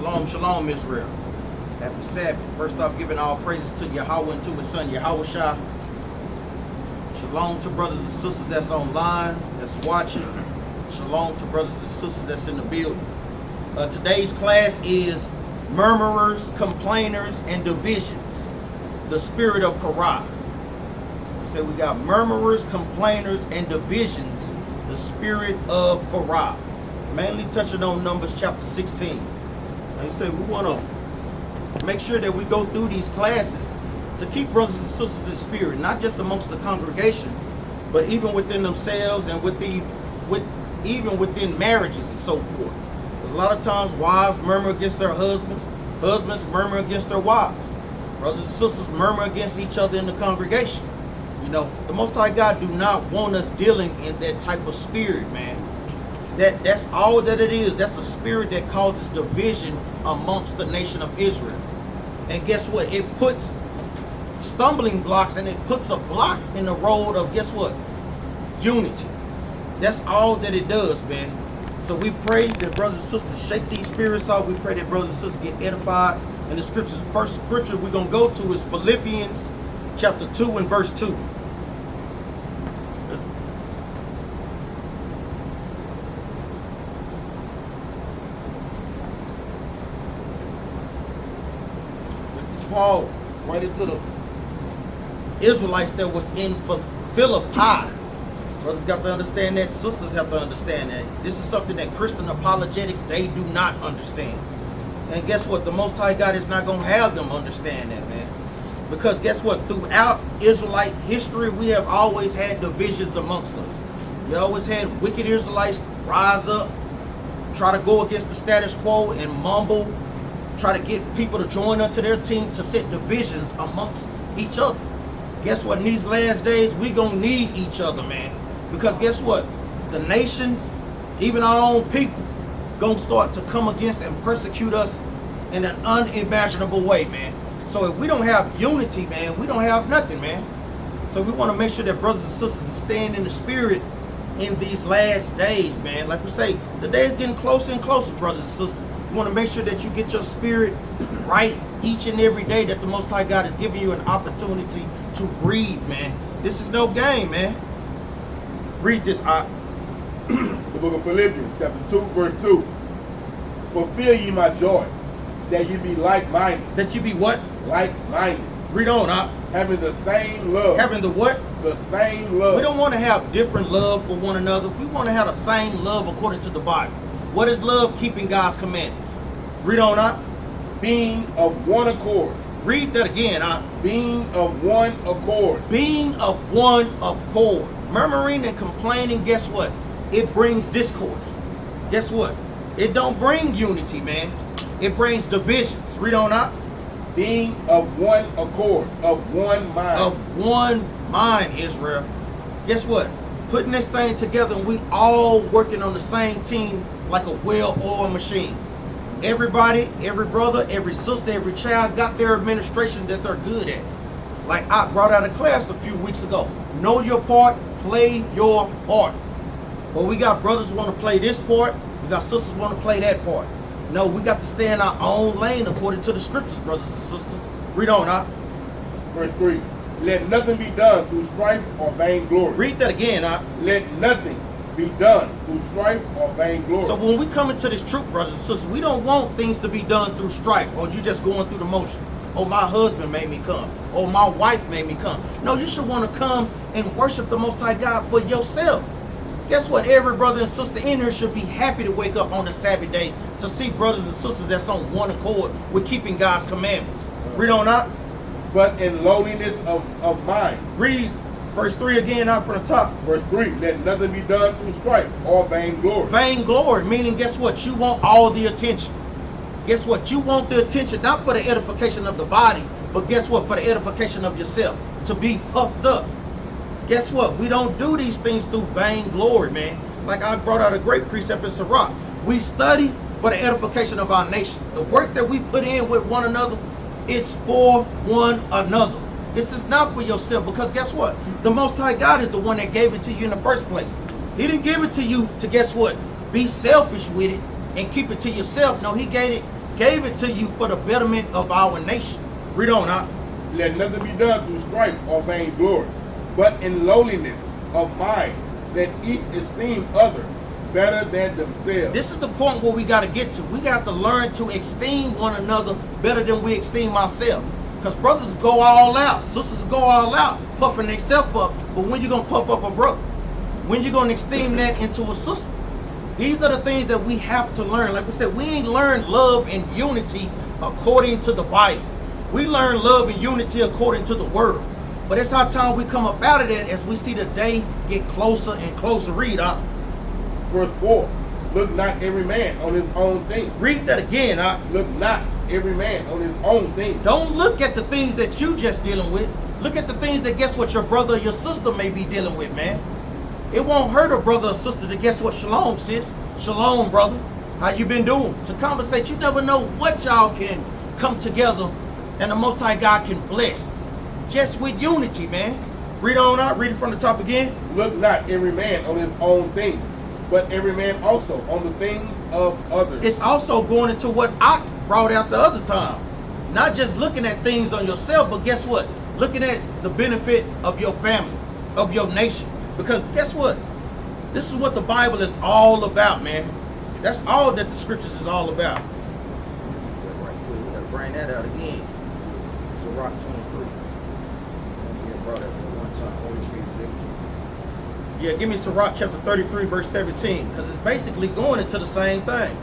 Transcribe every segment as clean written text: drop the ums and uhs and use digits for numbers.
Shalom, shalom, Israel. Happy Sabbath. First off, giving all praises to Yahweh and to his son, Yahweh Shah. Shalom to brothers and sisters that's online, that's watching. Shalom to brothers and sisters that's in the building. Today's class is Murmurers, Complainers, and Divisions. The spirit of Korah. So we got murmurers, complainers, and divisions. The spirit of Korah. Mainly touching on Numbers chapter 16. Like I said, we want to make sure that we go through these classes to keep brothers and sisters in spirit, not just amongst the congregation, but even within themselves and even within marriages and so forth. A lot of times wives murmur against their husbands, husbands murmur against their wives, brothers and sisters murmur against each other in the congregation. You know, the Most High God do not want us dealing in that type of spirit, man. That's all that it is. That's a spirit that causes division amongst the nation of Israel. And guess what? It puts stumbling blocks and it puts a block in the road of, guess what? Unity. That's all that it does, man. So we pray that brothers and sisters shake these spirits off. We pray that brothers and sisters get edified. And the scriptures, first scripture we're going to go to is Philippians chapter 2 and verse 2. Paul right into the Israelites that was in Philippi. Brothers got to understand that. Sisters have to understand that. This is something that Christian apologetics, they do not understand. And guess what? The Most High God is not going to have them understand that, man. Because guess what? Throughout Israelite history, we have always had divisions amongst us. We always had wicked Israelites rise up, try to go against the status quo and mumble, try to get people to join unto their team to set divisions amongst each other. Guess what? In these last days, we gonna need each other, man. Because guess what? The nations, even our own people, gonna start to come against and persecute us in an unimaginable way, man. So if we don't have unity, man, we don't have nothing, man. So we want to make sure that brothers and sisters are staying in the spirit in these last days, man. Like we say, the day is getting closer and closer, brothers and sisters. You want to make sure that you get your spirit right each and every day that the Most High God is giving you an opportunity to breathe, man. This is no game, man. Read this. The book of Philippians, chapter 2, verse 2. Fulfill ye my joy, that ye be like-minded. That you be what? Like-minded. Read on, having the same love. Having the what? The same love. We don't want to have different love for one another. We want to have the same love according to the Bible. What is love? Keeping God's commandments. Read on, being of one accord. Read that again, being of one accord. Being of one accord. Murmuring and complaining, guess what? It brings discourse. Guess what? It don't bring unity, man. It brings divisions. Read on, being of one accord, of one mind. Of one mind, Israel. Guess what? Putting this thing together, and we all working on the same team like a well-oiled machine. Everybody, every brother, every sister, every child got their administration that they're good at. Like I brought out a class a few weeks ago. Know your part, play your part. But we got brothers who want to play this part. We got sisters who want to play that part. No, we got to stay in our own lane according to the scriptures, brothers and sisters. Read on, Verse 3. Let nothing be done through strife or vainglory. Read that again, Let nothing be done through strife or vainglory. So when we come into this truth, brothers and sisters, we don't want things to be done through strife, or you just going through the motion. Oh, my husband made me come. Oh, my wife made me come. No, you should want to come and worship the Most High God for yourself. Guess what? Every brother and sister in here should be happy to wake up on the Sabbath day to see brothers and sisters that's on one accord with keeping God's commandments. Read on, But in lowliness of mind. Read verse 3 again out from the top. Verse 3. Let nothing be done through strife or vainglory. Vainglory, meaning guess what? You want all the attention. Guess what? You want the attention not for the edification of the body, but guess what? For the edification of yourself. To be puffed up. Guess what? We don't do these things through vainglory, man. Like I brought out a great precept in Sirach. We study for the edification of our nation. The work that we put in with one another is for one another. This is not for yourself, because guess what? The Most High God is the one that gave it to you in the first place. He didn't give it to you to, guess what? Be selfish with it and keep it to yourself. No, he gave gave it to you for the betterment of our nation. Read on, huh? Let nothing be done through strife or vainglory, but in lowliness of mind, let each esteem other better than themselves. This is the point where we got to get to. We got to learn to esteem one another better than we esteem ourselves. Because brothers go all out, sisters go all out, puffing themselves up. But when you going to puff up a brother? When you going to esteem that into a sister? These are the things that we have to learn. Like we said, we ain't learned love and unity according to the Bible. We learn love and unity according to the Word. But it's our time we come up out of that as we see the day get closer and closer. Read up. Verse 4. Look not every man on his own thing. Read that again, huh? Look not every man on his own thing. Don't look at the things that you just dealing with. Look at the things that guess what your brother or your sister may be dealing with, man. It won't hurt a brother or sister to guess what. Shalom, sis. Shalom, brother. How you been doing? To conversate. You never know what y'all can come together and the Most High God can bless. Just with unity, man. Read on out. Read it from the top again. Look not every man on his own things, but every man also on the things of others. It's also going into what I brought out the other time. Not just looking at things on yourself, but guess what? Looking at the benefit of your family, of your nation. Because guess what? This is what the Bible is all about, man. That's all that the scriptures is all about. Right quick, we gotta bring that out again. It's a Rock 23. Yeah, brought that one time. Yeah, give me Sirach chapter 33, verse 17, because it's basically going into the same thing.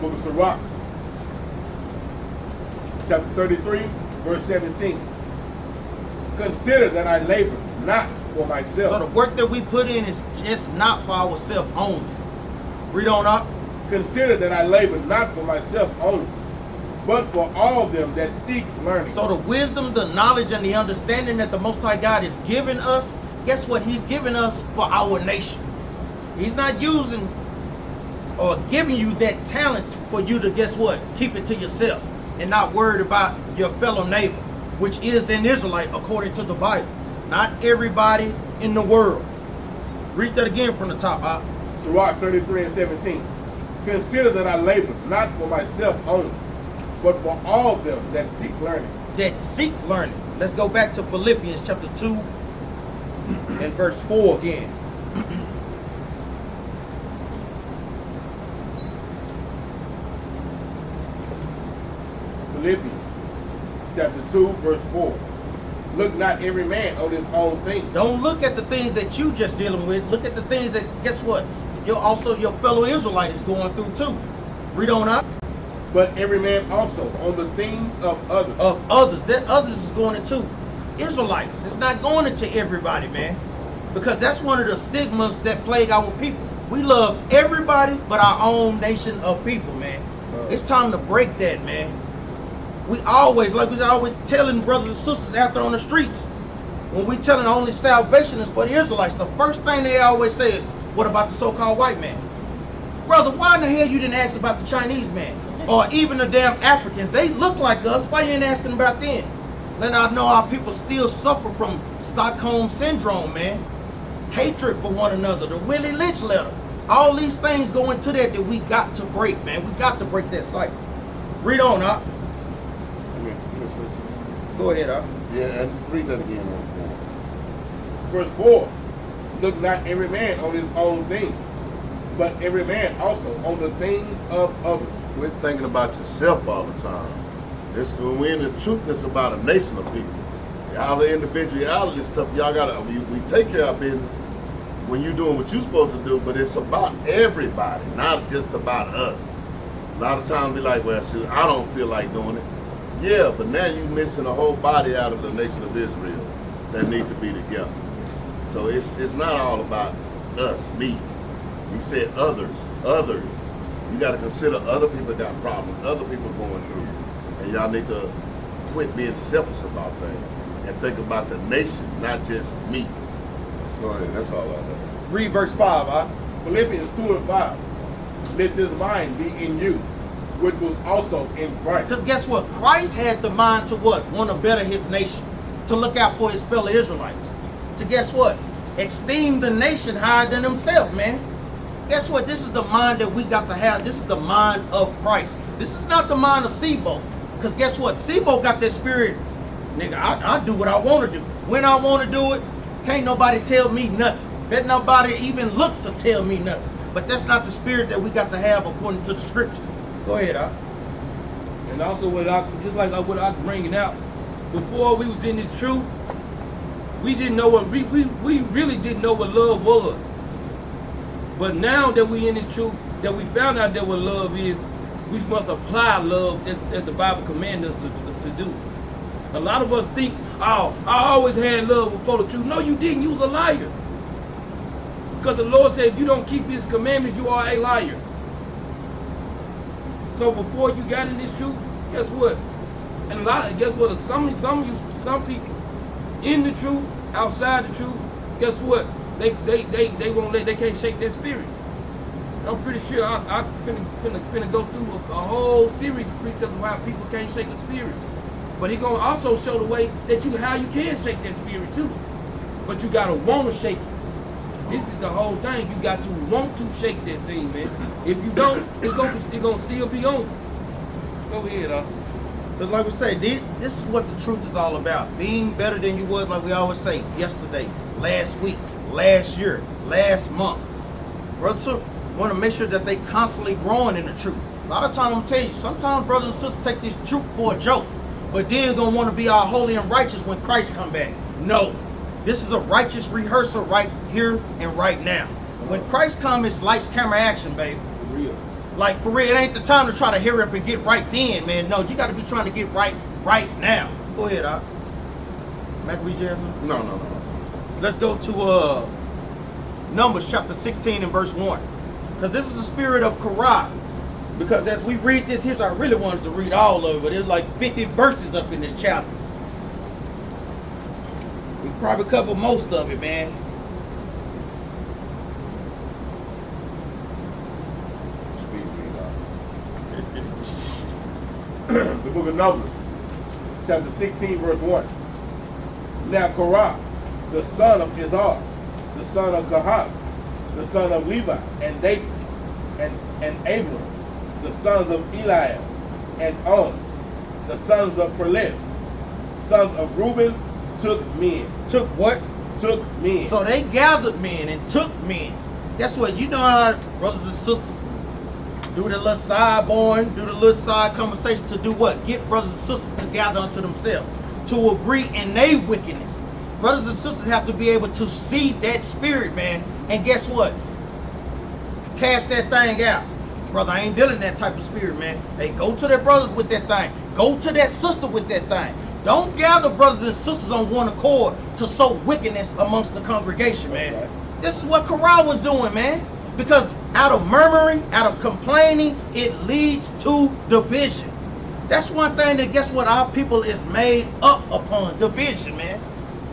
Book of Sirach, chapter 33, verse 17. Consider that I labor not for myself. So the work that we put in is just not for ourselves only. Read on up. Consider that I labor not for myself only, but for all them that seek learning. So the wisdom, the knowledge, and the understanding that the Most High God is giving us, guess what? He's giving us for our nation. He's not using or giving you that talent for you to, guess what, keep it to yourself and not worried about your fellow neighbor, which is an Israelite according to the Bible. Not everybody in the world. Read that again from the top, huh? Sirach 33 and 17. Consider that I labor not for myself only, but for all them that seek learning. That seek learning. Let's go back to Philippians chapter 2 and verse 4 again. Philippians chapter 2, verse 4. Look not every man on his own thing. Don't look at the things that you just dealing with. Look at the things that, guess what? Also your fellow Israelite is going through too. Read on up. But every man also on the things of others. Of others. That others is going into Israelites. It's not going into everybody, man. Because that's one of the stigmas that plague our people. We love everybody but our own nation of people, man. It's time to break that, man. We always, like we always telling brothers and sisters out there on the streets, when we telling only salvation is for the Israelites, the first thing they always say is, what about the so-called white man? Brother, why in the hell you didn't ask about the Chinese man? Or even the damn Africans? They look like us. Why you ain't asking about them? Let I know our people still suffer from Stockholm syndrome, man. Hatred for one another, the Willie Lynch letter. All these things go into that we got to break, man. We got to break that cycle. Read on, huh? Go ahead, huh? Yeah, and read that again. Verse 4. Look not every man on his own things, but every man also on the things of others. Quit thinking about yourself all the time. This, when we're in this truth, it's about a nation of people. All the individuality stuff, y'all gotta, we take care of business when you're doing what you're supposed to do, but it's about everybody, not just about us. A lot of times we like, well, shoot, I don't feel like doing it. Yeah, but now you're missing a whole body out of the nation of Israel that needs to be together. So it's not all about us, me. He said others. You got to consider other people got problems, other people going through. And y'all need to quit being selfish about things and think about the nation, not just me. Go ahead, that's all I have. Read verse 5, huh? Philippians 2 and 5. Let this mind be in you, which was also in Christ. Because guess what? Christ had the mind to what? Want to better his nation. To look out for his fellow Israelites. To guess what? Esteem the nation higher than himself, man. Guess what? This is the mind that we got to have. This is the mind of Christ. This is not the mind of Sebo. Because guess what? Sebo got that spirit. Nigga, I do what I want to do. When I want to do it, can't nobody tell me nothing. Bet nobody even look to tell me nothing. But that's not the spirit that we got to have according to the scriptures. Go ahead, Al. And also, just like what I'm bringing out, before we was in this truth, we didn't know what we really didn't know what love was. But now that we in this truth, that we found out that what love is, we must apply love as the Bible commands us to do. A lot of us think, oh, I always had love before the truth. No, you didn't. You was a liar. Because the Lord said, if you don't keep his commandments, you are a liar. So before you got in this truth, guess what? And guess what? Some people in the truth, outside the truth, guess what? They won't they can't shake their spirit. I'm pretty sure I'm finna go through a whole series of precepts of why people can't shake the spirit. But he gonna also show the way that how you can shake that spirit too. But you gotta want to shake it. This is the whole thing. You got to want to shake that thing, man. If you don't, it's gonna still be on. Go ahead, Because like we say, this is what the truth is all about. Being better than you was, like we always say, yesterday, last week, last year, last month. Brother, want to make sure that they constantly growing in the truth. A lot of times I'm telling you, sometimes brothers and sisters take this truth for a joke, but then gonna want to be all holy and righteous when Christ come back. No, this is a righteous rehearsal right here and right now. When Christ comes, it's lights, camera, action, baby. For real. Like for real, it ain't the time to try to hurry up and get right then, man. No, you got to be trying to get right now. Go ahead, Maccabees Jansen. No. Let's go to Numbers chapter 16 and verse 1. Because this is the spirit of Korah. Because as we read this, here's I really wanted to read all of it. There's like 50 verses up in this chapter. We probably cover most of it, man. The book of Numbers, chapter 16, verse 1. Now Korah, the son of Izhar, the son of Capt, the son of Levi, and David, and Abram, the sons of Eliab, and On, the sons of Perleth, sons of Reuben, took men. Took what? Took men. So they gathered men and took men. Guess what? You know how brothers and sisters do the little sideborn, do the little side conversation to do what? Get brothers and sisters to gather unto themselves, to agree in their wickedness. Brothers and sisters have to be able to see that spirit, man. And guess what? Cast that thing out. Brother, I ain't dealing in that type of spirit, man. Hey, go to their brothers with that thing. Go to that sister with that thing. Don't gather brothers and sisters on one accord to sow wickedness amongst the congregation, man. Okay. This is what Korah was doing, man. Because out of murmuring, out of complaining, it leads to division. That's one thing that, guess what, our people is made up upon, division, man.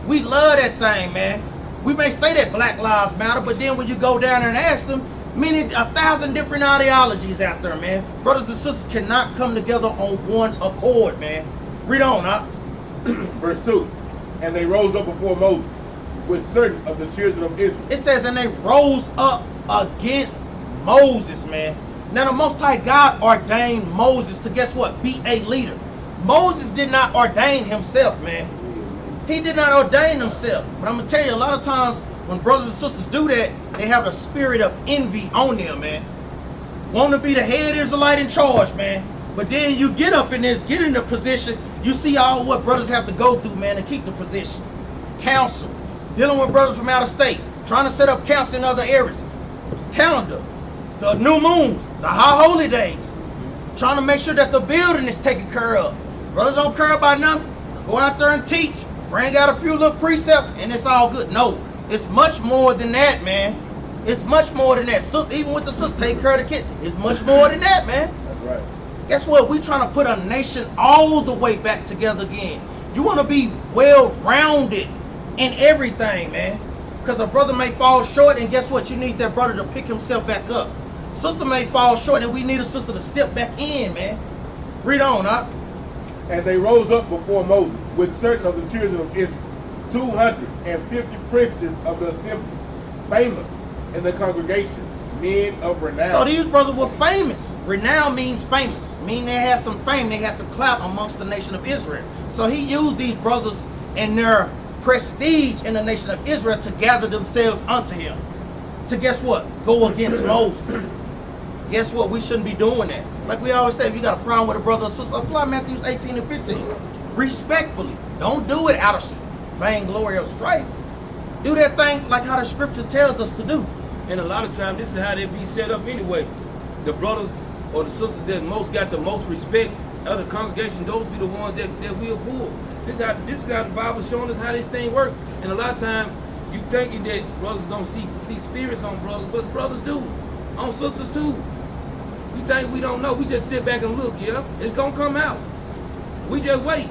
We love that thing, man. We may say that Black Lives Matter, but then when you go down there and ask them, 1,000 different ideologies out there, man. Brothers and sisters cannot come together on one accord, man. Read on, huh? Verse 2. And they rose up before Moses with certain of the children of Israel. It says, and they rose up against Moses, man. Now the Most High God ordained Moses to, guess what, be a leader. Moses did not ordain himself, man. He did not ordain himself. But I'm going to tell you, a lot of times when brothers and sisters do that, they have a spirit of envy on them, man. Want to be the head Israelite in charge, man. But then you get up in this, get in the position, you see all what brothers have to go through, man, to keep the position. Counsel, dealing with brothers from out of state, trying to set up camps in other areas. Calendar, the new moons, the high holy days, trying to make sure that the building is taken care of. Brothers don't care about nothing. Go out there and teach, bring out a few little precepts, and it's all good. No, it's much more than that, man. It's much more than that. So, even with the sisters, take care of the kid. It's much more than that, man. That's right. Guess what? We trying to put a nation all the way back together again. You want to be well-rounded in everything, man. Because a brother may fall short, and guess what? You need that brother to pick himself back up. Sister may fall short, and we need a sister to step back in, man. Read on, huh? And they rose up before Moses with certain of the children of Israel, 250 princes of the assembly, famous in the congregation, men of renown. So these brothers were famous. Renown means famous, meaning they had some fame, they had some clout amongst the nation of Israel. So he used these brothers and their prestige in the nation of Israel to gather themselves unto him. To guess what? Go against Moses. Guess what? We shouldn't be doing that. Like we always say, if you got a problem with a brother or sister, apply Matthew 18 and 15. Respectfully. Don't do it out of vainglory or strife. Do that thing like how the scripture tells us to do. And a lot of times, this is how they be set up anyway. The brothers or the sisters that most got the most respect of the congregation, those be the ones that we'll pull. This is how the Bible's showing us how this thing works. And a lot of times, you thinking that brothers don't see spirits on brothers, but brothers do. On sisters too. You think we don't know? We just sit back and look, yeah? It's gonna come out. We just wait.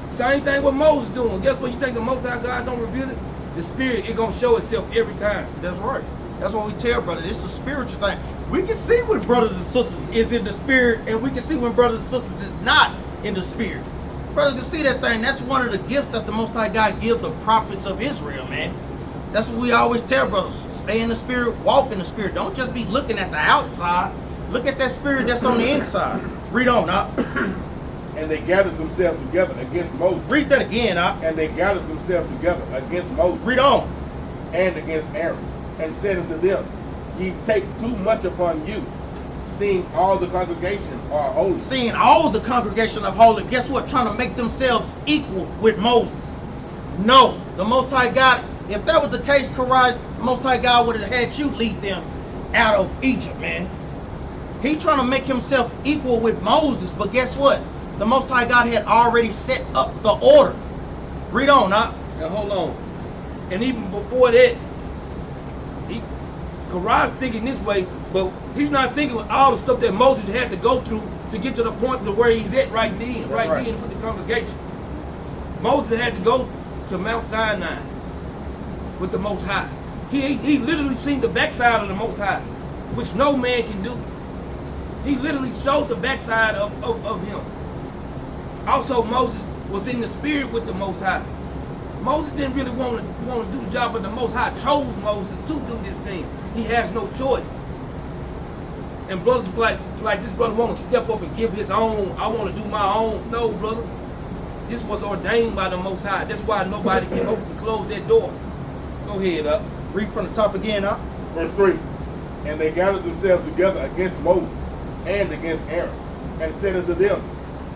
Same thing with Moses doing. Guess what? You think the Most High God don't reveal it? The spirit, it gonna show itself every time. That's right. That's what we tell brothers. It's a spiritual thing. We can see when brothers and sisters is in the spirit, and we can see when brothers and sisters is not in the spirit. Brothers can see that thing. That's one of the gifts that the Most High God give the prophets of Israel, man. That's what we always tell brothers. Stay in the spirit, walk in the spirit. Don't just be looking at the outside. Look at that spirit that's on the inside. Read on, now. And they gathered themselves together against Moses. Read that again, huh? And they gathered themselves together against Moses. Read on. And against Aaron, and said unto them, Ye take too much upon you, seeing all the congregation are holy. Seeing all the congregation of holy, guess what? Trying to make themselves equal with Moses. No, the Most High God, if that was the case, Korah, the Most High God would have had you lead them out of Egypt, man. He trying to make himself equal with Moses, but guess what? The Most High God had already set up the order. Read on, huh? Now hold on. And even before that, Korah's thinking this way, but he's not thinking with all the stuff that Moses had to go through to get to the point to where he's at right then with the congregation. Moses had to go to Mount Sinai with the Most High. He literally seen the backside of the Most High, which no man can do. He literally showed the backside of him. Also, Moses was in the spirit with the Most High. Moses didn't really want to do the job, but the Most High chose Moses to do this thing. He has no choice. And brothers like this brother want to step up and give his own, I want to do my own. No, brother. This was ordained by the Most High. That's why nobody can open and close that door. Go ahead, up. Read from the top again, huh? Verse 3. And they gathered themselves together against Moses and against Aaron, and said unto them,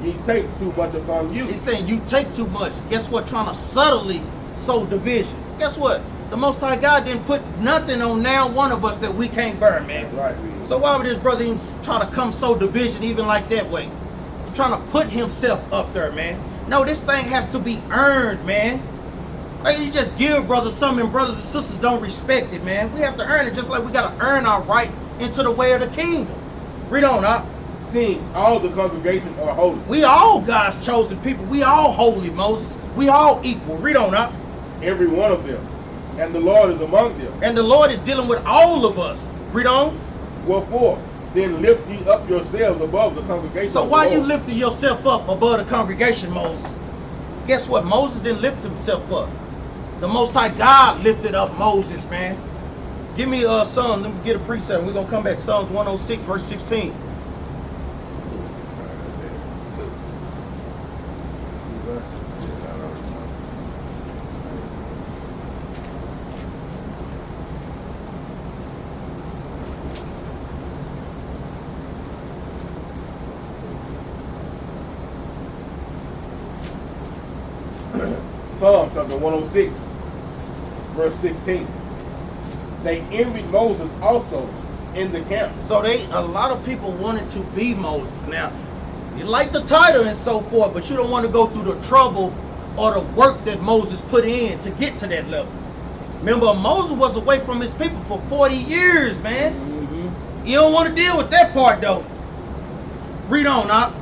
Ye take too much upon you. He's saying you take too much. Guess what? Trying to subtly sow division. Guess what? The Most High God didn't put nothing on now one of us that we can't bear, man. Right. So why would this brother even try to come sow division even like that way? Trying to put himself up there, man. No, this thing has to be earned, man. Like you just give brothers something and brothers and sisters don't respect it, man. We have to earn it just like we got to earn our right into the way of the kingdom. Read on, up. Seeing all the congregation are holy. We all God's chosen people. We all holy, Moses. We all equal. Read on, up. Every one of them. And the Lord is among them. And the Lord is dealing with all of us. Read on. Wherefore, then lift ye up yourselves above the congregation. So why you lifting yourself up above the congregation, Moses? Guess what? Moses didn't lift himself up. The Most High God lifted up Moses, man. Give me Psalms. Let me get a precept. We're going to come back. Psalms 106, verse 16. Psalm chapter 106, verse 16. They envied Moses also in the camp. So a lot of people wanted to be Moses. Now, you like the title and so forth, but you don't want to go through the trouble or the work that Moses put in to get to that level. Remember, Moses was away from his people for 40 years, man. Mm-hmm. You don't want to deal with that part, though. Read on, Op.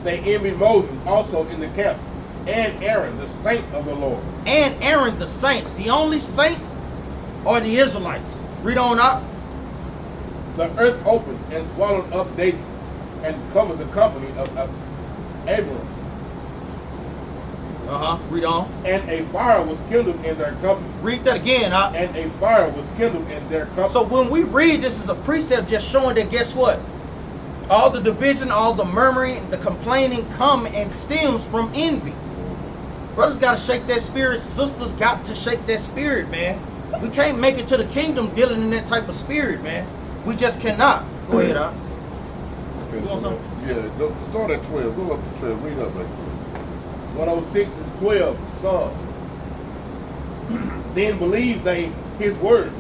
They envied Moses also in the camp, and Aaron, the saint of the Lord. And Aaron, the saint. The only saint are the Israelites. Read on, Op. The earth opened and swallowed up David and covered the company of Abraham. Read on. And a fire was kindled in their company. Read that again. And a fire was kindled in their company. So when we read, this is a precept just showing that, guess what? All the division, all the murmuring, the complaining come and stems from envy. Brothers got to shake that spirit. Sisters got to shake that spirit, man. We can't make it to the kingdom dealing in that type of spirit, man. We just cannot. Go ahead, Doc. Okay, You want so something? yeah, start at 12. Go up to 12. Read up right quick. 106 and 12 Psalms. Then believed they his word.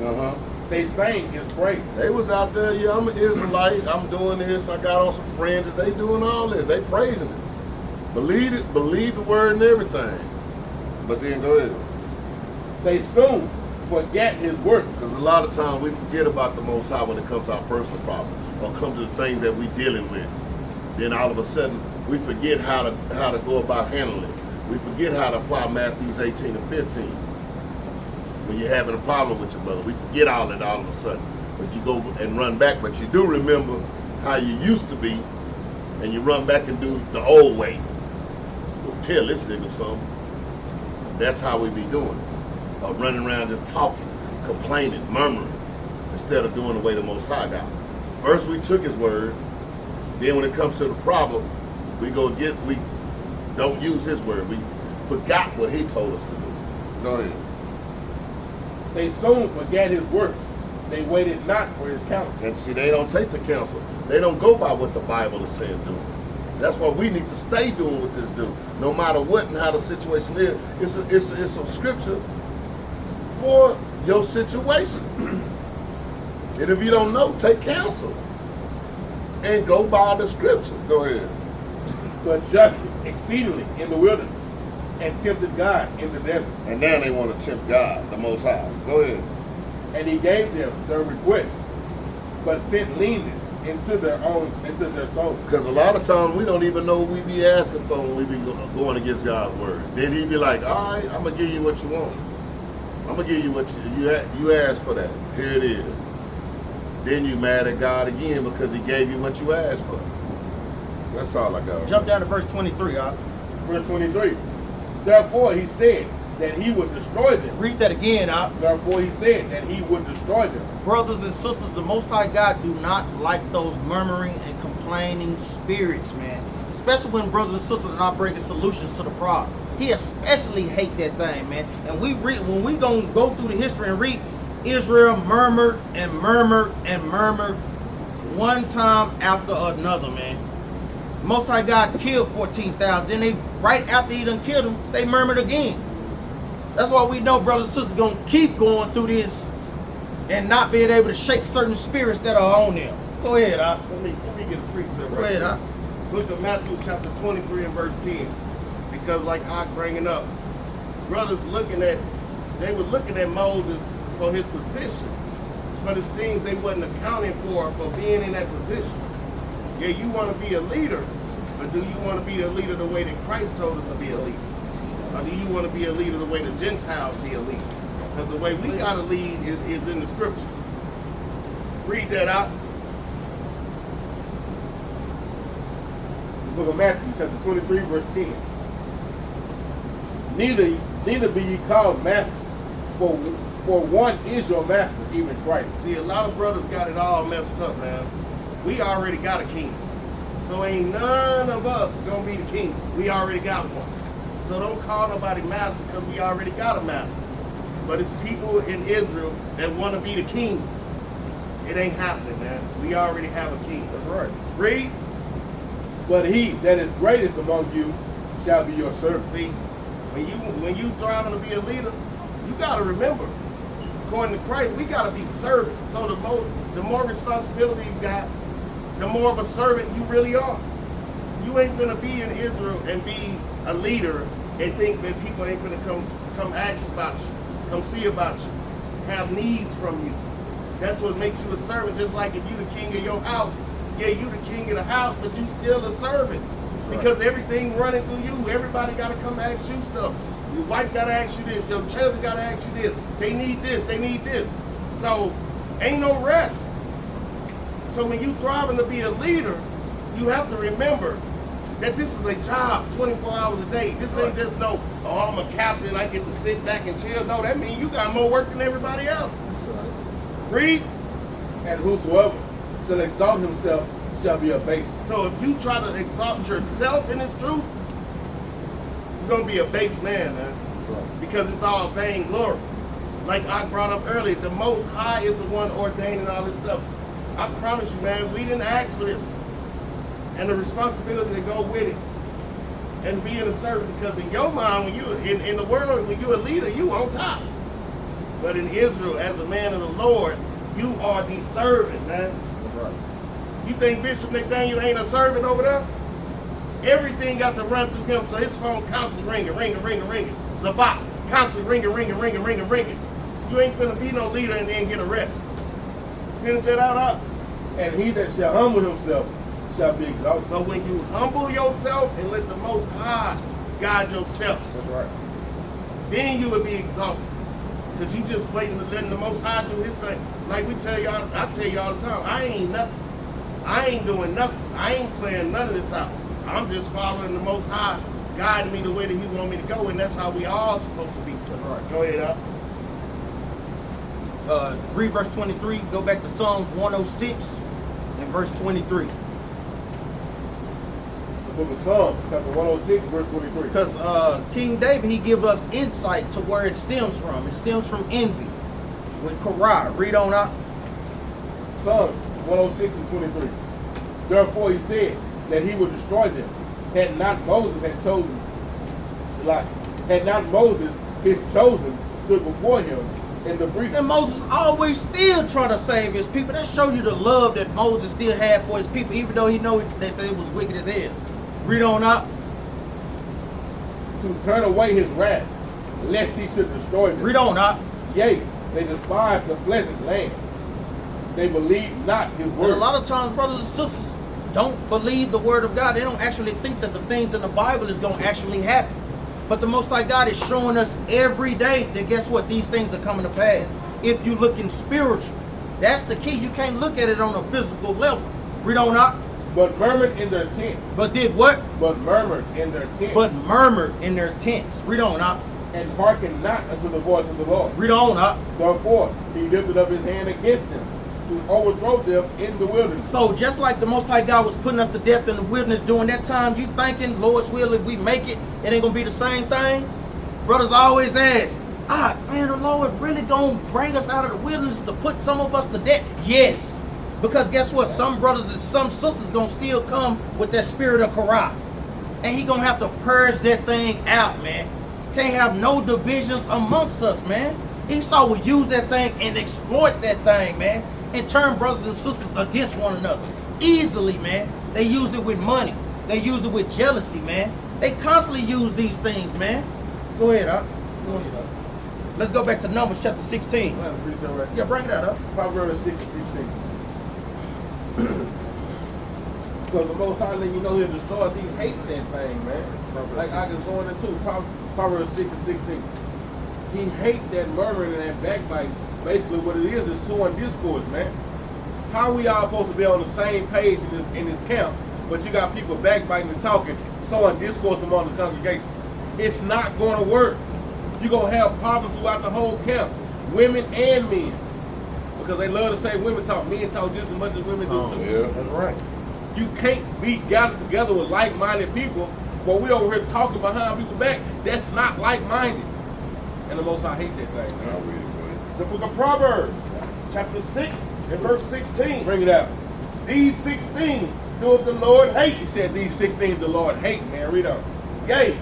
They sang his praise. They was out there, yeah, I'm an Israelite, I'm doing this, I got on some friends, they doing all this, they praising it. Believe it, believe the word and everything. But then go ahead. They soon forget his works. Because a lot of times we forget about the Most High when it comes to our personal problems or come to the things that we dealing with. Then all of a sudden we forget how to go about handling it. We forget how to apply Matthews 18 and 15. When you're having a problem with your brother, we forget all that all of a sudden. But you go and run back, but you do remember how you used to be, and you run back and do the old way. Go tell this nigga something. That's how we be doing it. Or running around just talking, complaining, murmuring, instead of doing the way the Most High got. First we took his word, then when it comes to the problem, we don't use his word. We forgot what he told us to do. Go ahead. They soon forget his works. They waited not for his counsel. And see, they don't take the counsel. They don't go by what the Bible is saying do. That's why we need to stay doing what this do. No matter what and how the situation is. It's a scripture for your situation. And if you don't know, take counsel. And go by the scriptures. Go ahead. But justly, exceedingly in the wilderness, and tempted God in the desert. And now they want to tempt God, the Most High. Go ahead. And he gave them their request, but sent leanness into their souls. Because a lot of times we don't even know what we be asking for when we be going against God's word. Then he be like, all right, I'm going to give you what you want. I'm going to give you what you asked for that. Here it is. Then you mad at God again because he gave you what you asked for. That's all I got. Jump down to verse 23, Verse 23. Therefore he said that he would destroy them. Read that again, Therefore he said that he would destroy them. Brothers and sisters, the Most High God do not like those murmuring and complaining spirits, man. Especially when brothers and sisters are not bringing solutions to the problem. He especially hate that thing, man. And when we gonna go through the history and read, Israel murmured and murmured and murmured one time after another, man. Most High God killed 14,000. Then right after he done killed them, they murmured again. That's why we know brothers and sisters gonna keep going through this and not being able to shake certain spirits that are on them. Go ahead, Let me get a precept. Go ahead, Book of Matthew chapter 23 and verse 10. Because like I bringing up, brothers they were looking at Moses for his position, but it's things they wasn't accounting for being in that position. Yeah, you want to be a leader, but do you want to be a leader the way that Christ told us to be a leader? Or do you want to be a leader the way the Gentiles be a leader? Because the way we got to lead is in the scriptures. Read that out. The book of Matthew, chapter 23, verse 10. Neither be ye called masters, for one is your master, even Christ. See, a lot of brothers got it all messed up, man. We already got a king. So ain't none of us gonna be the king. We already got one. So don't call nobody master because we already got a master. But it's people in Israel that want to be the king. It ain't happening, man. We already have a king. That's right. Read. But he that is greatest among you shall be your servant. See, when you trying to be a leader, you got to remember, according to Christ, we got to be servants. So the more responsibility you got, the more of a servant you really are. You ain't gonna be in Israel and be a leader and think that people ain't gonna come ask about you, come see about you, have needs from you. That's what makes you a servant. Just like if you the king of your house, yeah, you the king of the house, but you still a servant. Because everything running through you, everybody gotta come ask you stuff. Your wife gotta ask you this, your children gotta ask you this. They need this, they need this. So ain't no rest. So when you thriving to be a leader, you have to remember that this is a job 24 hours a day. This ain't just no, oh, I'm a captain, I get to sit back and chill. No, that means you got more work than everybody else. That's right. Read. And whosoever shall exalt himself shall be abased. So if you try to exalt yourself in this truth, you're going to be a base man, man. Because it's all vain glory. Like I brought up earlier, the Most High is the one ordaining all this stuff. I promise you, man, we didn't ask for this. And the responsibility to go with it. And being a servant, because in your mind, when you in the world, when you're a leader, you on top. But in Israel, as a man of the Lord, you are the servant, man. That's right. You think Bishop Nathaniel ain't a servant over there? Everything got to run through him, so his phone constantly ringing, ringing, ringing, ringing. Zabak, constantly ringing, ringing, ringing, ringing, ringing. You ain't finna be no leader and then get a rest. Finish that out. And he that shall humble himself shall be exalted. But when you humble yourself and let the Most High guide your steps, That's right. then you will be exalted. Because you just waiting to letting the Most High do his thing. Like we tell y'all, I tell you all the time, I ain't nothing. I ain't doing nothing. I ain't playing none of this out. I'm just following the Most High, guiding me the way that he want me to go, and that's how we all supposed to be. That's right. Go ahead, Read verse 23. Go back to Psalms 106 and verse 23. The book of Psalms, chapter 106, verse 23. Because King David, he gives us insight to where it stems from. It stems from envy. With Korah, read on out. Psalms 106 and 23. Therefore he said that he would destroy them. Had not Moses his chosen, stood before him in the breach. And Moses always still trying to save his people. That shows you the love that Moses still had for his people, even though he know that they was wicked as hell. Read on up. To turn away his wrath, lest he should destroy them. Read on up. Yea, they despised the pleasant land. They believed not his And word. a lot of times, brothers and sisters don't believe the word of God. They don't actually think that the things in the Bible is going to actually happen. But the Most High God is showing us every day that guess what? These things are coming to pass. If you look in spiritual, that's the key. You can't look at it on a physical level. Read on up. But murmured in their tents. But did what? But murmured in their tents. But murmured in their tents. Read on up. And hearkened not unto the voice of the Lord. Read on up. Therefore he lifted up his hand against them, to overthrow them in the wilderness. So just like the Most High God was putting us to death in the wilderness during that time, you thinking, Lord's will, if we make it, it ain't going to be the same thing? Brothers always ask, man, the Lord really going to bring us out of the wilderness to put some of us to death? Yes. Because guess what? Some brothers and some sisters going to still come with that spirit of Korah. And he going to have to purge that thing out, man. Can't have no divisions amongst us, man. Esau will use that thing and exploit that thing, man. And turn brothers and sisters against one another. Easily, man. They use it with money. They use it with jealousy, man. They constantly use these things, man. Go ahead, up. Let's go back to Numbers chapter 16. Yeah, bring that up. Proverbs 6 and 16. Because the Most High, you know, he'll destroy us. He hates that thing, man. Like I can go into Proverbs 6 and 16. He hates that murmuring and that backbiting. Basically, what it is sowing discourse, man. How are we all supposed to be on the same page in this camp, but you got people backbiting and talking, sowing discourse among the congregation? It's not going to work. You're going to have problems throughout the whole camp, women and men, because they love to say women talk. Men talk just as much as women do too. Yeah. That's right. You can't be gathered together with like-minded people, but we over here talking behind people's back. That's not like-minded. And the Most High hates that thing, man. I'll read it, buddy. The book of Proverbs, chapter 6 and verse 16. Bring it out. These 6 things doeth the Lord hate. He said these 6 things the Lord hate, man. Read on. Yea,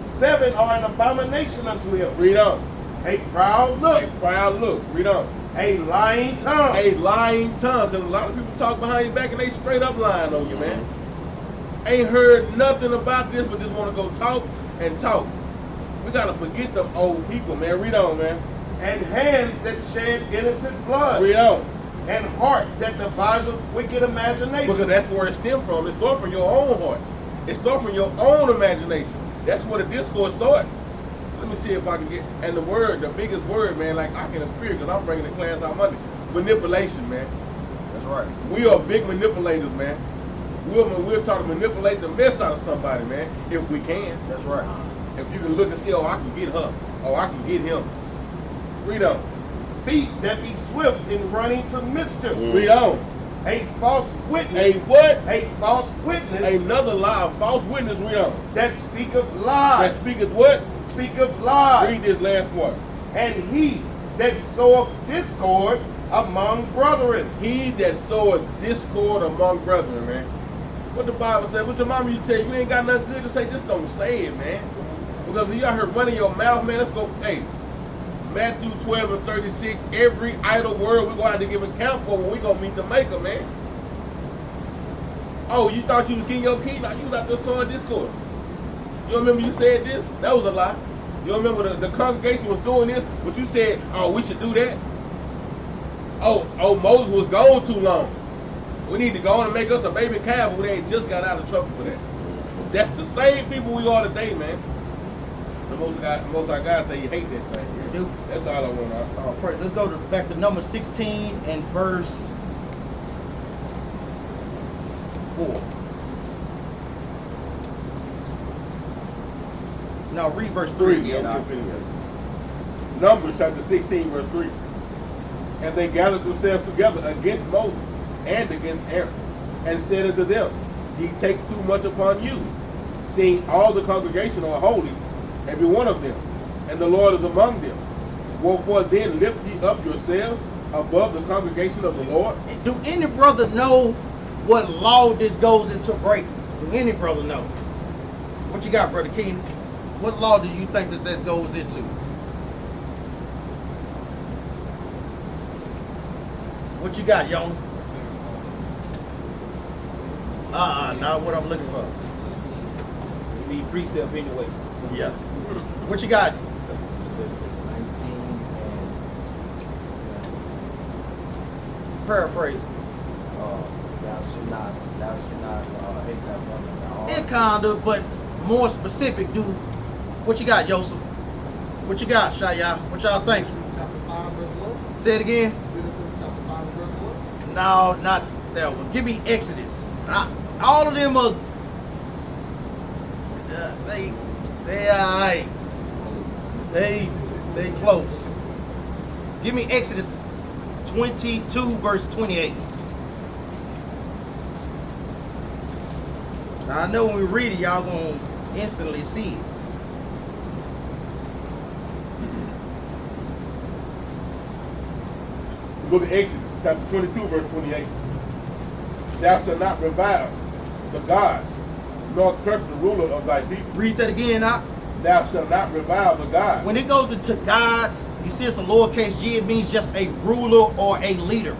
7 are an abomination unto him. Read on. A proud look, A proud look. Read on. a lying tongue, A lying tongue. Because a lot of people talk behind your back and they straight up lying on you, man. Ain't heard nothing about this, but just want to go talk and talk. We got to forget them old people, man. Read on, man. and hands that shed innocent blood, Read on. and heart that devises wicked imaginations. Because that's where it stems from. It starts from your own heart. It starts from your own imagination. That's where the discourse starts. Let me see if I can get, and the word, the biggest word, man, like I can spirit, because I'm bringing the class out Monday. Manipulation, man. That's right. We are big manipulators, man. We'll try to manipulate the mess out of somebody, man, if we can. That's right. If you can look and see, oh, I can get her, oh, I can get him. Read on. Feet that be swift in running to mischief. Read on. A false witness. A what? A false witness. Another lie, a false witness. Read on. That speaketh lies. That speaketh what? Speaketh lies. Read this last part. And he that soweth discord among brethren. He that soweth discord among brethren, man. What the Bible said, what your mama used to say, you ain't got nothing good to say, just don't say it, man. Because if you out here running your mouth, man, let's go, hey, Matthew 12 and 36, every idle word we're going to have to give account for when we going to meet the maker, man. Oh, you thought you was getting your key? Now you was out there sowing discord. You remember you said this? That was a lie. You remember the congregation was doing this, but you said, oh, we should do that? Oh, Moses was gone too long. We need to go on and make us a baby calf, but they ain't just got out of trouble for that. That's the same people we are today, man. The most High God say you hate that thing. You do. That's all I want to Pray. Let's go back to number 16 and verse 4. Now read verse 3 again. Numbers chapter 16, verse 3. And they gathered themselves together against Moses and against Aaron, and said unto them, ye take too much upon you, seeing all the congregation are holy, every one of them, and the Lord is among them. Wherefore then lift ye up yourselves above the congregation of the Lord. Do any brother know what law this goes into breaking? Do any brother know? What you got, Brother King? What law do you think that goes into? What you got, Yon? Not what I'm looking for. You need precept anyway. Yeah. What you got? It's 19 and Paraphrase. thou should not hate thy brother in thy heart. It kinda, but more specific. Do what you got, Joseph? What you got, Shaya? What y'all think? Chapter 5, verse 1. Say it again. Leviticus chapter 5, verse 1. No, not that one. Give me Exodus. All of them are. They close. Give me Exodus 22 verse 28. Now I know when we read it, y'all gonna instantly see it. Book of Exodus, chapter 22, verse 28. Thou shalt not revile the gods, nor curse the ruler of thy people. Read that again, now. Thou shalt not revile the gods. When it goes into gods, you see it's a lowercase g, it means just a ruler or a leader.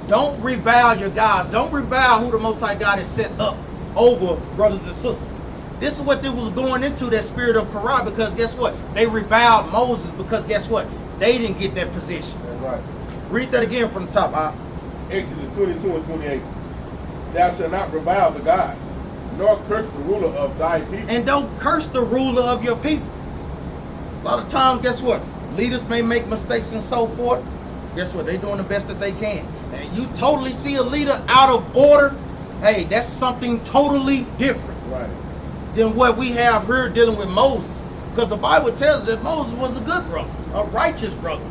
Don't revile your gods. Don't revile who the Most High God has set up over brothers and sisters. This is what they was going into, that spirit of Korah, because guess what? They reviled Moses because guess what? They didn't get that position. That's right. Read that again from the top. Exodus 22 and 28. Thou shalt not revile the gods, nor curse the ruler of thy people. And don't curse the ruler of your people. A lot of times, guess what? Leaders may make mistakes and so forth. Guess what? They're doing the best that they can. And you totally see a leader out of order, hey, that's something totally different Right. than what we have here dealing with Moses. Because the Bible tells us that Moses was a good brother, a righteous brother,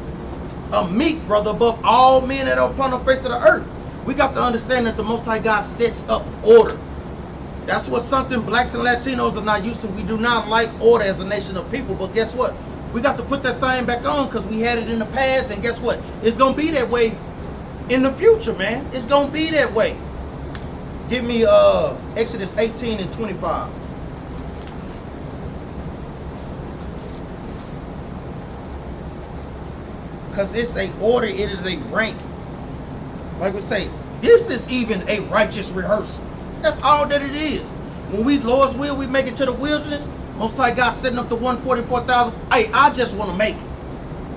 a meek brother above all men that are upon the face of the earth. We got to understand that the Most High God sets up order. That's what something blacks and Latinos are not used to. We do not like order as a nation of people, but guess what? We got to put that thing back on because we had it in the past, and guess what? It's going to be that way in the future, man. It's going to be that way. Give me Exodus 18 and 25. Because it's a order, it is a rank. Like we say, this is even a righteous rehearsal. That's all that it is. When we, Lord's will, we make it to the wilderness, Most High God setting up the 144,000. Hey, I just want to make it.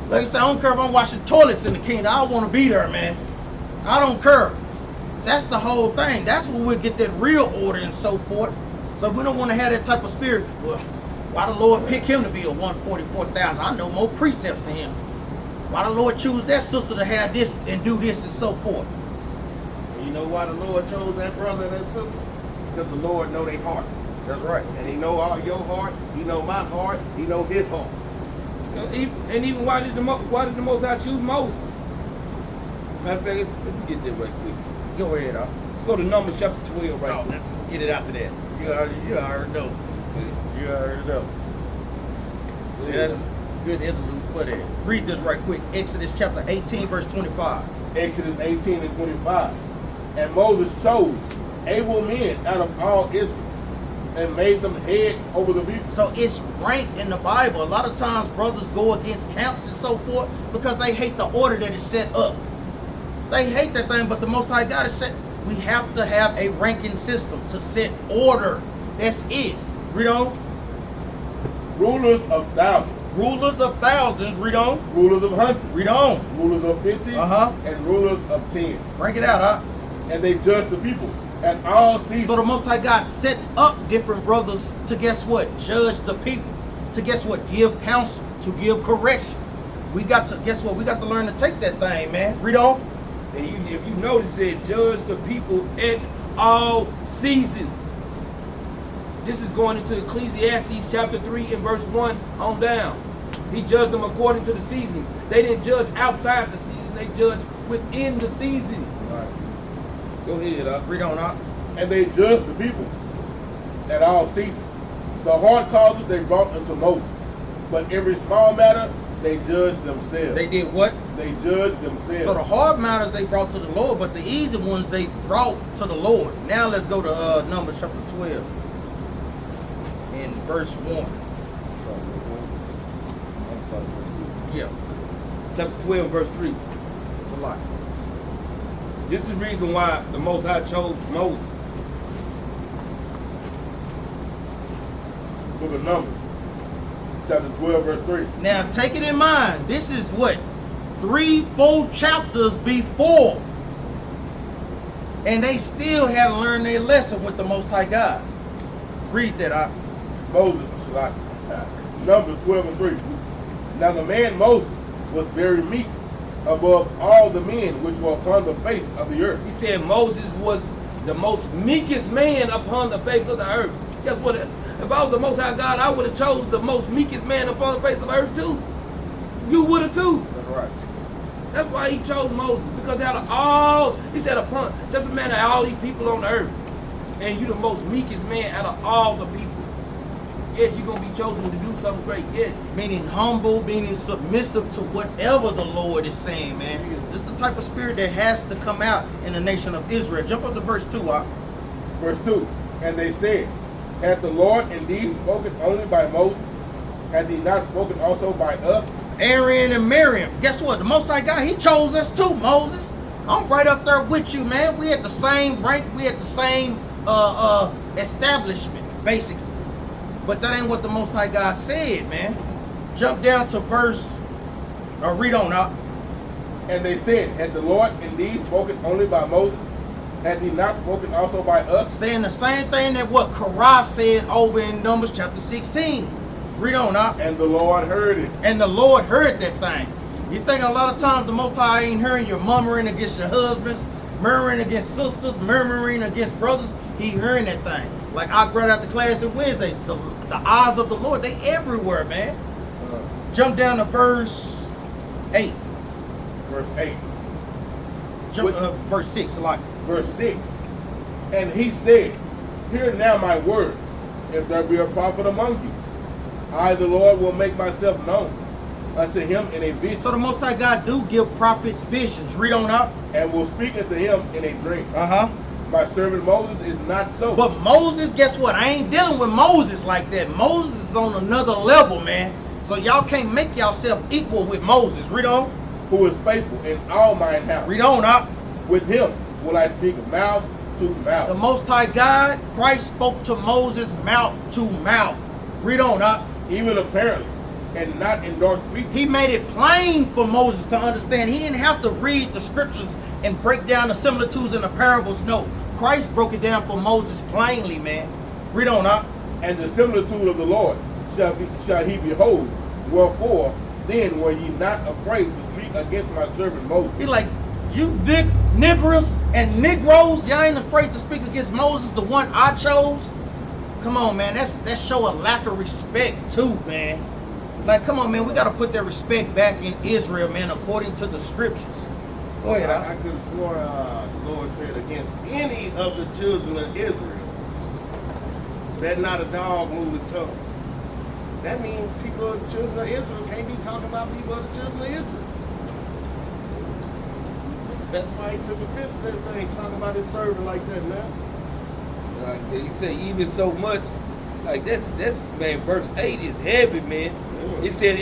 Like I say, I don't care if I'm washing toilets in the kingdom. I want to be there, man. I don't care. That's the whole thing. That's where we'll get that real order and so forth. So we don't want to have that type of spirit. Well, why the Lord pick him to be a 144,000? I know more precepts than him. Why the Lord choose that sister to have this and do this and so forth? know why the Lord chose that brother and that sister? Because the Lord know their heart. That's right. And he know all your heart, he know my heart, he know his heart. And even why did the Most High choose Moses? Matter of fact, let me get that right quick. Go ahead, Let's go to Numbers chapter 12 right quick. Get it after that. You already know. You already know. Yeah, that's a good interlude for that. Read this right quick. Exodus chapter 18, verse 25. Exodus 18 and 25. And Moses chose able men out of all Israel and made them heads over the people. So it's ranked in the Bible. A lot of times brothers go against camps and so forth because they hate the order that is set up. They hate that thing, but the Most High God is set. We have to have a ranking system to set order. That's it. Read on. Rulers of thousands. Rulers of thousands. Read on. Rulers of hundreds. Read on. Rulers of 50. And rulers of 10. Break it out, huh? And they judged the people at all seasons. So the Most High God sets up different brothers to guess what? Judge the people. To guess what? Give counsel. To give correction. We got to, guess what? We got to learn to take that thing, man. Read on. And if you notice it, judge the people at all seasons. This is going into Ecclesiastes chapter 3 and verse 1 on down. He judged them according to the seasons. They didn't judge outside the season, they judged within the seasons. Right. Go ahead, Read on, up. And they judged the people at all seasons. The hard causes they brought unto Moses, but every small matter they judged themselves. They did what? They judged themselves. So the hard matters they brought to the Lord, but the easy ones they brought to the Lord. Now let's go to Numbers chapter 12 and verse 1. Yeah, Chapter 12, verse 3. it's a lot. This is the reason why the Most High chose Moses. Book of Numbers, chapter 12, verse 3. Now take it in mind, this is what? 3-4 chapters before. And they still hadn't learned their lesson with the Most High God. Read that out. Moses, Numbers 12 and 3. Now the man Moses was very meek above all the men which were upon the face of the earth. He said Moses was the most meekest man upon the face of the earth. Guess what? If I was the Most High God, I would have chose the most meekest man upon the face of the earth too. You would have too. That's right. That's why he chose Moses, because out of all, he said, upon just a man of all these people on the earth, and you the most meekest man out of all the people. Yes, you're gonna be chosen to do something great. Yes. Meaning humble, meaning submissive to whatever the Lord is saying, man. This is the type of spirit that has to come out in the nation of Israel. Jump up to verse 2, Verse 2. And they said, hath the Lord indeed spoken only by Moses? Hath he not spoken also by us? Aaron and Miriam. Guess what? The Most High God, he chose us too, Moses. I'm right up there with you, man. We at the same rank. We at the same establishment, basically. But that ain't what the Most High God said, man. Jump down to verse, or read on up. And they said, hath the Lord indeed spoken only by Moses? Hath he not spoken also by us? Saying the same thing that what Korah said over in Numbers chapter 16. Read on up. And the Lord heard it. And the Lord heard that thing. You think a lot of times the Most High ain't hearing you murmuring against your husbands, murmuring against sisters, murmuring against brothers. He hearing that thing. Like I brought out the class on Wednesday. The eyes of the Lord, they everywhere, man. Jump down to verse 8. Verse 8. Jump verse 6, like. Verse 6. And he said, hear now my words, if there be a prophet among you, I the Lord will make myself known unto him in a vision. So the Most High God do give prophets visions. Read on up. And will speak unto him in a dream. My servant Moses is not so. But Moses, guess what? I ain't dealing with Moses like that. Moses is on another level, man. So y'all can't make yourself equal with Moses. Read on. Who is faithful in all mine house. Read on up. With him will I speak mouth to mouth. The Most High God, Christ spoke to Moses mouth to mouth. Read on up. Even apparently, and not in dark speech. He made it plain for Moses to understand. He didn't have to read the scriptures and break down the similitudes and the parables. No, Christ broke it down for Moses plainly, man. Read on up. And the similitude of the Lord shall he behold. Wherefore, then were ye not afraid to speak against my servant Moses. He like, you Nick, niggers and Negroes, y'all ain't afraid to speak against Moses, the one I chose. Come on, man, that show a lack of respect too, man. Like, come on, man, we got to put that respect back in Israel, man, according to the scriptures. Go ahead, I could have sworn the Lord said against any of the children of Israel, let not a dog move his tongue. That means people of the children of Israel can't be talking about people of the children of Israel. That's why he took offense to that thing, talking about his servant like that, man. He say even so much, like that's man, verse 8 is heavy, man. Yeah. It said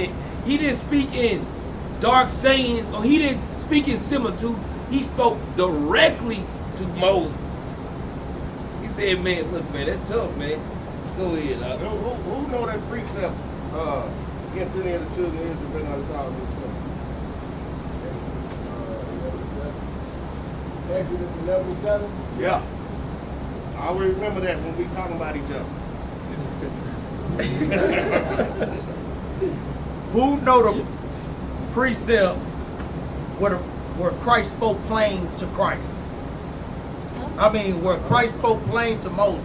he didn't speak in dark sayings, or he didn't speak in similitude. He spoke directly to Moses. He said, man, look, man, that's tough, man. Go ahead. Who know that precept against any of the children of Israel been on the dog move his tongue? Exodus 11:7? Yeah. I always remember that when we talking about each other. Who know the precept where Christ spoke plain to Christ? I mean, where Christ spoke plain to Moses.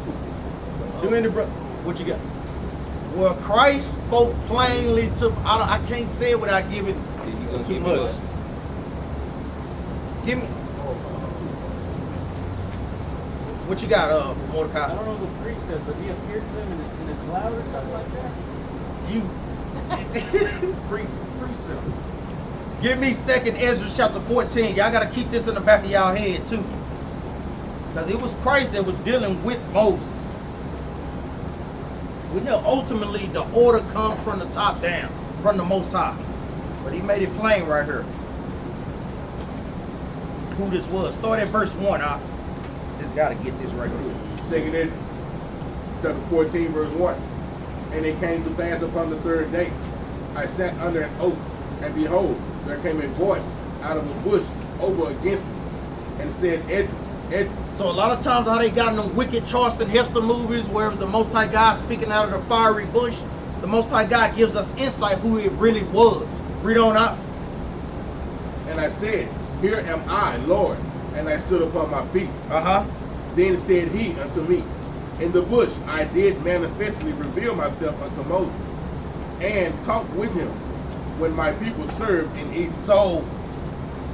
Do any brother? What you got? Where Christ spoke plainly to, I can't say it without giving too much. Give me. What you got, Mordecai? I don't know the precept, but he appeared to them in a cloud or something like that. You. Precept. Give me 2nd Ezra chapter 14. Y'all got to keep this in the back of y'all head too. Because it was Christ that was dealing with Moses. We know ultimately the order comes from the top down, from the Most High. But he made it plain right here who this was. Start at verse 1. I just got to get this right here. 2nd Ezra, chapter 14, verse 1. And it came to pass upon the 3rd day, I sat under an oak, and behold, there came a voice out of a bush over against me, and said, Edris, Edris. So a lot of times how they got in them wicked Charleston Heston movies where the Most High God speaking out of the fiery bush, the Most High God gives us insight who it really was. Read on out. And I said, Here am I, Lord. And I stood upon my feet. Then said he unto me, In the bush I did manifestly reveal myself unto Moses, and talk with him when my people served in Egypt. So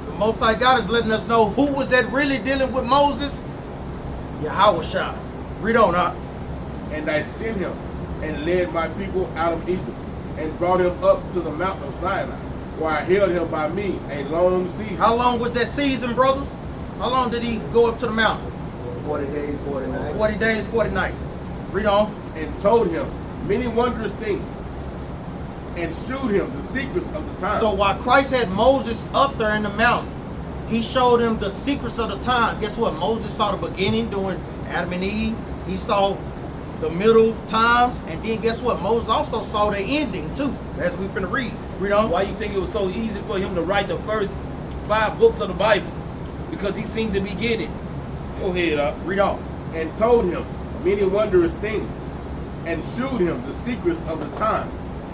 the Most High God is letting us know who was that really dealing with Moses? Yahweh. Read on out. And I sent him and led my people out of Egypt, and brought him up to the mountain of Sinai, where I held him by me a long season. How long was that season, brothers? How long did he go up to the mountain? 40 days, 40 nights. 40 days, 40 nights. Read on. And told him many wondrous things, and shewed him the secrets of the time. So while Christ had Moses up there in the mountain, he showed him the secrets of the time. Guess what? Moses saw the beginning during Adam and Eve. He saw the middle times, and then guess what? Moses also saw the ending too, as we're going to read. Read on. Why you think it was so easy for him to write the first 5 books of the Bible? Because he seen the beginning. Go ahead, read on. And told him many wondrous things, and shewed him the secrets of the time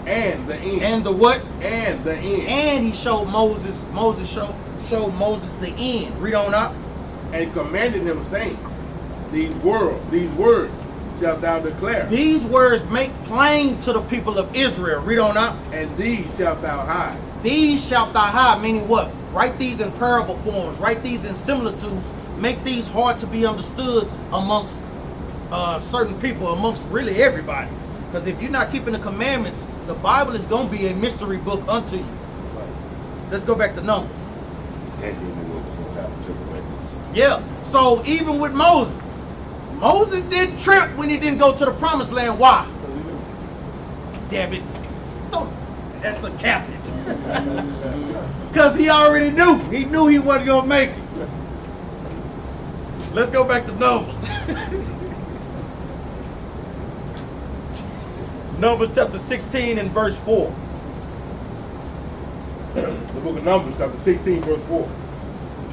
and the end. And the what? And the end. And he showed Moses. Showed Moses the end. Read on up. And commanded him, saying, These words shalt thou declare. These words make plain to the people of Israel. Read on up. And these shalt thou hide. These shalt thou hide, meaning what? Write these in parable forms. Write these in similitudes. Make these hard to be understood amongst certain people, amongst really everybody. Because if you're not keeping the commandments, the Bible is going to be a mystery book unto you. Let's go back to Numbers. Yeah, so even with Moses didn't trip when he didn't go to the promised land. Why? Damn it. That's the captain. Because he already knew. He knew he wasn't going to make it. Let's go back to Numbers. Numbers chapter 16 and verse 4. The book of Numbers chapter 16 verse 4.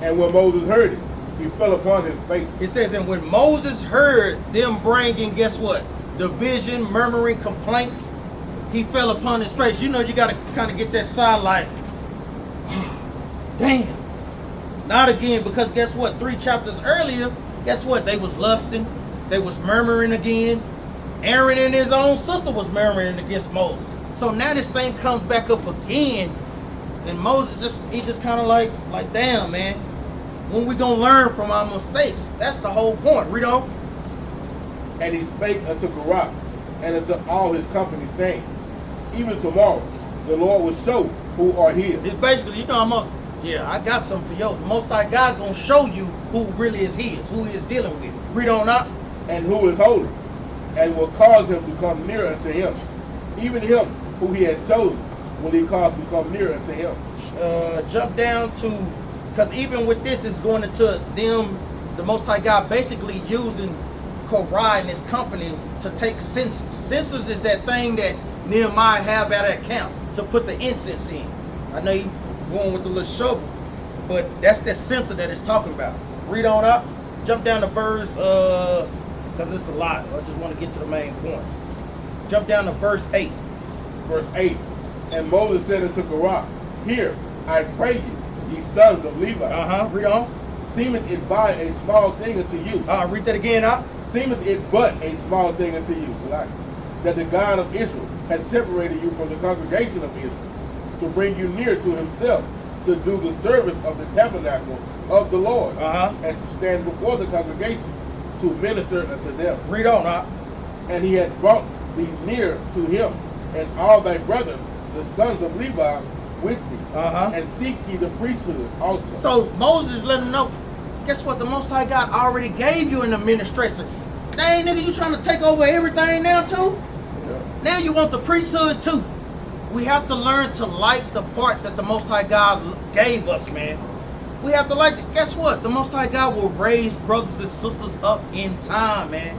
And when Moses heard it, he fell upon his face. It says, and when Moses heard them bringing, guess what? Division, murmuring, complaints, he fell upon his face. You know, you got to kind of get that side like, damn. Not again, because guess what? 3 chapters earlier, guess what? They was lusting. They was murmuring again. Aaron and his own sister was murmuring against Moses. So now this thing comes back up again, and Moses he just kind of like damn, man. When we gonna learn from our mistakes? That's the whole point. Read on. And he spake unto Korah and unto all his company, saying, even tomorrow the Lord will show who are his. It's basically, I got something for you. The Most High God gonna show you who really is his, who he is dealing with. Read on up. And who is holy, and will cause him to come near unto him, even him who he had chosen will he cause to come near unto him. Jump down to, because even with this is going into them, the Most High God basically using Korah and his company to take censers. Censers is that thing that Nehemiah have at that camp to put the incense in. I know you going with the little shovel, but that's that censer that it's talking about. Read on up. Jump down to verse, because it's a lot. I just want to get to the main points. Jump down to verse 8. Verse 8. And Moses said unto Korah, hear, I pray you, ye sons of Levi. Read on. Seemeth it by a small thing unto you. Read that again, up. Seemeth it but a small thing unto you, that the God of Israel had separated you from the congregation of Israel, to bring you near to himself, to do the service of the tabernacle of the Lord, and to stand before the congregation, to minister unto them. Read on, up. And he had brought thee near to him, and all thy brethren, the sons of Levi, with thee, and seek ye the priesthood also. So Moses let him know, guess what? The Most High God already gave you an administration. Dang, nigga, you trying to take over everything now too? Yeah. Now you want the priesthood too. We have to learn to like the part that the Most High God gave us, man. We have to like it. Guess what? The Most High God will raise brothers and sisters up in time, man.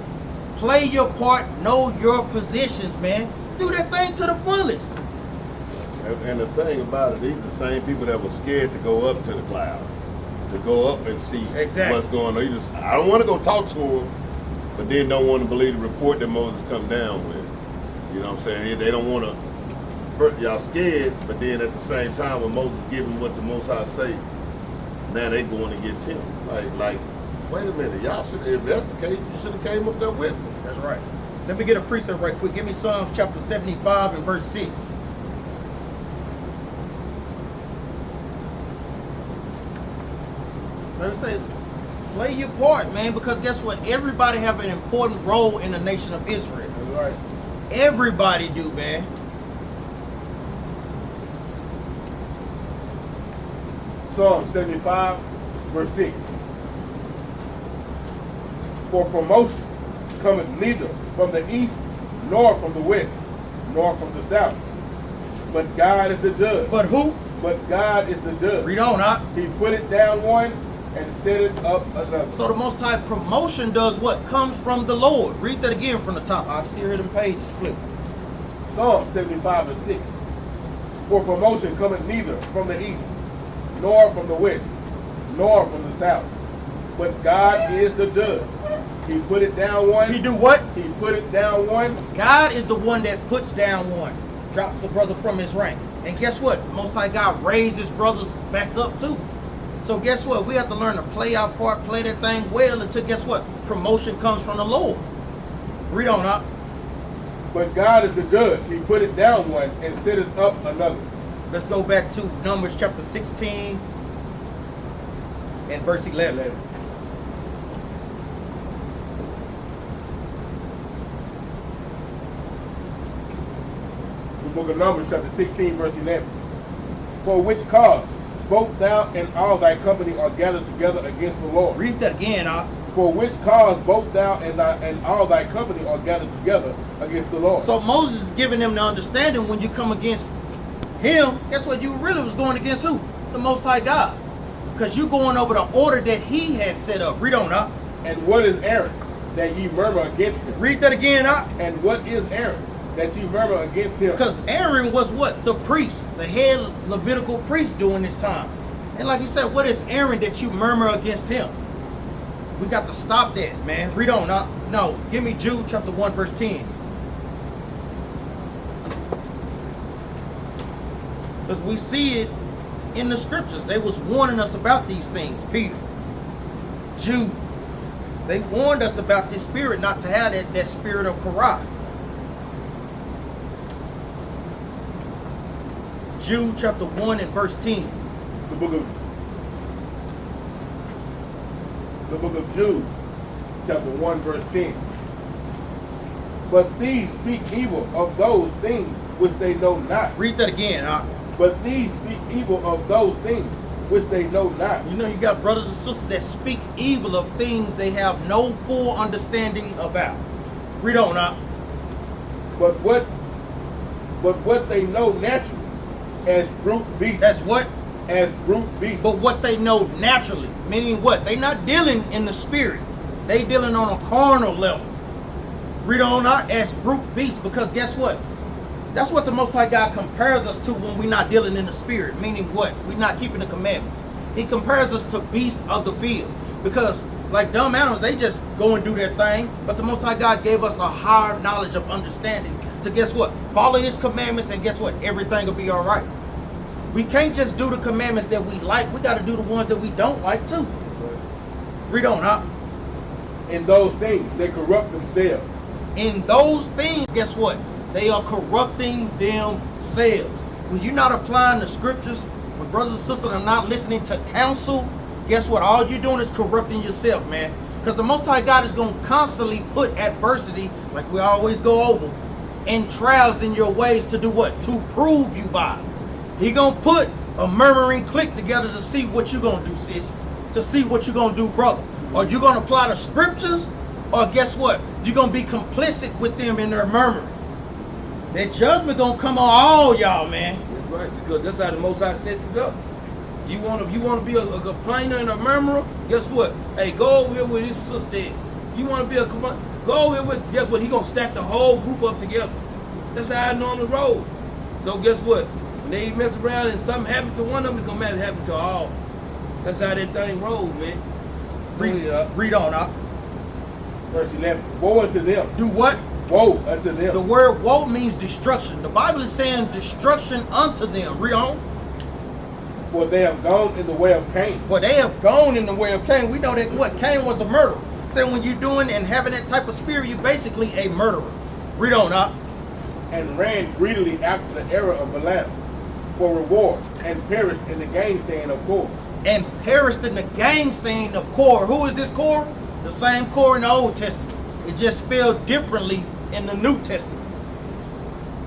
Play your part, know your positions, man. Do that thing to the fullest. And the thing about it, these are the same people that were scared to go up to the cloud, to go up and see what's going on. I don't want to go talk to them, but then don't want to believe the report that Moses come down with. You know what I'm saying? They don't want to, y'all scared, but then at the same time, when Moses give them what the Most High say, now they going against him. Like, wait a minute, y'all should, if that's the case, you should have came up there with me. That's right. Let me get a precept right quick. Give me Psalms chapter 75 and verse 6. Let me say, play your part, man, because guess what? Everybody have an important role in the nation of Israel. That's right. Everybody do, man. Psalm 75, verse 6. For promotion cometh neither from the east, nor from the west, nor from the south. But God is the judge. But who? But God is the judge. Read on, huh? He put it down one and set it up another. So the Most High promotion does what? Comes from the Lord. Read that again from the top. I still hear them pages flip. Psalm 75 and 6. For promotion cometh neither from the east, nor from the west, nor from the south. But God is the judge. He put it down one. He do what? He put it down one. God is the one that puts down one. Drops a brother from his rank. And guess what? Most High God raises brothers back up too. So guess what? We have to learn to play our part, play that thing well until guess what? Promotion comes from the Lord. Read on up. But God is the judge. He put it down one and set it up another. Let's go back to Numbers chapter 16 and verse 11. The book of Numbers chapter 16 verse 11. For which cause both thou and all thy company are gathered together against the Lord. Read that again, For which cause both thou and all thy company are gathered together against the Lord. So Moses is giving them the understanding when you come against him, guess what? You really was going against who? The Most High God. Because you're going over the order that he has set up. Read on up. And what is Aaron that ye murmur against him? Read that again up. And what is Aaron that ye murmur against him? Because Aaron was what? The priest, the head Levitical priest during this time. And like you said, what is Aaron that you murmur against him? We got to stop that, man. Read on up. No, give me Jude chapter 1 verse 10. Because we see it in the scriptures. They was warning us about these things. Peter, Jude, they warned us about this spirit, not to have that spirit of Korah. Jude chapter 1 and verse 10. The book of Jude, chapter 1, verse 10. But these speak evil of those things which they know not. Read that again. But these speak evil of those things which they know not. You know, you got brothers and sisters that speak evil of things they have no full understanding about. Read on now. But what they know naturally, as brute beasts. That's what? As brute beasts. But what they know naturally, meaning what? They not dealing in the spirit. They dealing on a carnal level. Read on out, as brute beasts, because guess what? That's what the Most High God compares us to when we're not dealing in the spirit. Meaning what? We're not keeping the commandments. He compares us to beasts of the field. Because like dumb animals, they just go and do their thing. But the Most High God gave us a higher knowledge of understanding to guess what? Follow His commandments, and guess what? Everything will be all right. We can't just do the commandments that we like. We got to do the ones that we don't like too. Read on, huh? In those things, they corrupt themselves. In those things, guess what? They are corrupting themselves. When you're not applying the scriptures, when brothers and sisters are not listening to counsel, guess what? All you're doing is corrupting yourself, man. Because the Most High God is going to constantly put adversity, like we always go over, and trials in your ways to do what? To prove you by. He going to put a murmuring clique together to see what you're going to do, sis. To see what you're going to do, brother. Or you're going to apply the scriptures, or guess what? You're going to be complicit with them in their murmuring. That judgment going to come on all y'all, man. That's right, because that's how the Most High sets it up. You want to be a complainer and a murmurer? Guess what? Hey, go over here with his sister. You want to be a complainer? Go over here with, guess what? He going to stack the whole group up together. That's how I normally roll. So guess what? When they mess around and something happens to one of them, it's going to happen to all. That's how that thing rolls, man. Read on up. Verse 11. Woe unto them. Do what? Woe unto them. The word woe means destruction. The Bible is saying destruction unto them. Read on. For they have gone in the way of Cain. For they have gone in the way of Cain. We know that what? Cain was a murderer. So when you're doing and having that type of spirit, you're basically a murderer. Read on up. And ran greedily after the error of Balaam for reward, and perished in the gainsaying of Korah. And perished in the gainsaying of Korah. Who is this Korah? The same Korah in the Old Testament. It just spelled differently in the New Testament.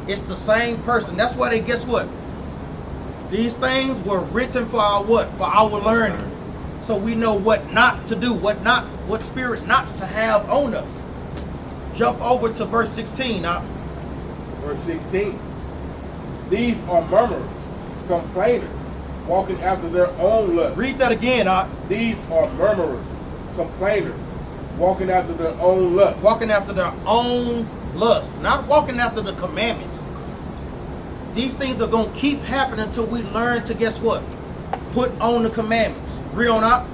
It's the same person. That's why they, guess what? These things were written for our what? For our learning. So we know what not to do, what spirit not to have on us. Jump over to verse 16 now. Verse 16. These are murmurers, complainers, walking after their own lust. Read that again, These are murmurers, complainers, walking after their own lust. Walking after their own lust, not walking after the commandments. These things are going to keep happening until we learn to, guess what? Put on the commandments. Read on up.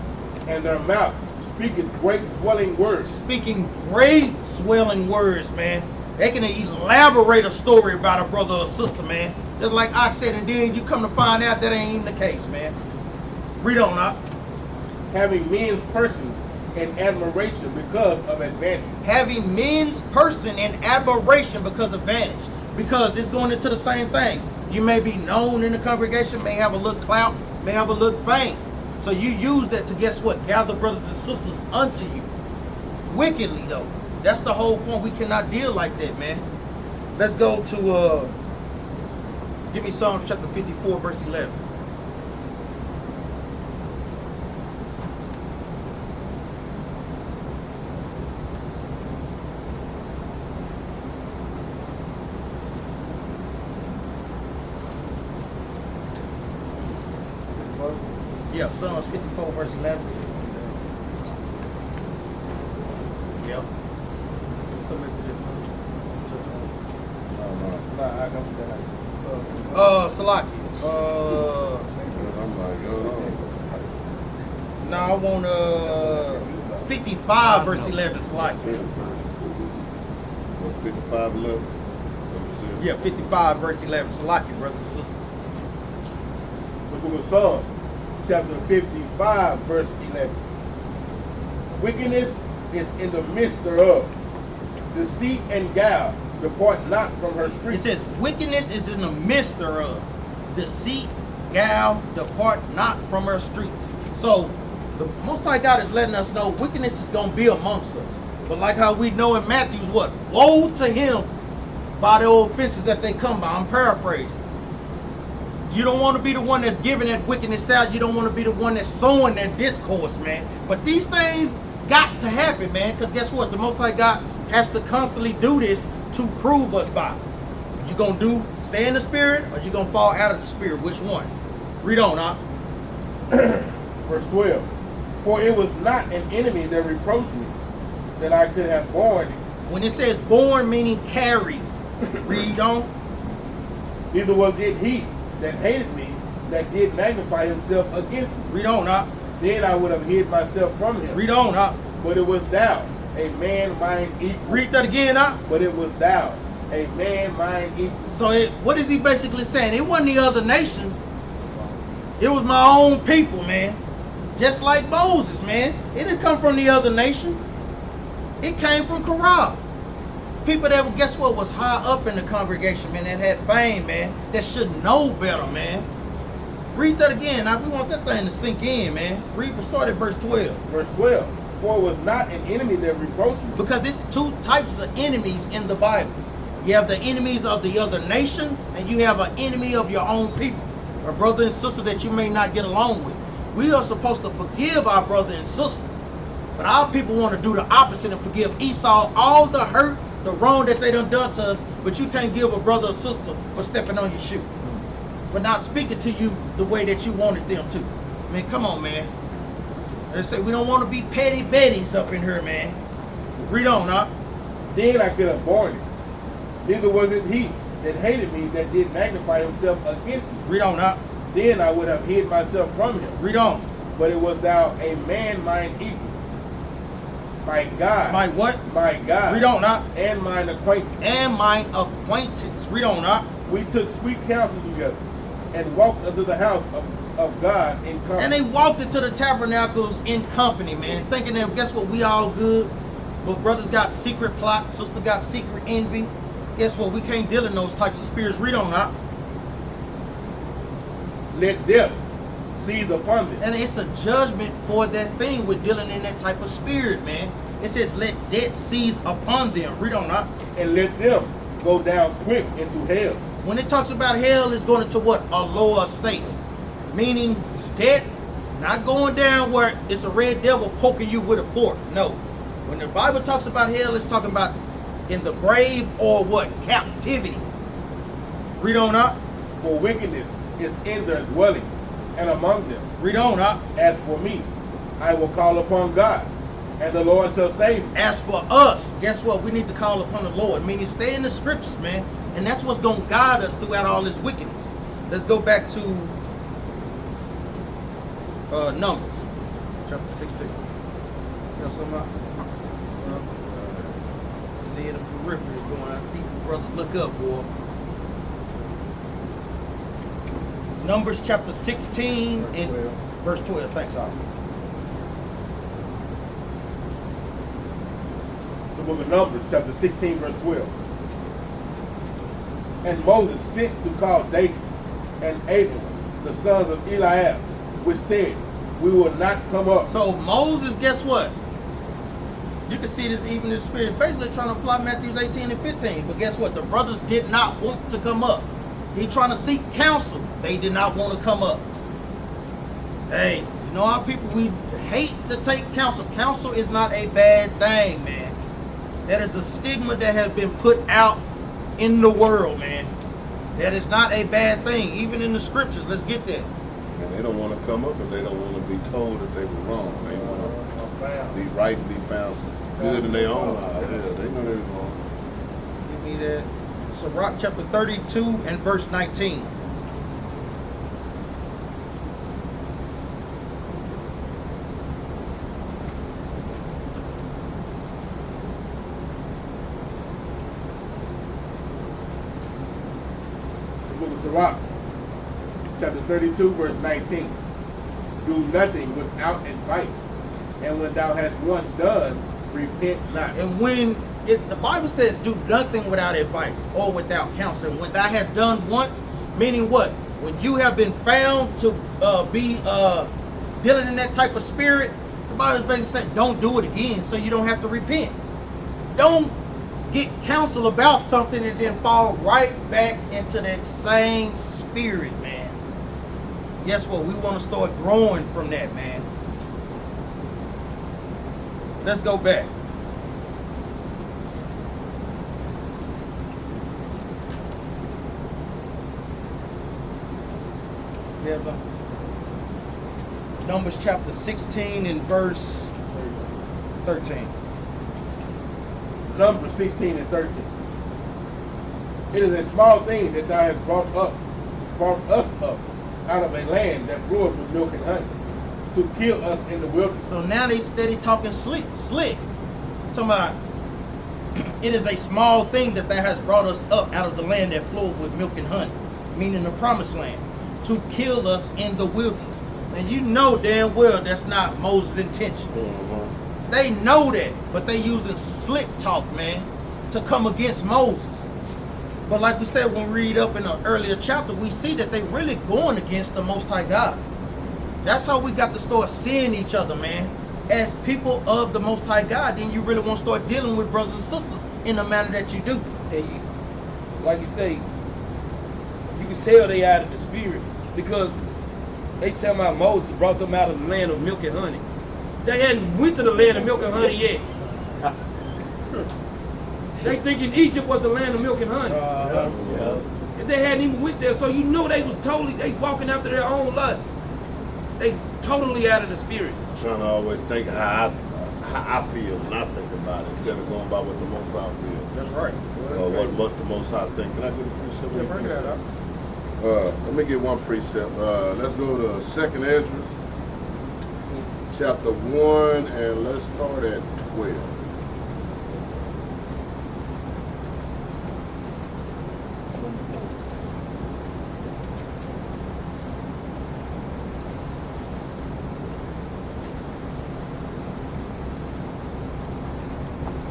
And their mouth speaketh great swelling words. Speaking great swelling words, man. They can elaborate a story about a brother or sister, man. Just like I said, and then you come to find out that ain't even the case, man. Read on up. Having men's persons in admiration because of advantage. Having men's person in admiration because of advantage. Because it's going into the same thing. You may be known in the congregation, may have a little clout, may have a little fame. So you use that to, guess what? Gather brothers and sisters unto you. Wickedly, though. That's the whole point. We cannot deal like that, man. Let's go to, give me Psalms chapter 54, verse 11. Yeah, Psalms 54, verse 11. Yep. Salaki. No, I want 55 verse 11. Salaki. What's 55, 11? Yeah, 55 verse 11. Salaki, brothers and sisters. The book of Psalms, chapter 55, verse 11. Wickedness is in the midst thereof. Deceit and guile depart not from her It streets. says, wickedness is in the midst thereof. Deceit, guile, depart not from her streets. So, the Most High God is letting us know wickedness is going to be amongst us. But like how we know in Matthew's what? Woe to him by the offenses that they come by. I'm paraphrasing. You don't want to be the one that's giving that wickedness out. You don't want to be the one that's sowing that discourse, man. But these things got to happen, man. Because guess what? The Most High God has to constantly do this to prove us by. You gonna do stay in the spirit, or you gonna fall out of the spirit? Which one? Read on, huh? Verse 12. For it was not an enemy that reproached me, that I could have borne it. When it says born, meaning carried. Read on. Neither was it he that hated me, that did magnify himself against me. Read on, huh? Then I would have hid myself from him. Read on, huh? But it was thou, a man mine equal. Read that again, huh? But it was thou, a man mine equal. So what is he basically saying? It wasn't the other nations. It was my own people, man. Just like Moses, man. It didn't come from the other nations. It came from Korah. People that, guess what, was high up in the congregation, man, that had fame, man, that should know better, man. Read that again. Now, we want that thing to sink in, man. Start at verse 12. Verse 12. For it was not an enemy that reproached me. Because it's two types of enemies in the Bible. You have the enemies of the other nations, and you have an enemy of your own people, a brother and sister that you may not get along with. We are supposed to forgive our brother and sister, but our people want to do the opposite and forgive Esau all the hurt, the wrong that they done to us, but you can't give a brother or sister for stepping on your shoe, for not speaking to you the way that you wanted them to. I mean, come on, man. They say we don't want to be petty betties up in here, man. Read on, huh? Then I could have borne it. Neither was it he that hated me, that did magnify himself against me. Read on, huh? Then I would have hid myself from him. Read on. But it was thou, a man mine equal. My God. My what? My God. Read on, huh? And mine acquaintance. And mine acquaintance. Read on, huh? We took sweet counsel together, and walked unto the house of God in company. And they walked into the tabernacles in company, man, thinking that, guess what, we all good. But brothers got secret plots, sister got secret envy. Guess what, we can't deal in those types of spirits. Read on, huh? Let death seize upon them. And it's a judgment for that thing with dealing in that type of spirit, man. It says, let death seize upon them. Read on, huh? And let them go down quick into hell. When it talks about hell, it's going into what? A lower state. Meaning death, not going down where it's a red devil poking you with a fork. No. When the Bible talks about hell, it's talking about in the grave or what? Captivity. Read on, huh? For wickedness is in their dwellings, and among them. Read on, huh? As for me, I will call upon God, and the Lord shall save me. As for us, guess what? We need to call upon the Lord. Meaning stay in the scriptures, man. And that's what's going to guide us throughout all this wickedness. Let's go back to Numbers, chapter 16. You know something about? I see in the periphery is going. I see brothers look up, boy. Numbers chapter 16 and verse 12. Thanks, all. The book of Numbers, chapter 16, verse 12. And Moses sent to call David and Abel, the sons of Eliab, which said, we will not come up. So Moses, guess what? You can see this even in the spirit, basically trying to apply Matthews 18 and 15. But guess what? The brothers did not want to come up. He trying to seek counsel. They did not want to come up. Hey, you know how people, we hate to take counsel. Counsel is not a bad thing, man. That is a stigma that has been put out in the world, man. That is not a bad thing. Even in the scriptures, let's get that. And they don't want to come up because they don't want to be told that they were wrong. They want to be right and be found good in their own eyes. Yeah, they know they're wrong. Give me that. Sirach chapter 32 and verse 19. The book of Sirach, chapter 32, verse 19. Do nothing without advice, and when thou hast once done, repent not. And when the Bible says do nothing without advice or without counsel, when thou hast done once, meaning what? When you have been found to be dealing in that type of spirit, the Bible is basically saying don't do it again so you don't have to repent. Don't get counsel about something and then fall right back into that same spirit, man. Guess what? We want to start growing from that, man. Let's go back. There's Numbers chapter 16 and verse 13. Numbers 16 and 13. It is a small thing that thou hast brought us up out of a land that groweth with milk and honey, to kill us in the wilderness. So now they steady talking slick. Talking about it is a small thing that thou hast brought us up out of the land that flowed with milk and honey, meaning the promised land, to kill us in the wilderness. And you know damn well that's not Moses' intention. Mm-hmm. They know that, but they using slick talk, man, to come against Moses. But like we said, when we read up in an earlier chapter, we see that they really going against the Most High God. That's how we got to start seeing each other, man. As people of the Most High God, then you really want to start dealing with brothers and sisters in the manner that you do. And you, like you say, you can tell they out of the spirit because they tell about Moses brought them out of the land of milk and honey. They hadn't went to the land of milk and honey yet. They thinking Egypt was the land of milk and honey. And they hadn't even went there, so you know they was they walking after their own lust. They totally out of the spirit. Trying to always think how I feel when I think about it, instead of going by what the Most High feels. That's right. Or what the Most High think. Can I get a precept? Yeah, bring that up. Let me get one precept. Let's go to 2nd Ezra, chapter 1, and let's start at 12.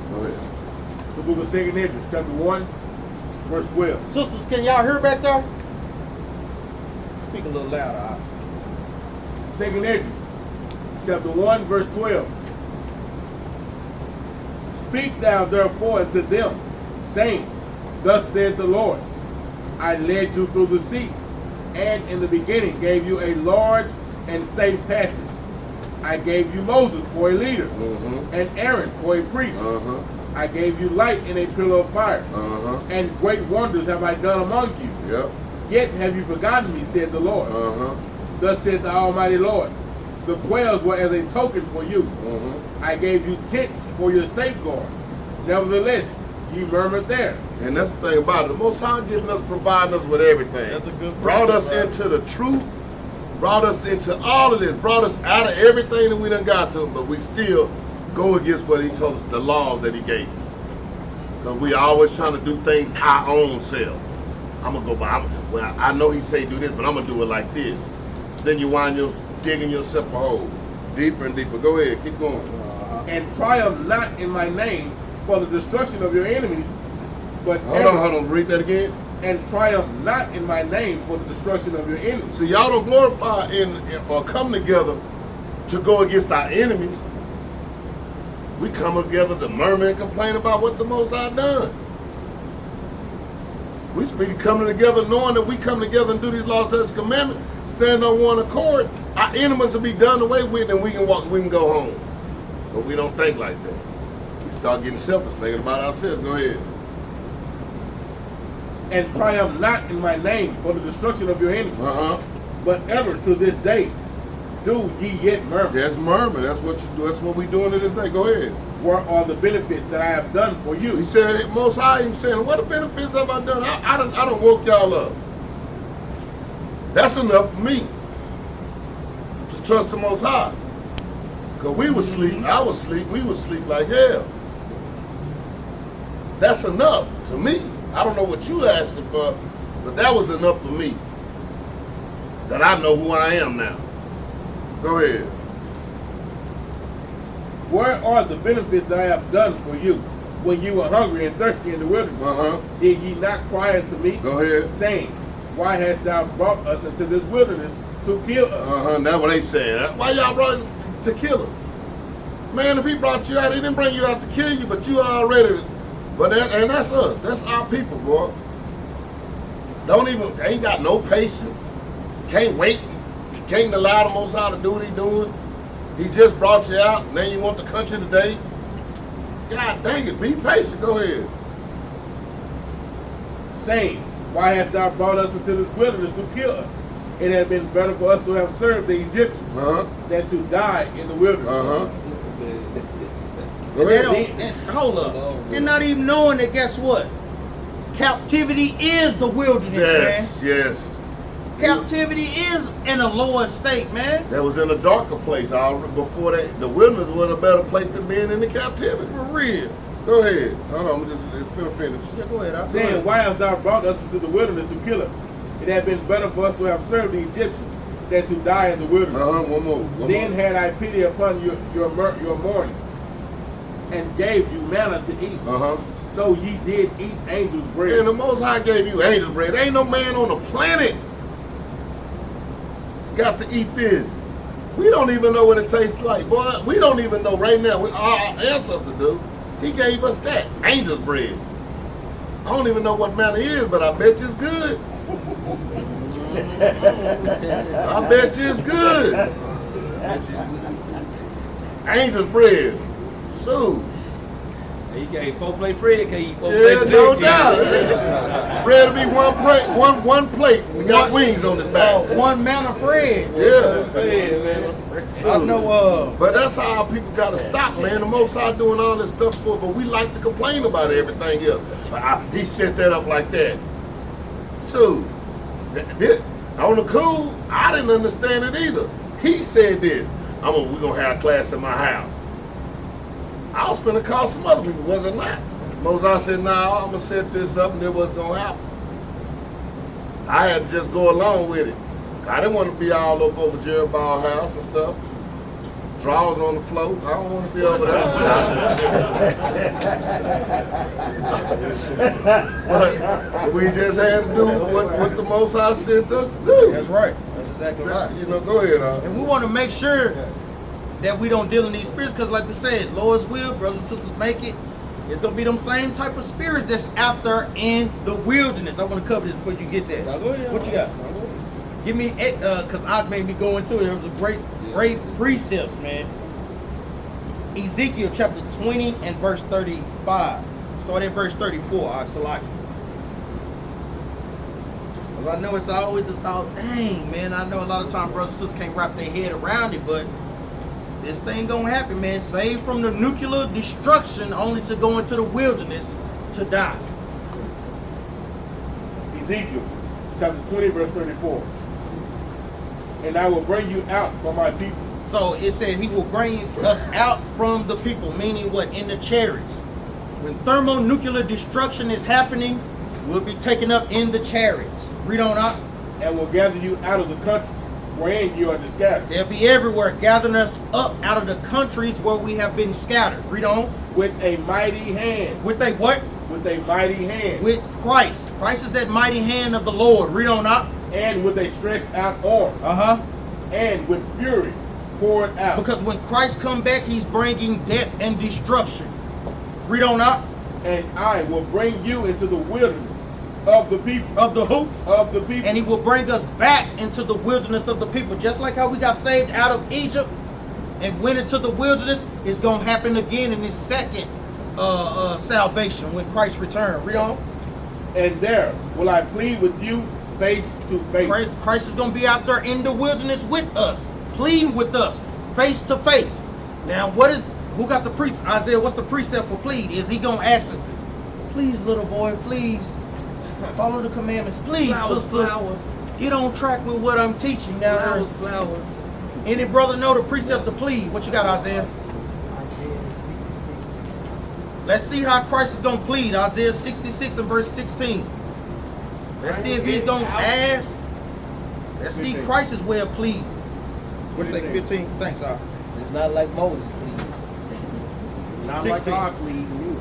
Go ahead. The book of 2nd Ezra, chapter 1, verse 12. Sisters, can y'all hear back there? Speak a little louder. 2nd Ezra, chapter 1, verse 12. Speak thou therefore unto them, saying, Thus saith the Lord, I led you through the sea, and in the beginning gave you a large and safe passage. I gave you Moses for a leader, and Aaron for a priest. I gave you light in a pillar of fire, and great wonders have I done among you. Yep. Yet have you forgotten me, said the Lord. Thus said the Almighty Lord, the quails were as a token for you. I gave you tents for your safeguard. Nevertheless, ye murmured there. And that's the thing about it. The Most High giving us, providing us with everything. That's a good brought us precept, into the truth, brought us into all of this, brought us out of everything that we done got to, but we still go against what he told us, the laws that he gave us. Because we always trying to do things our own self. I'm going to go by, well, I know he say do this, but I'm going to do it like this. Then you wind up digging yourself a hole deeper and deeper. Go ahead, keep going. And triumph not in my name for the destruction of your enemies, but Hold on, read that again. And triumph not in my name for the destruction of your enemies. So y'all don't glorify or come together to go against our enemies. We come together to murmur and complain about what the Most High done. We should be coming together knowing that we come together and do these laws, statutes, commandments, stand on one accord. Our enemies will be done away with, and we can go home. But we don't think like that. We start getting selfish, thinking about ourselves. Go ahead. And triumph not in my name for the destruction of your enemies. But ever to this day do ye yet murmur. That's murmur. That's what you do. That's what we doing to this day. Go ahead. Where are the benefits that I have done for you? He said, Most High, he saying, what the benefits have I done? I done woke y'all up. That's enough for me to trust the Most High. Because we was asleep, I was asleep, we was asleep like hell. That's enough to me. I don't know what you asking for, but that was enough for me. that I know who I am now. Go ahead. Where are the benefits I have done for you when you were hungry and thirsty in the wilderness? Did ye not cry unto me, Go ahead. saying, why hast thou brought us into this wilderness to kill us? That's what they said. Why y'all brought him to kill him? Man, if he brought you out, he didn't bring you out to kill you, but you already. And that's us. That's our people, boy. Ain't got no patience. Can't wait. Can't allow the Most High to do what he doing. He just brought you out, and then you want the country today. God dang it, be patient. Go ahead. Saying, why hast thou brought us into this wilderness to kill us? It had been better for us to have served the Egyptians than to die in the wilderness. And they don't, hold up. They're not even knowing that, guess what? Captivity is the wilderness, Yes, man. yes. Captivity is in a lower state, man. That was in a darker place. Before that, the wilderness was a better place than being in the captivity. For real. Go ahead. Hold on, it's finna finish. Yeah, go ahead. Saying, why hast thou brought us into the wilderness to kill us? It had been better for us to have served the Egyptians than to die in the wilderness. One more. Then had I pity upon your mournings, and gave you manna to eat. So ye did eat angels' bread. And the Most High gave you angels' bread. There ain't no man on the planet got to eat this. We don't even know what it tastes like, boy. We don't even know right now. Our ancestors do. He gave us that angels' bread. I don't even know what manna is, but I bet you it's good. I bet you it's good. Angels' bread. Shoot. He gave 4 plate bread, can eat 4 Yeah, plate no bread. doubt. Bread will be one plate. We got wings on his back. One manna bread. Yeah. I know. But that's how our people got to stop, man. The Most High doing all this stuff for, but we like to complain about everything else. He set that up like that. So, on the cool, I didn't understand it either. He said this. We're gonna have class in my house. I was finna call some other people, was it not? Moses said, nah, I'm gonna set this up and it wasn't gonna happen. I had to just go along with it. I didn't want to be all up over Jerubbaal house and stuff. Drawers on the floor. I don't want to be over there. But we just had to do what the Most High sent us to do. That's right. That's exactly right. Go ahead, And we want to make sure that we don't deal in these spirits, because like we said, Lord's will, brothers and sisters, make it. It's going to be them same type of spirits that's out there in the wilderness. I want to cover this before you get there. What you got? Give me, because I made me go into it. There was a great precepts, man. Ezekiel chapter 20 and verse 35. Start at verse 34, Oxalaki. I know it's always the thought, dang, man, I know a lot of times brothers and sisters can't wrap their head around it, but this thing gonna happen, man. Saved from the nuclear destruction only to go into the wilderness to die. Ezekiel chapter 20 verse 34. And I will bring you out from my people. So it said he will bring us out from the people, meaning what? In the chariots. When thermonuclear destruction is happening, we'll be taken up in the chariots. Read on out. And will gather you out of the country wherein you are scattered. They'll be everywhere, gathering us up out of the countries where we have been scattered. Read on. With a mighty hand. With a what? With a mighty hand. With Christ. Christ is that mighty hand of the Lord. Read on out. And with a stretched out arm. And with fury poured out. Because when Christ come back, he's bringing death and destruction. Read on out. And I will bring you into the wilderness of the people. Of the who? Of the people. And he will bring us back into the wilderness of the people. Just like how we got saved out of Egypt and went into the wilderness, it's going to happen again in this second salvation when Christ returns. Read on. And there will I plead with you face to face. Christ is going to be out there in the wilderness with us, pleading with us face to face. Now, who got the precept? Isaiah, what's the precept for plead? Is he going to ask him, please, little boy, please, follow the commandments. Please, sister, get on track with what I'm teaching. Now, Flowers. Any brother know the precept to plead? What you got, Isaiah? Let's see how Christ is going to plead. Isaiah 66 and verse 16. Let's see if he's going to ask. Let's see 15. Christ's way of pleading. What's What say do you think? 15? Thanks, Al. It's not like Moses, please. Not 16. like God leading you.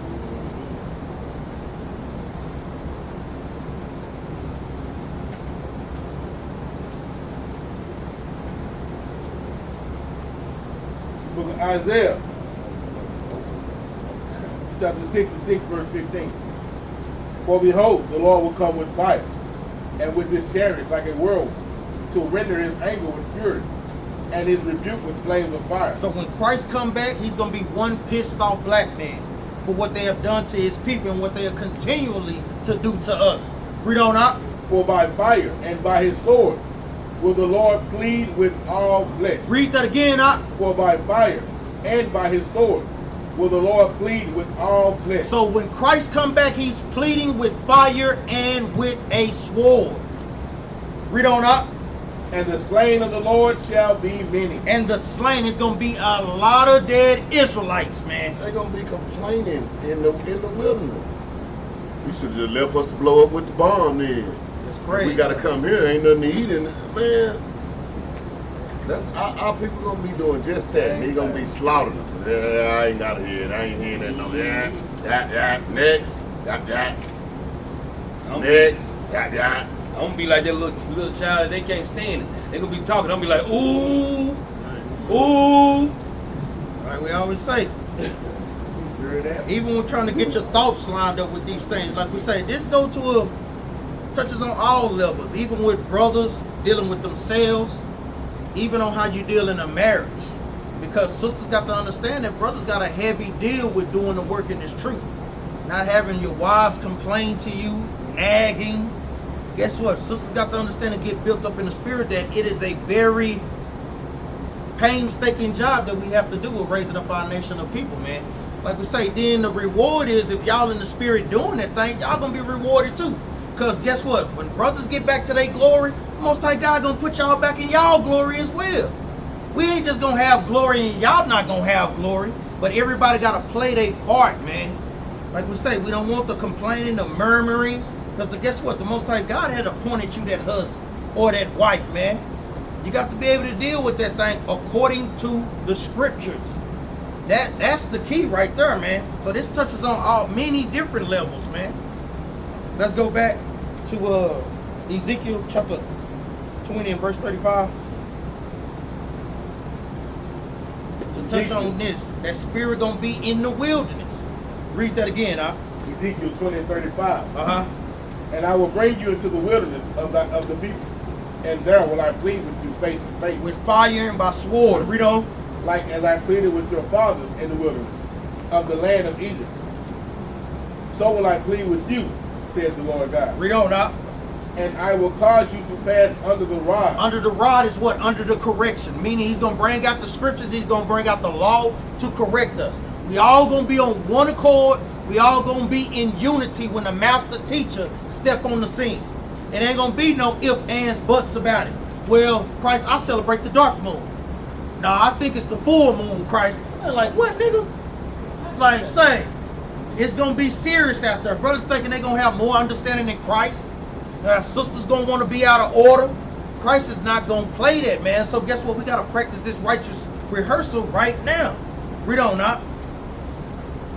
Book of Isaiah, chapter 66, verse 15. For behold, the Lord will come with fire, and with his chariots like a whirlwind, to render his anger with fury, and his rebuke with flames of fire. So when Christ come back, he's going to be one pissed off black man for what they have done to his people and what they are continually to do to us. Read on up. For by fire and by his sword will the Lord plead with all flesh. Read that again up. For by fire and by his sword will the Lord plead with all flesh. So when Christ come back, he's pleading with fire and with a sword. Read on up. And the slain of the Lord shall be many. And the slain is going to be a lot of dead Israelites, man. They're gonna be complaining in the wilderness. You should have just left us to blow up with the bomb then. That's crazy. We gotta come here, ain't nothing to eat, and man, that's our people gonna be doing just that. They gonna be slaughtering us. Yeah, I ain't gotta hear it. I ain't hearing that no. Yeah, that, next, that, next, that. I'm gonna be like that little child that they can't stand it. They gonna be talking. I'm gonna be like, ooh, ooh. Like we always say, Hear that? even when trying to get your thoughts lined up with these things, like we say, this go to touches on all levels, even with brothers dealing with themselves, even on how you deal in a marriage. Because sisters got to understand that brothers got a heavy deal with doing the work in this truth. Not having your wives complain to you, nagging. Guess what? Sisters got to understand and get built up in the spirit that it is a very painstaking job that we have to do with raising up our nation of people, man. Like we say, then the reward is if y'all in the spirit doing that thing, y'all gonna be rewarded too. Because guess what? When brothers get back to their glory, Most High God gonna put y'all back in y'all glory as well. We ain't just gonna have glory and y'all not gonna have glory, but everybody gotta play their part, man. Like we say, we don't want the complaining, the murmuring, because guess what? The Most High God had appointed you that husband or that wife, man. You got to be able to deal with that thing according to the scriptures. That's the key right there, man. So this touches on many different levels, man. Let's go back to Ezekiel chapter 20 and verse 35. To touch on this, that spirit gonna be in the wilderness. Read that again, huh? Ezekiel 20 and 35. Uh-huh. And I will bring you into the wilderness of the people, and there will I plead with you face to face. With fire and by sword. Read on. Like as I pleaded with your fathers in the wilderness of the land of Egypt. So will I plead with you, said the Lord God. Read on, huh? And I will cause you to pass under the rod. Under the rod is what? Under the correction. Meaning he's going to bring out the scriptures. He's going to bring out the law to correct us. We all going to be on one accord. We all going to be in unity when the master teacher step on the scene. It ain't going to be no ifs, ands, buts about it. Well, Christ, I celebrate the dark moon. No, I think it's the full moon, Christ. They're like, what, nigga? Like, say, it's going to be serious out there. Brothers thinking they're going to have more understanding than Christ. Sisters going to want to be out of order. Christ is not going to play that, man. So guess what? We got to practice this righteous rehearsal right now. Read on, now.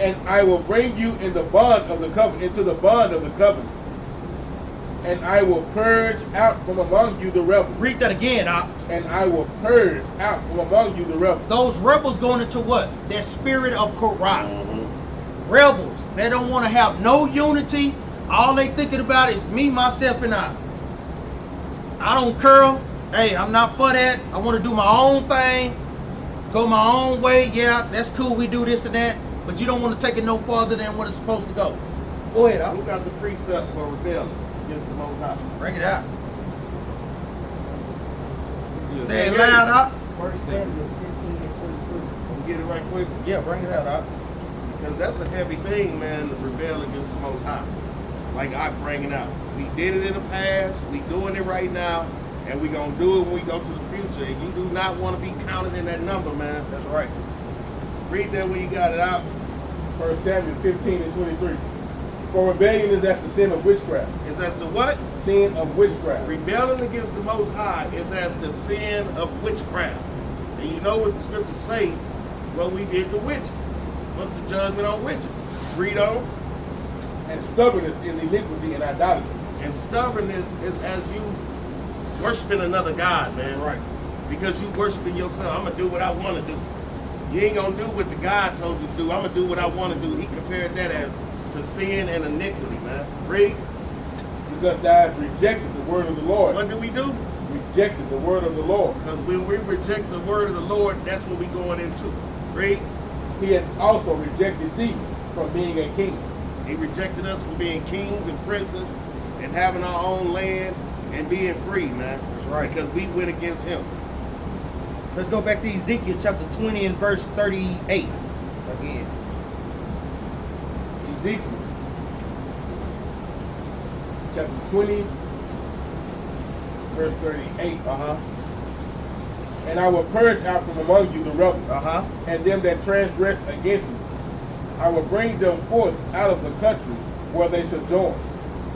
And I will bring you in the bond of the covenant, into the bond of the covenant. And I will purge out from among you the rebels. Read that again, now. And I will purge out from among you the rebels. Those rebels going into what? That spirit of Korah. Rebels. They don't want to have no unity. All they thinking about is me, myself, and I. I don't curl. Hey, I'm not for that. I want to do my own thing. Go my own way. Yeah, that's cool. We do this and that. But you don't want to take it no farther than what it's supposed to go. Go ahead, Who got the precept for rebellion against the Most High? bring it out. Say it loud, Doc. First Samuel 15 and 23. Can we get it right quick? Yeah, bring it out, Doc. Because that's a heavy thing, man, to rebel against the Most High. Like I bring it out. We did it in the past, we doing it right now, and we gonna do it when we go to the future. And you do not want to be counted in that number, man. That's right. Read that when you got it out. 1 Samuel 15 and 23. For rebellion is as the sin of witchcraft. It's as the what? Sin of witchcraft. Rebelling against the Most High is as the sin of witchcraft. And you know what the scriptures say, what we did to witches. What's the judgment on witches? Read on. And stubbornness is iniquity and idolatry. And stubbornness is as you worshiping another God, man. That's right. Because you worshiping yourself. I'm going to do what I want to do. You ain't going to do what the God told you to do. I'm going to do what I want to do. He compared that as to sin and iniquity, man. Read. Because thou hast rejected the word of the Lord. What do? Rejected the word of the Lord. Because when we reject the word of the Lord, that's what we're going into. Read. He had also rejected thee from being a king. He rejected us from being kings and princes and having our own land and being free, man. That's right. Because we went against him. Let's go back to Ezekiel chapter 20 and verse 38 again. Ezekiel chapter 20, verse 38. And I will purge out from among you the rebels, and them that transgress against me. I will bring them forth out of the country where they sojourn,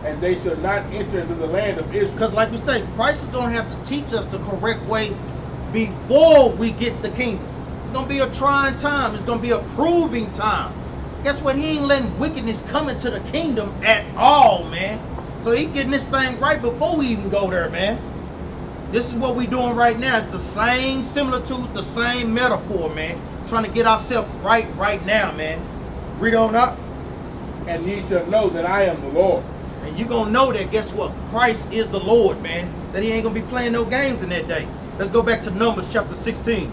and they shall not enter into the land of Israel. Because like we say, Christ is going to have to teach us the correct way before we get the kingdom. It's going to be a trying time. It's going to be a proving time. Guess what? He ain't letting wickedness come into the kingdom at all, man. So he getting this thing right before we even go there, man. This is what we doing right now. It's the same similitude, the same metaphor, man. Trying to get ourselves right now, man. Read on up. And ye shall know that I am the Lord. And you're going to know that, guess what? Christ is the Lord, man. That he ain't going to be playing no games in that day. Let's go back to Numbers chapter 16.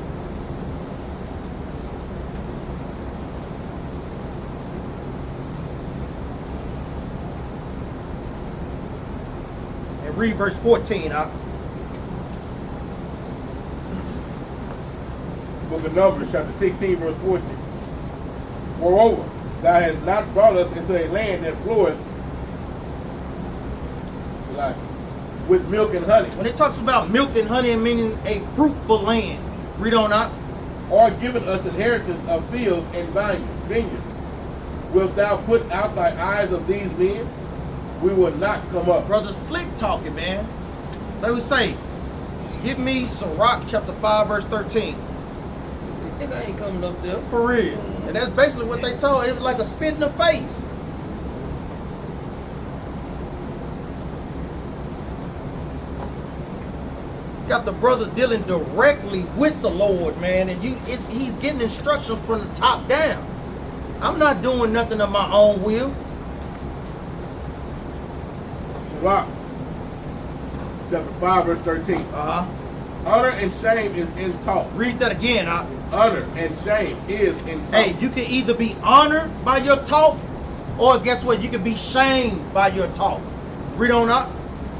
And read verse 14. Book of Numbers, chapter 16, verse 14. Moreover, thou hast not brought us into a land that floweth with milk and honey. When it talks about milk and honey, meaning a fruitful land. Read on up. Or given us inheritance of fields and vineyards. Wilt thou put out thy eyes of these men? We will not come up. Brother Slick talking, man. They would say, give me Sirach chapter 5, verse 13. I think I ain't coming up there. For real. And that's basically what they told. It was like a spit in the face. Got the brother dealing directly with the Lord, man, and he's getting instructions from the top down. I'm not doing nothing of my own will. Sirach, chapter 5, verse 13. Honor and shame is in talk. Read that again. Honor and shame is in talk. Hey, you can either be honored by your talk, or guess what? You can be shamed by your talk. Read on up.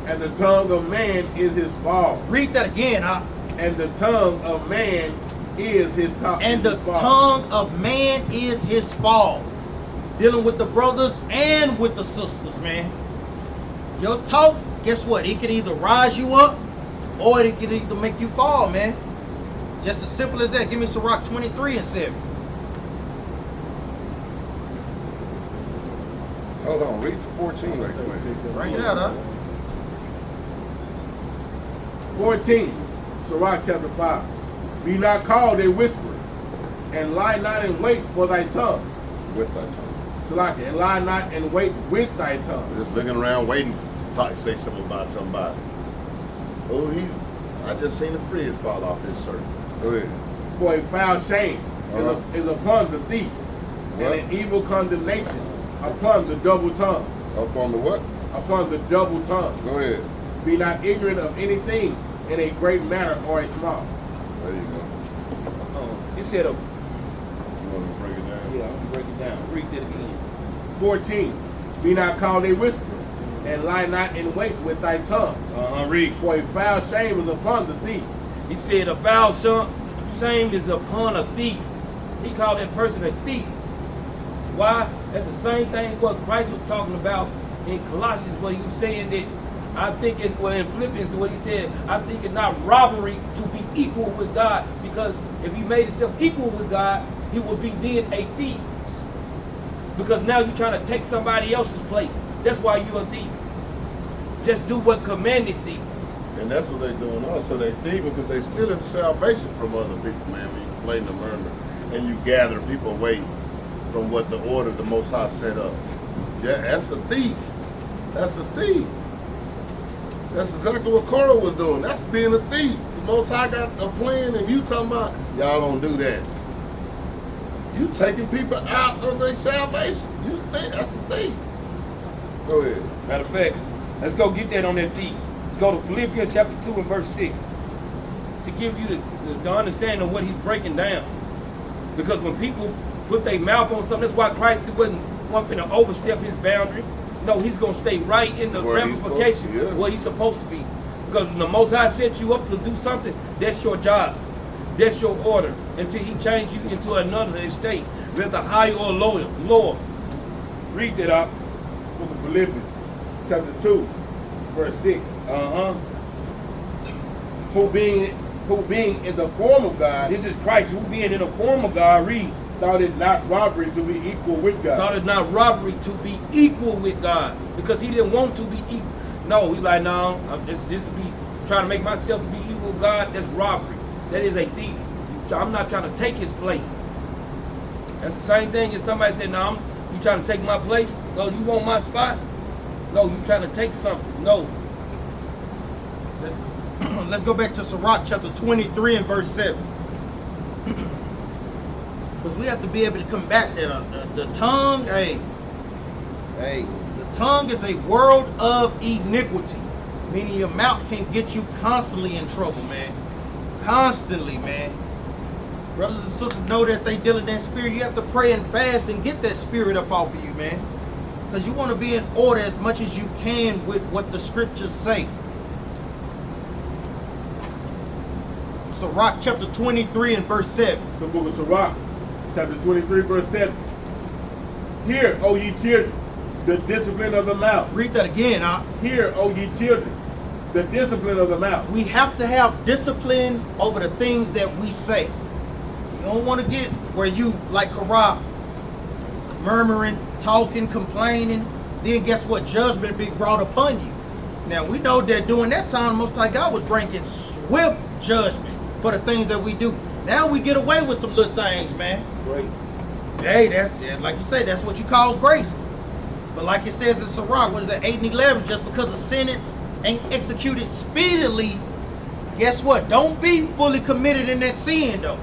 And the tongue of man is his fall. Read that again. And the tongue of man is his talk. And the tongue of man is his fall. Dealing with the brothers and with the sisters, man. Your talk, guess what? It can either rise you up, or it can either make you fall, man. Just as simple as that. Give me Sirach 23 and 7. Hold on, read 14 right quick. Bring it out, 14, Sirach chapter 5. Be not called a whisperer, and lie not in wait for thy tongue. With thy tongue. Sirach, and lie not in wait with thy tongue. Just looking around waiting to talk, say something about somebody. Oh, I just seen the fridge fall off his shirt. Go ahead. For a foul shame is upon the thief, What? and an evil condemnation upon the double tongue. Upon the what? Upon the double tongue. Go ahead. Be not ignorant of anything in a great matter or a small. There you go. You said You want to break it down? yeah, I'm gonna break it down. Read that again. 14. Be not called a whisperer, and lie not in wait with thy tongue. Read. For a foul shame is upon the thief. He said a foul shame is upon a thief. He called that person a thief. Why? That's the same thing what Christ was talking about in Colossians, where he was saying that I think it, well, in Philippians, what he said, I think it not robbery to be equal with God, because if he made himself equal with God, he would be then a thief. Because now you're trying to take somebody else's place. That's why you're a thief. Just do what commanded thee. And that's what they're doing also. They're thieving because they're stealing salvation from other people, man, when you play the murmur and you gather people away from what the order the Most High set up. Yeah, that's a thief. That's a thief. That's exactly what Korah was doing. That's being a thief. The Most High got a plan and you talking about, y'all don't do that. You taking people out of their salvation. You think that's a thief. Go ahead. Matter of fact, let's go get that on that thief. Let's go to Philippians chapter 2 and verse 6 to give you the understanding of what he's breaking down. Because when people put their mouth on something, that's why Christ wasn't wanting to overstep his boundary. No, he's going to stay right in the ramification where he's supposed to be. Because when the Most High set you up to do something, that's your job. That's your order. Until he changes you into another estate, whether higher or lower. Read that out. Book of Philippians, chapter 2, verse 6. Who being in the form of God, This is Christ, who being in the form of God, read. thought it not robbery to be equal with God. Thought it not robbery to be equal with God. Because he didn't want to be equal. No, he's like, no, I'm just be trying to make myself be equal with God. That's robbery. That is a thief. I'm not trying to take his place. That's the same thing as somebody said, no, you trying to take my place? No, you want my spot? No, you trying to take something? No. Let's go back to Sirach chapter 23 and verse 7. Because we have to be able to combat that. The tongue, the tongue is a world of iniquity. Meaning your mouth can get you constantly in trouble, man. Constantly, man. Brothers and sisters know that they deal in that spirit. You have to pray and fast and get that spirit up off of you, man. Because you want to be in order as much as you can with what the scriptures say. Sirach chapter 23 and verse 7. The book of Sirach, chapter 23, verse 7. Hear, O ye children, the discipline of the mouth. Read that again, huh? Hear, O ye children, the discipline of the mouth. We have to have discipline over the things that we say. You don't want to get where you, like Korah, murmuring, talking, complaining. Then guess what? Judgment be brought upon you. Now, we know that during that time, Most High God was bringing swift judgment for the things that we do. Now we get away with some little things, man. Grace. Hey, that's, like you say, that's what you call grace. But like it says in Sirach, what is that, 8 and 11, just because a sentence ain't executed speedily, guess what? Don't be fully committed in that sin, though.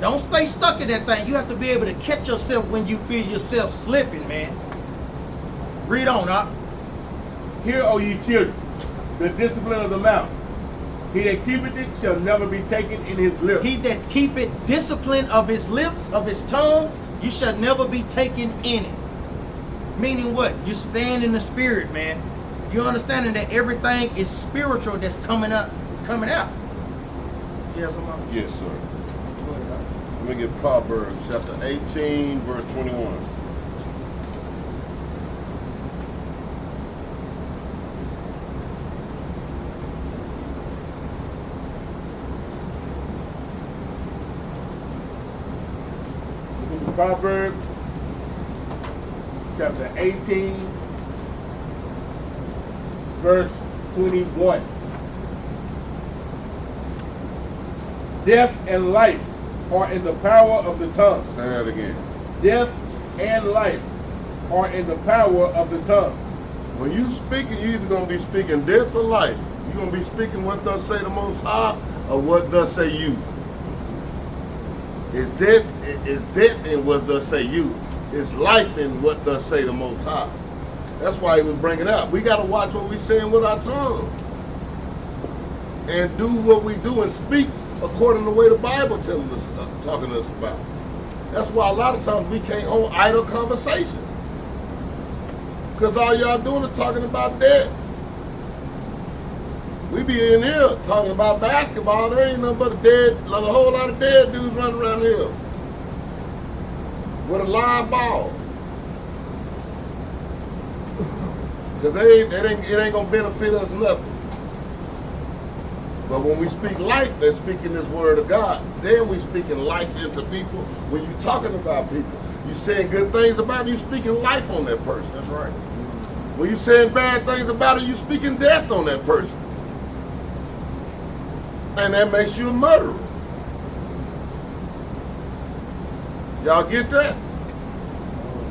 Don't stay stuck in that thing. You have to be able to catch yourself when you feel yourself slipping, man. Read on, up. Hear, O ye children, the discipline of the mouth. He that keepeth it shall never be taken in his lips. He that keepeth discipline of his lips, of his tongue, you shall never be taken in it. Meaning what? You stand in the spirit, man. You understanding that everything is spiritual that's coming out. Yes, somebody? Yes, sir. Let me get Proverbs chapter 18, verse 21. Proverbs chapter 18, verse 21. Death and life are in the power of the tongue. Say that again. Death and life are in the power of the tongue. When you speaking, you either going to be speaking death or life. You're going to be speaking what thus say the Most High or what thus say you. It's death in what thus say you. It's life in what thus say the Most High. That's why he was bringing it up. We got to watch what we saying with our tongue. And do what we do and speak according to the way the Bible telling us, talking to us about. That's why a lot of times we can't hold idle conversation. Because all y'all doing is talking about that. We be in here talking about basketball. There ain't nothing but a whole lot of dead dudes running around here with a live ball. Because it ain't gonna benefit us nothing. But when we speak life, they're speaking this word of God. Then we speaking life into people when you're talking about people. You saying good things about it, you speaking life on that person. That's right. When you saying bad things about it, you speaking death on that person. And that makes you a murderer. Y'all get that?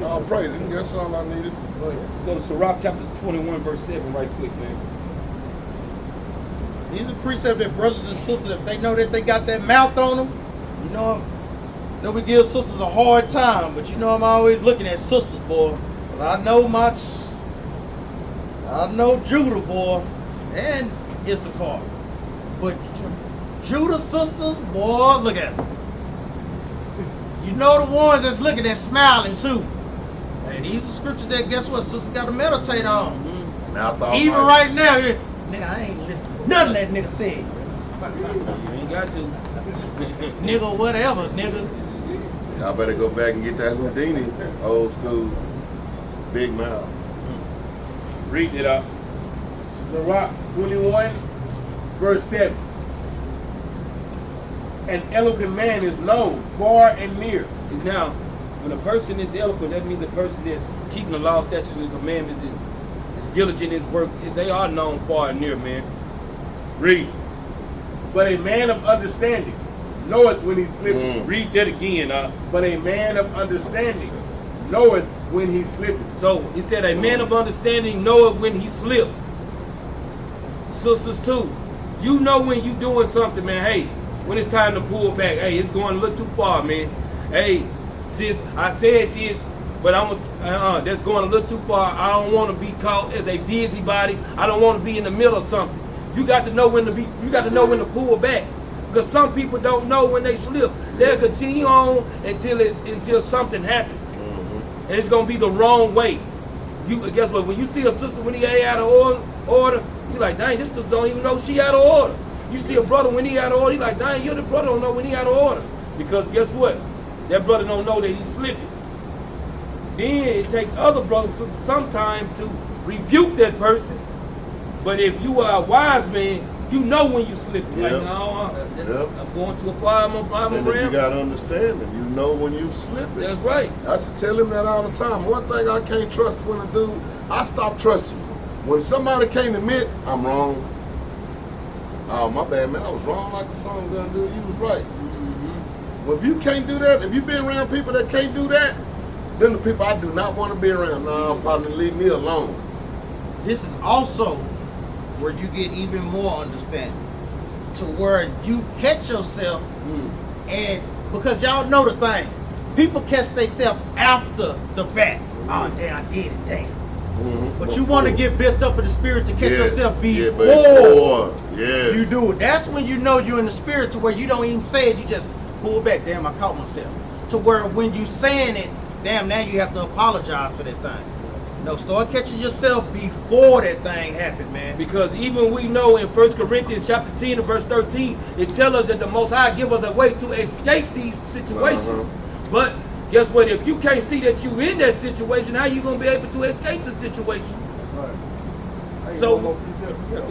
All praise. That's all I needed. Go ahead. Go to Sirach chapter 21, verse 7 right quick, man. These are precepts that brothers and sisters, if they know that they got that mouth on them, you know we give sisters a hard time, but you know I'm always looking at sisters, boy. 'Cause I know Judah, boy, and Issachar. But Judah sisters, boy, look at them. You know the ones that's looking at smiling too. And these are scriptures that, guess what, sisters got to meditate on. Even right now, nigga, I ain't listening to nothing that nigga said. You ain't got to. Nigga, whatever, nigga. Y'all better go back and get that Houdini, old school, big mouth. Read it up. Sirach 21, verse 7. An eloquent man is known far and near. Now, when a person is eloquent, that means the person that's keeping the law, statutes, and commandments is diligent in his work. They are known far and near, man. Read. But a man of understanding knoweth when he slippeth. Read that again. But a man of understanding knoweth when he slippeth. So, he said, a man of understanding knoweth when he slips. Sisters, too. You know when you doing something, man. Hey, when it's time to pull back. Hey, it's going a little too far, man. Hey, sis, I said this, but that's going a little too far. I don't want to be caught as a busybody. I don't want to be in the middle of something. You got to know when to pull back. Because some people don't know when they slip. They'll continue on until something happens. And it's gonna be the wrong way. Guess what? When you see a sister when he ain't out of order, you like, dang, this sister don't even know she out of order. You see a brother when he out of order, you like, dang, you're the brother don't know when he out of order. Because guess what? That brother don't know that he's slipping. Then it takes other brothers and sisters sometimes to rebuke that person. But if you are a wise man, you know when you slipping. Yep. Like, no, I'm going too far. I'm And if you got to understand it, you know when you slipping. That's right. I should tell him that all the time. One thing I can't trust when a dude, I stop trusting. When somebody can't admit, I'm wrong. Oh, my bad, man, I was wrong like the song gonna do. You was right. Well, if you can't do that, if you've been around people that can't do that, then the people I do not want to be around. No, probably leave me alone. This is also where you get even more understanding. To where you catch yourself, and because y'all know the thing, people catch themselves after the fact. Oh, damn, I did it, damn. But you want to get built up in the spirit to catch yourself before you do it. That's when you know you're in the spirit to where you don't even say it, you just pull back. Damn, I caught myself. To where when you saying it, damn, now you have to apologize for that thing. No, start catching yourself before that thing happened, man. Because even we know in 1 Corinthians chapter 10 and verse 13, it tells us that the Most High give us a way to escape these situations. But guess what? If you can't see that you in that situation, how you going to be able to escape the situation? Right. So, go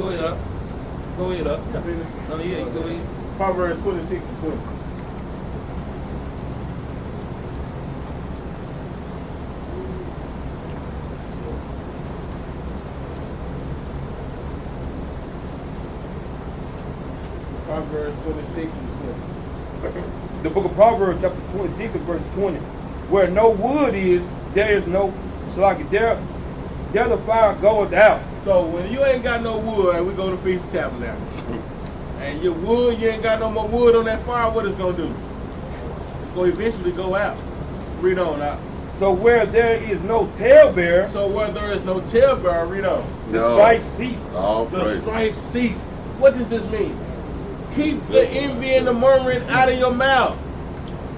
ahead up. Go ahead up. No, yeah, go ahead. Proverbs 26 and 20. Proverbs 26 and 20. The book of Proverbs chapter 26 and verse 20. Where no wood is, there is no sluggy. There the fire goeth out. So when you ain't got no wood, we go to Feast of Tabernacles. And your wood, you ain't got no more wood on that fire, what it's gonna do? It's gonna eventually go out. Read on out. So where there is no talebearer, So where there is no talebearer, read on. the strife cease. The strife cease. What does this mean? Keep the envy and the murmuring out of your mouth.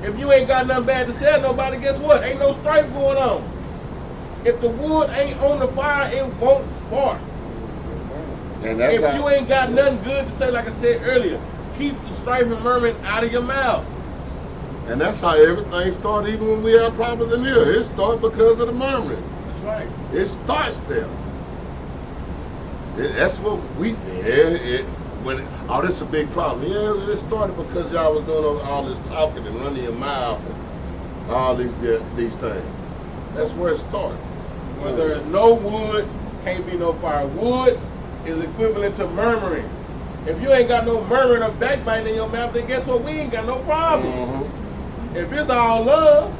If you ain't got nothing bad to say to nobody, guess what? Ain't no strife going on. If the wood ain't on the fire, it won't spark. And that's If you ain't got nothing good to say, like I said earlier, keep the strife and murmuring out of your mouth. And that's how everything started, even when we had problems in here. It started because of the murmuring. That's right. It starts there. That's what we did. Oh, this is a big problem. Yeah, it started because y'all was doing all this talking and running your mouth. all these things. That's where it started. Where there is no wood, can't be no fire. Wood is equivalent to murmuring. If you ain't got no murmuring or backbiting in your mouth, then guess what? We ain't got no problem. Mm-hmm. If it's all love,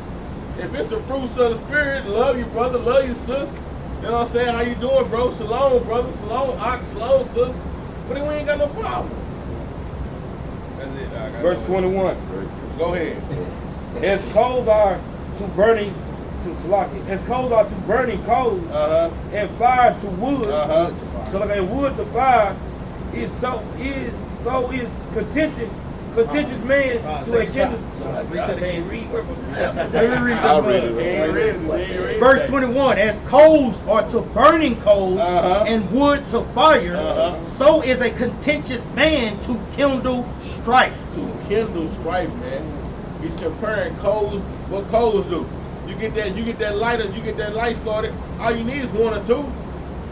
if it's the fruits of the spirit, love your brother, love your sister. You know what I'm saying? How you doing, bro? Shalom, brother. Shalom, ox, shalom, sister. But then we ain't got no problem. That's it, dog. Verse 21. Go ahead. As coals are to burning as coals are to burning coals, and fire to wood. So like a wood to fire so is contentious man to a kindred. I'll read it. Verse 21, as coals are to burning coals and wood to fire, so is a contentious man to kindle strife. To kindle strife, man. He's comparing coals. What coals do? You get that lighter, you get that light started. All you need is one or two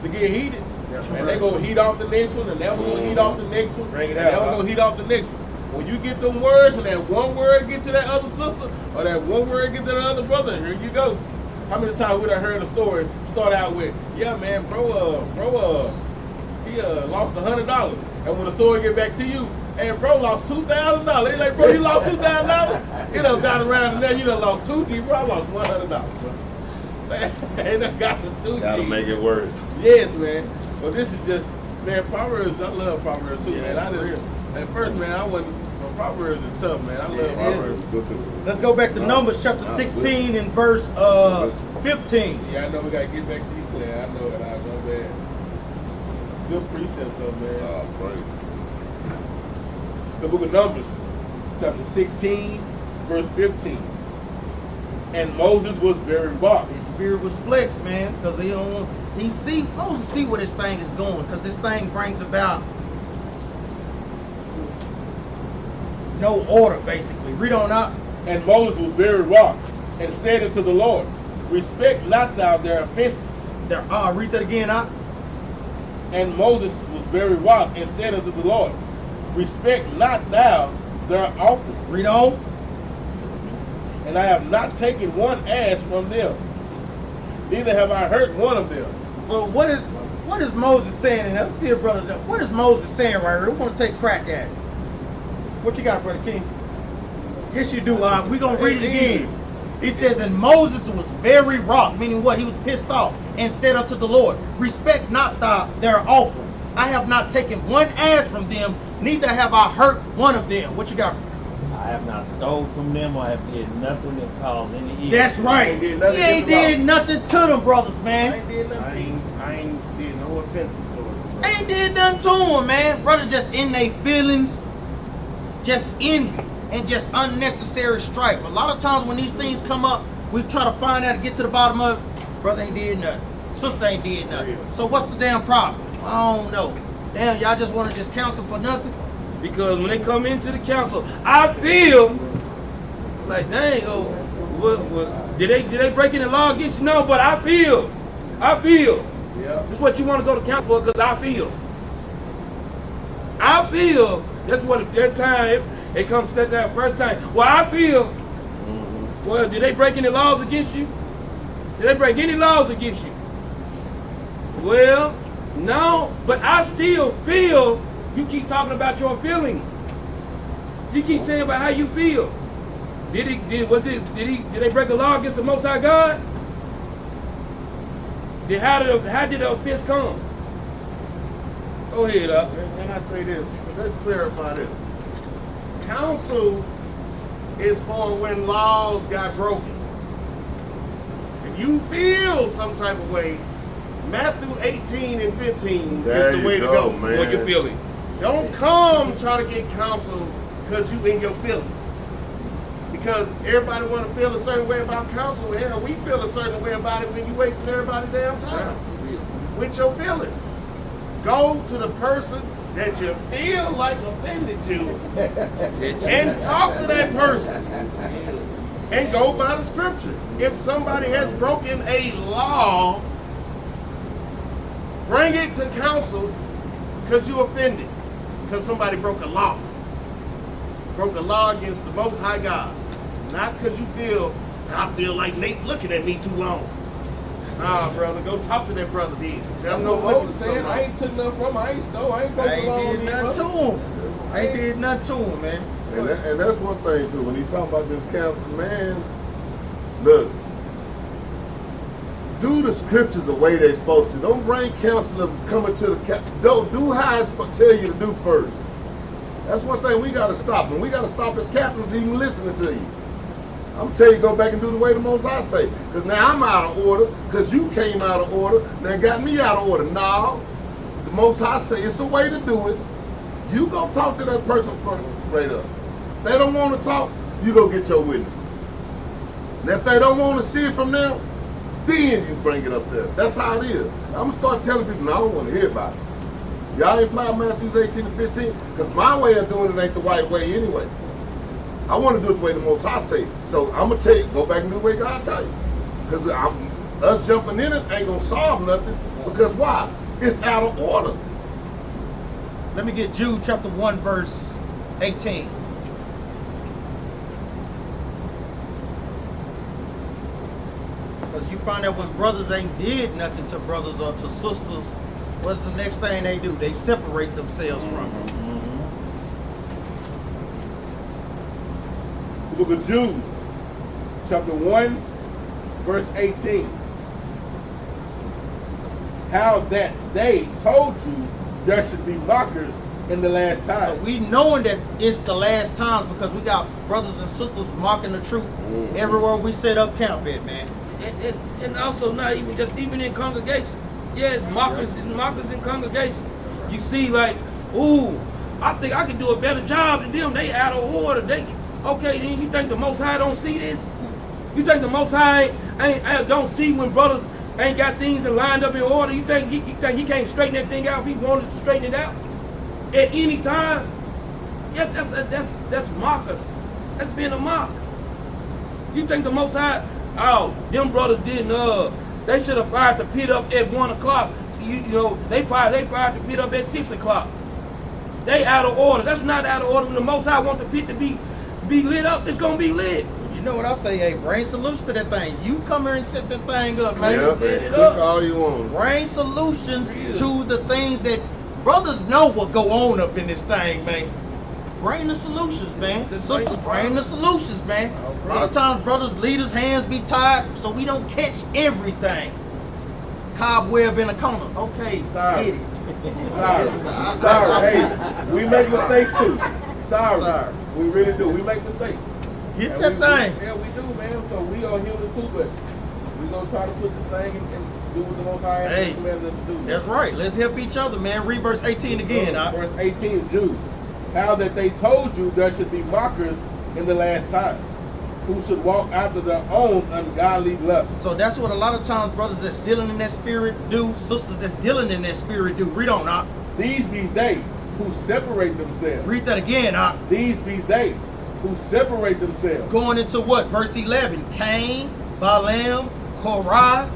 to get heated. And they gonna heat off the next one, and that one gonna heat off the next one, Bring it and that out, one gonna heat off the next one. When you get them words, and that one word get to that other sister, or that one word get to that other brother, here you go. How many times we done heard a story start out with, yeah, man, bro, he lost $100, and when the story get back to you, hey, bro, lost $2,000. They like, bro, you lost $2,000. You done got around and now you done lost 2 G, bro. I lost $100, bro. They done got the 2 G. Gotta make it worse. Yes, man. But this is just, man, Proverbs, I love Proverbs too, man. I didn't, at first, man, I wasn't, Proverbs is tough, man. I love Proverbs. Let's go back to Numbers chapter 16 and verse 15. Yeah, I know we got to get back to you, man. I know that. I know, man. Good precept, though, man. Praise. The book of Numbers, chapter 16, verse 15. And Moses was very wroth. His spirit was flexed, man, because Moses see where this thing is going, because this thing brings about no order, basically. Read on out. And Moses was very wroth, and said unto the Lord, respect not thou their offenses. Read that again out. And Moses was very wroth, and said unto the Lord, respect not thou their offering. Read on. And I have not taken one ass from them, neither have I hurt one of them. So what is Moses saying? And let's see it, brother. What is Moses saying right here? We want to take a crack at it. What you got, Brother King? Yes, you do. We're going to read it again. He says, and Moses was very wroth, meaning what? He was pissed off, and said unto the Lord, respect not thou their offering. I have not taken one ass from them, neither have I hurt one of them. What you got? I have not stole from them, or have did nothing that caused any evil. That's right. He ain't did nothing to them, brothers, man. I ain't did no offenses to them. Ain't did nothing to them, man. Brothers just in their feelings, just envy, and just unnecessary strife. A lot of times when these things come up, we try to find out and get to the bottom of it. Brother ain't did nothing. Sister ain't did nothing. So what's the damn problem? I don't know. Damn, y'all just want to just counsel for nothing? Because when they come into the council, I feel like, dang, did they break any law against you? No, but I feel. Yeah. That's what you want to go to council for, because I feel. That's what at that time, if it comes set that first time. Well, I feel. Well, did they break any laws against you? Did they break any laws against you? Well, no, but I still feel. You keep talking about your feelings. You keep saying about how you feel. Did they break a law against the Most High God? How did the offense come? Go ahead, up. And I say this, let's clarify this. Counsel is for when laws got broken. If you feel some type of way, Matthew 18 and 15 is the way to go. Man. What your feelings? Don't come try to get counsel because you in your feelings. Because everybody want to feel a certain way about counsel. Hell, we feel a certain way about it when you wasting everybody's damn time with your feelings. Go to the person that you feel like offended you and talk to that person and go by the scriptures. If somebody has broken a law, bring it to counsel because you offended. Because somebody broke a law. Broke a law against the Most High God. Not because you feel I feel like Nate looking at me too long. Nah, brother, go talk to that brother then. Tell him No, no Moses saying I ain't took nothing from him. I ain't stole. I ain't broke I the law on ain't these did nothing to brothers. him. I ain't did nothing to him, man. And that's one thing too. When he talking about this counsel, man, look, do the scriptures the way they supposed to. Don't bring counselor coming to the don't do how I tell you to do first. That's one thing we got to stop, and we got to stop as captains even listening to you. I'm tell you, go back and do the way the Most High say. Because now I'm out of order, because you came out of order, now got me out of order. No, the Most High say it's a way to do it. You go talk to that person straight up. If they don't want to talk, you go get your witnesses. And if they don't want to see it from them, then you bring it up there. That's how it is. I'm going to start telling people, no, I don't want to hear about it. Y'all ain't apply Matthew 18 and 15? Because my way of doing it ain't the right way anyway. I want to do it the way the Most High say. So I'm going to tell you, go back and do the way God tell you. Because us jumping in it ain't going to solve nothing. Because why? It's out of order. Let me get Jude chapter 1, verse 18. Because you find out when brothers ain't did nothing to brothers or to sisters, what's the next thing they do? They separate themselves from them. The book of Jude, chapter 1, verse 18. How that they told you there should be mockers in the last time. So we knowing that it's the last times because we got brothers and sisters mocking the truth everywhere we set up camp at, man. And also not even just even in congregation. Yes, mockers in congregation. You see, like, ooh, I think I can do a better job than them. They out of order. Okay, then you think the Most High don't see this? You think the Most High ain't don't see when brothers ain't got things lined up in order? You think he can't straighten that thing out if he wanted to straighten it out at any time? Yes, that's mockers. That's being a mock. You think the Most High? Oh, them brothers didn't. They should have fired the pit up at 1 o'clock. You know, they fired the pit up at 6 o'clock. They out of order. That's not out of order. When the Most High want the pit to be lit up, it's gonna be lit. You know what I say? Hey, bring solutions to that thing. You come here and set that thing up, man. Yeah, set it cook up. all you want. Bring solutions to the things that brothers know what go on up in this thing, man. Bring the solutions, man. Sisters, bring the solutions, man. A lot of times, brothers, leaders' hands be tied, so we don't catch everything. Cobweb in a corner. Okay, Sorry. get it. Sorry. Hey, we make mistakes too. Sorry. We really do. We make mistakes. Get And that thing. Yeah, we do, man. So we are human too, but we gonna try to put this thing and do what the Most High has commanded us to do. That's right. Let's help each other, man. Read verse 18 again. Verse 18, Jude. How that they told you there should be mockers in the last time, who should walk after their own ungodly lusts. So that's what a lot of times brothers that's dealing in that spirit do, sisters that's dealing in that spirit do. Read on, Doc. These be they who separate themselves. Read that again, Doc. These be they who separate themselves. Going into what? Verse 11. Cain, Balaam, Korah.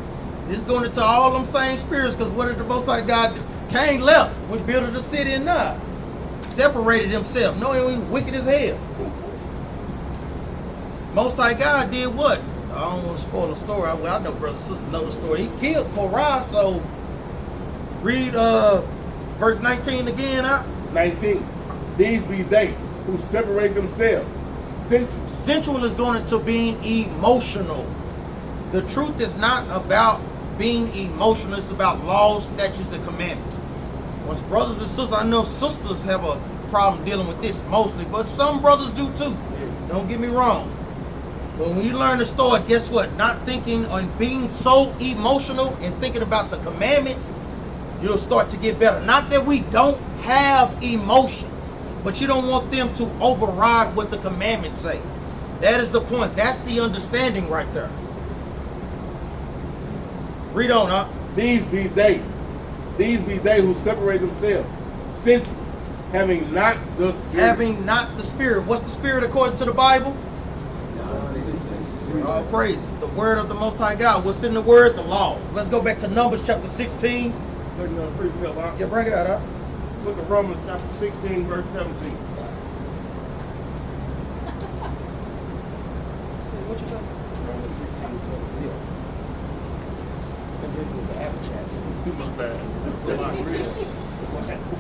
This is going into all them same spirits, because what did the Most High God do? Cain left, was building the city in Nod. Separated himself, knowing he was wicked as hell. Most High God did what? I don't want to spoil the story. Well, I know brothers and sisters know the story. He killed Korah, so read verse 19 again, huh? 19. These be they who separate themselves. Sensual. Sensual is going into being emotional. The truth is not about being emotional. It's about laws, statutes, and commandments. Once brothers and sisters, I know sisters have a problem dealing with this mostly, but some brothers do too. Don't get me wrong. But when you learn the story, guess what? Not thinking on being so emotional and thinking about the commandments, you'll start to get better. Not that we don't have emotions, but you don't want them to override what the commandments say. That is the point. That's the understanding right there. Read on, huh? These be they who separate themselves. Sensual. Having not the spirit. Having not the spirit. What's the spirit according to the Bible? All praise. The word of the Most High God. What's in the word? The laws. Let's go back to Numbers chapter 16. Yeah, bring it out, huh? Book of Romans chapter 16, verse 17. What you talking? Romans chapter 16. My bad. That's a lot.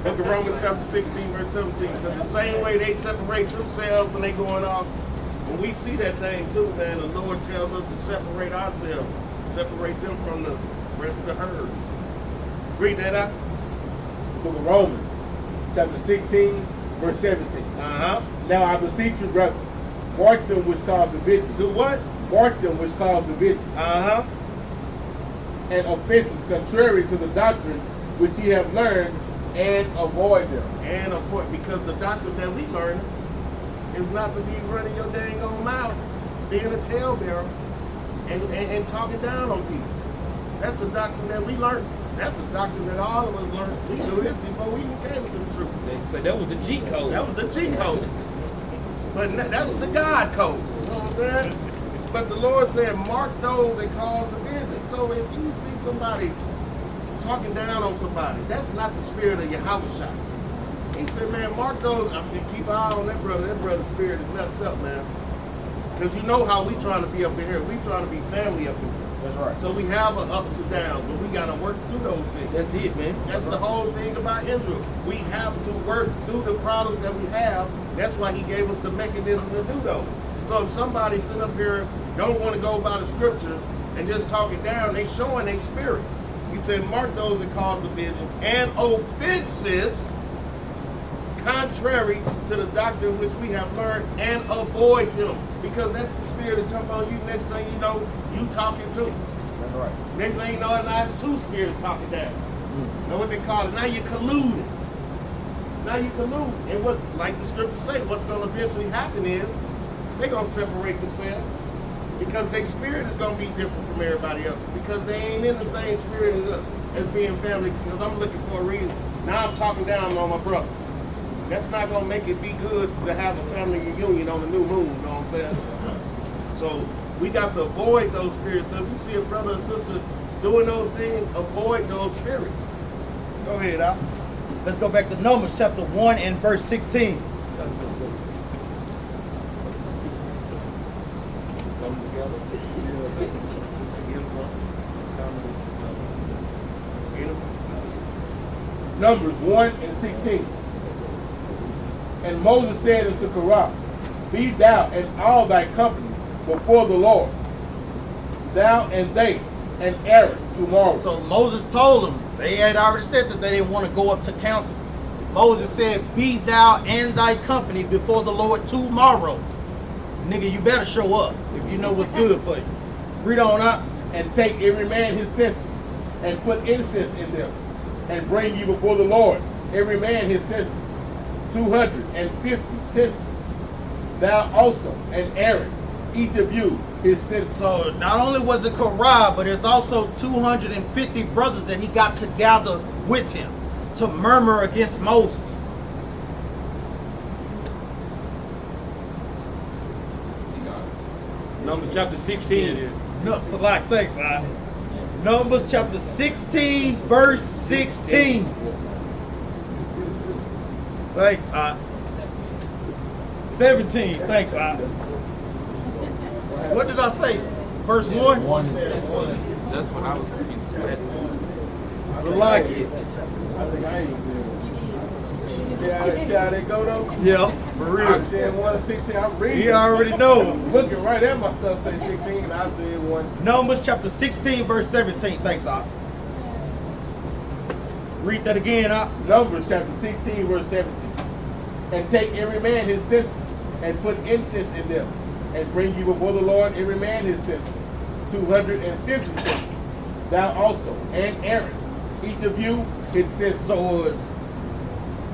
Book of Romans chapter 16, verse 17. Because the same way they separate themselves when they going off, when we see that thing too, man, the Lord tells us to separate ourselves, separate them from the rest of the herd. Read that out. Book of Romans, chapter 16, verse 17. Now I beseech you, brethren, mark them which cause division. Do what? Mark them which cause division. And offenses contrary to the doctrine which ye have learned, and avoid them. And avoid, because the doctrine that we learn is not to be running your dang own mouth, being a talebearer, and talking down on people. That's the doctrine that we learned. That's the doctrine that all of us learned. We knew this before we even came into the truth. So that was the G code. That was the G code. But that was the God code. You know what I'm saying? But the Lord said, mark those that cause division. So if you see somebody talking down on somebody, that's not the spirit of Yahushua. He said, man, mark those. I mean, keep an eye on that brother. That brother's spirit is messed up, man. Because you know how we trying to be up in here. We trying to be family up in here. That's right. So we have an ups and downs, but we got to work through those things. That's it, man. That's the whole thing about Israel. We have to work through the problems that we have. That's why he gave us the mechanism to do those. So if somebody sitting up here don't want to go by the scriptures and just talk it down, they showing their spirit. He said, mark those that cause divisions and offenses contrary to the doctrine which we have learned, and avoid them. Because that spirit will jump on you, next thing you know, you talking too. That's right. Next thing you know, now it's two spirits talking down. You know what they call it? Now you're colluding. Now you collude. And what's, like the scriptures say, what's going to eventually happen is they're going to separate themselves because their spirit is going to be different from everybody else because they ain't in the same spirit as us, as being family, because I'm looking for a reason. Now I'm talking down on my brother. That's not going to make it be good to have a family reunion on the new moon, you know what I'm saying? So we got to avoid those spirits. So if you see a brother or sister doing those things, avoid those spirits. Go ahead, Al. Let's go back to Numbers chapter 1 and verse 16. Numbers 1 and 16. And Moses said unto Korah, be thou and all thy company before the Lord, thou and they, and Aaron tomorrow. So Moses told them, they had already said that they didn't want to go up to council. Moses said, be thou and thy company before the Lord tomorrow. Nigga, you better show up if you know what's good for you. Read on up. And take every man his censer, and put incense in them, and bring you before the Lord, every man his censer, 250 censers. Thou also and Aaron, each of you his censer. So not only was it Korah, but there's also 250 brothers that he got to gather with him to murmur against Moses. Numbers chapter 16. No, Salak, thanks, Numbers chapter 16, verse 16. Thanks, 17. Thanks, What did I say? Verse 1? That's what I was thinking. Salak. I think I ain't see how they go though? Yeah, for real. I said 1 and 16. I'm reading. He already know. I'm looking right at my stuff, say 16, and I said 1. Numbers chapter 16, verse 17. Thanks, Ox. Read that again, Ox. Numbers chapter 16, verse 17. And take every man his censer, and put incense in them, and bring you before the Lord every man his censer, 250 censers. Thou also, and Aaron, each of you his censer. So it was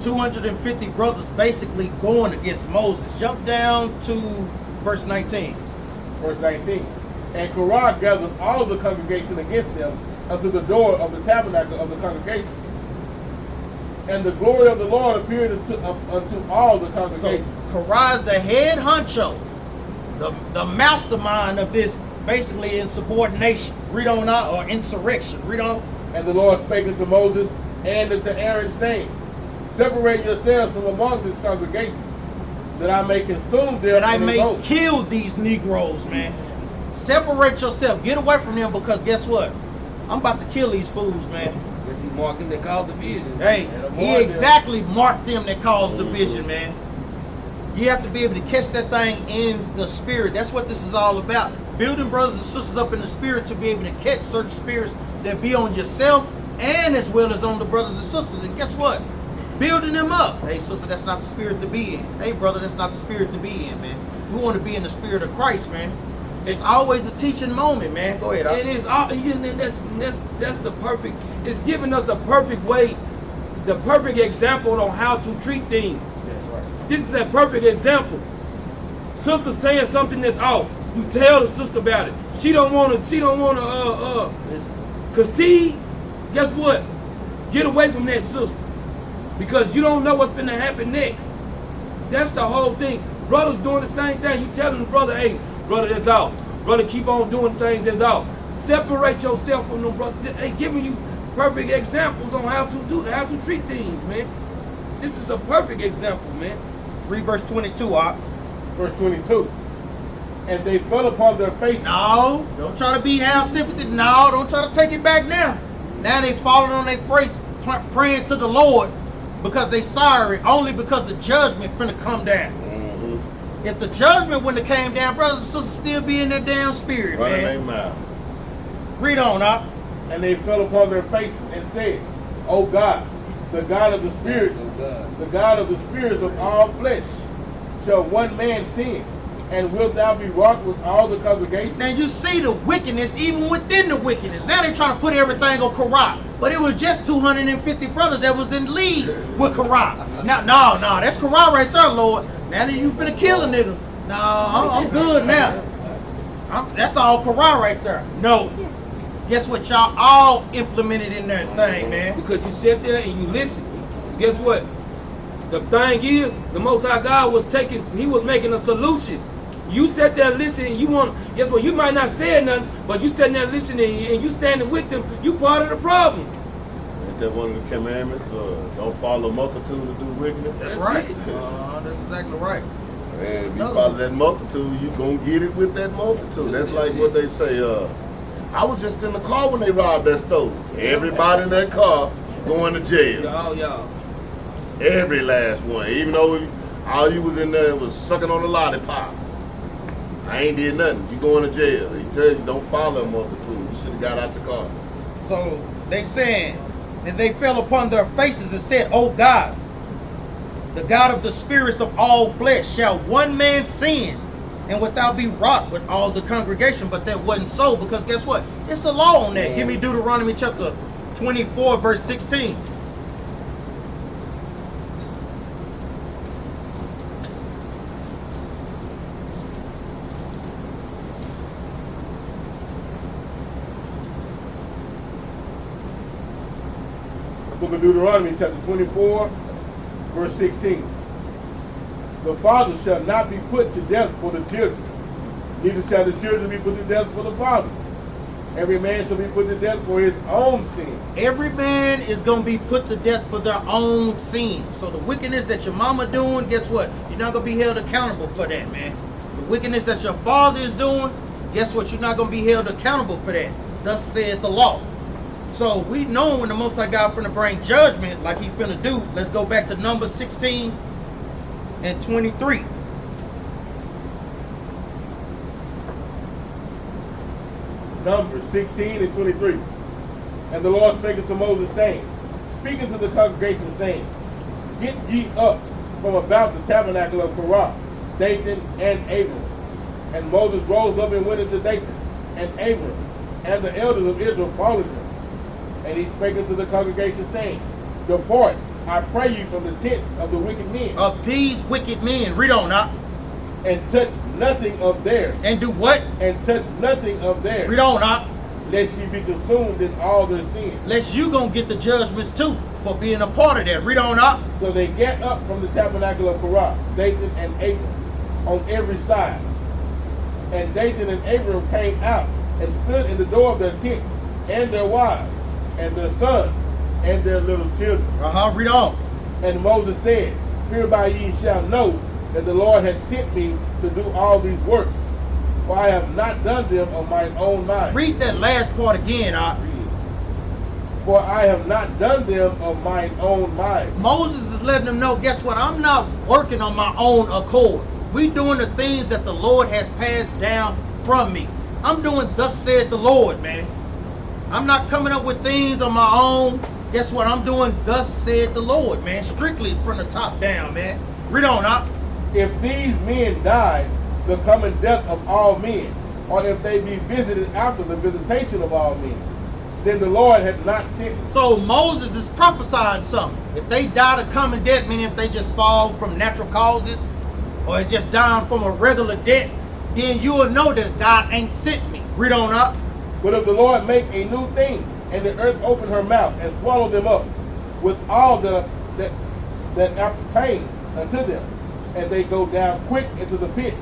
250 brothers basically going against Moses. Jump down to verse 19. Verse 19. And Korah gathered all the congregation against them unto the door of the tabernacle of the congregation. And the glory of the Lord appeared unto all the congregation. So Korah is the head honcho, the mastermind of this, basically insubordination. Read on out, or insurrection. Read on. And the Lord spake unto Moses and unto Aaron, saying, separate yourselves from among this congregation, that I may consume them. That I may kill these Negroes, man. Separate yourself. Get away from them because guess what? I'm about to kill these fools, man. Because he marked them that caused division. Hey, he exactly marked them that caused division, man. You have to be able to catch that thing in the spirit. That's what this is all about. Building brothers and sisters up in the spirit to be able to catch certain spirits that be on yourself and as well as on the brothers and sisters. And guess what? Building them up. Hey, sister, that's not the spirit to be in. Hey, brother, that's not the spirit to be in, man. We want to be in the spirit of Christ, man. It's always a teaching moment, man. Go ahead. It is all, that's the perfect, it's giving us the perfect way, the perfect example on how to treat things. That's right. This is a perfect example. Sister saying something that's off. You tell the sister about it. She don't wanna concede. Guess what? Get away from that sister. Because you don't know what's gonna happen next. That's the whole thing. Brothers doing the same thing. You telling the brother, hey, brother, that's out. Brother, keep on doing things that's out. Separate yourself from them brothers. They giving you perfect examples on how to treat things, man. This is a perfect example, man. Read verse 22, Art. Verse 22. And they fell upon their faces. No, don't try to be have sympathy. No, don't try to take it back now. Now they falling on their face, praying to the Lord because they sorry, only because the judgment finna come down. If the judgment wouldn't have came down, brothers and sisters still be in their damn spirit, man. Read on, Art. And they fell upon their faces and said, O God, the God of the spirits, the God of the spirits of all flesh, shall one man sin, and wilt thou be wroth with all the congregation? Now you see the wickedness even within the wickedness. Now they trying to put everything on Korah. But it was just 250 brothers that was in league with Korah. Now, no, that's Korah right there, Lord. Now that you finna kill a nigga. No, I'm good now. That's all Korah right there. No. Guess what? Y'all all implemented in that thing, man. Because you sit there and you listen. Guess what? The thing is, the Most High God was he was making a solution. You sat there listening, guess what? You might not say nothing, but you sitting there listening and you standing with them, you part of the problem. Ain't that one of the commandments? Don't follow multitude to do wickedness? That's right. That's exactly right. And if you follow that multitude, you gonna get it with that multitude. That's like what they say, I was just in the car when they robbed that store. Everybody in that car going to jail. Y'all. Every last one. Even though all you was in there was sucking on the lollipop. I ain't did nothing. You going to jail. He tells you don't follow a multitude. You should have got out the car. So they saying, and they fell upon their faces and said, O God, the God of the spirits of all flesh, shall one man sin, and without be wrought with all the congregation? But that wasn't so, because guess what? It's a law on that. Give me Deuteronomy chapter 24, verse 16. Book of Deuteronomy chapter 24, verse 16. The father shall not be put to death for the children, neither shall the children be put to death for the father. Every man shall be put to death for his own sin. Every man is going to be put to death for their own sin. So the wickedness that your mama doing, guess what? You're not going to be held accountable for that, man. The wickedness that your father is doing, guess what? You're not going to be held accountable for that. Thus saith the law. So we know when the Most High God finna bring judgment like he's finna do. Let's go back to Numbers 16 and 23. Numbers 16 and 23. And the Lord spake unto Moses, saying, speaking to the congregation, saying, get ye up from about the tabernacle of Korah, Dathan and Abiram. And Moses rose up and went into Dathan and Abiram, and the elders of Israel followed him. And he spake unto the congregation, saying, depart, I pray you, from the tents of the wicked men. Of these wicked men. Read on now. And touch nothing of theirs. And do what? And touch nothing of theirs. Read on now. Lest ye be consumed in all their sins. Lest you gonna get the judgments too for being a part of that. Read on now. So they get up from the tabernacle of Korah, Dathan and Abiram, on every side. And Dathan and Abiram came out and stood in the door of their tents, and their wives, and their sons, and their little children. Read on. And Moses said, hereby ye shall know that the Lord hath sent me to do all these works. For I have not done them of mine own mind. Read that last part again, For I have not done them of mine own mind. Moses is letting them know, guess what? I'm not working on my own accord. We doing the things that the Lord has passed down from me. I'm doing thus said the Lord, man. I'm not coming up with things on my own. Guess what? I'm doing thus said the Lord, man. Strictly from the top down, man. Read on, up. If these men die the coming death of all men, or if they be visited after the visitation of all men, then the Lord had not sent me. So Moses is prophesying something. If they die the coming death, meaning if they just fall from natural causes, or it's just dying from a regular death, then you will know that God ain't sent me. Read on up. But if the Lord make a new thing, and the earth open her mouth and swallow them up, with all that appertain unto them, and they go down quick into the pit,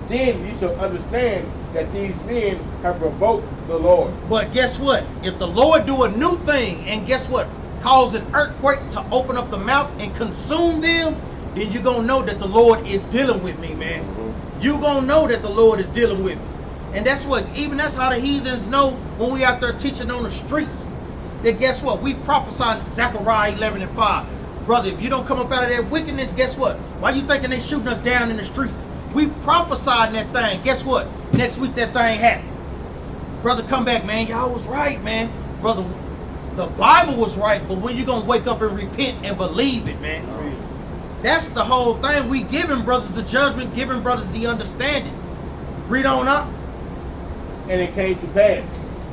then ye shall understand that these men have provoked the Lord. But guess what? If the Lord do a new thing, and guess what? Cause an earthquake to open up the mouth and consume them, then you're going to know that the Lord is dealing with me, man. You're going to know that the Lord is dealing with me. And that's what, even that's how the heathens know when we out there teaching on the streets. That guess what? We prophesied Zechariah 11:5. Brother, if you don't come up out of that wickedness, guess what? Why you thinking they shooting us down in the streets? We prophesied that thing. Guess what? Next week that thing happened. Brother, come back, man. Y'all was right, man. Brother, the Bible was right, but when you gonna wake up and repent and believe it, man? That's the whole thing. We giving brothers the judgment, giving brothers the understanding. Read on up. And it came to pass,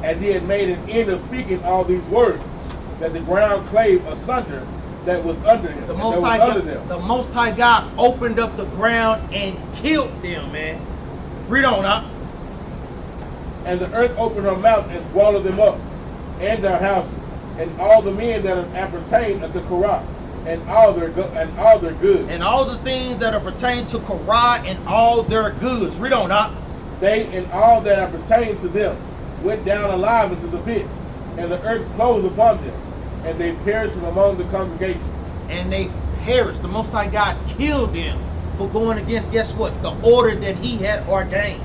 as he had made an end of speaking all these words, that the ground clave asunder that was under him. The Most High God opened up the ground and killed them, man. Read on up. And the earth opened her mouth and swallowed them up, and their houses, and all the men that appertain unto Korah, and all their goods. And all the things that are pertain to Korah and all their goods. Read on up. They and all that appertain to them went down alive into the pit, and the earth closed upon them, and they perished from among the congregation. And they perished. The Most High God killed them for going against, guess what? The order that he had ordained.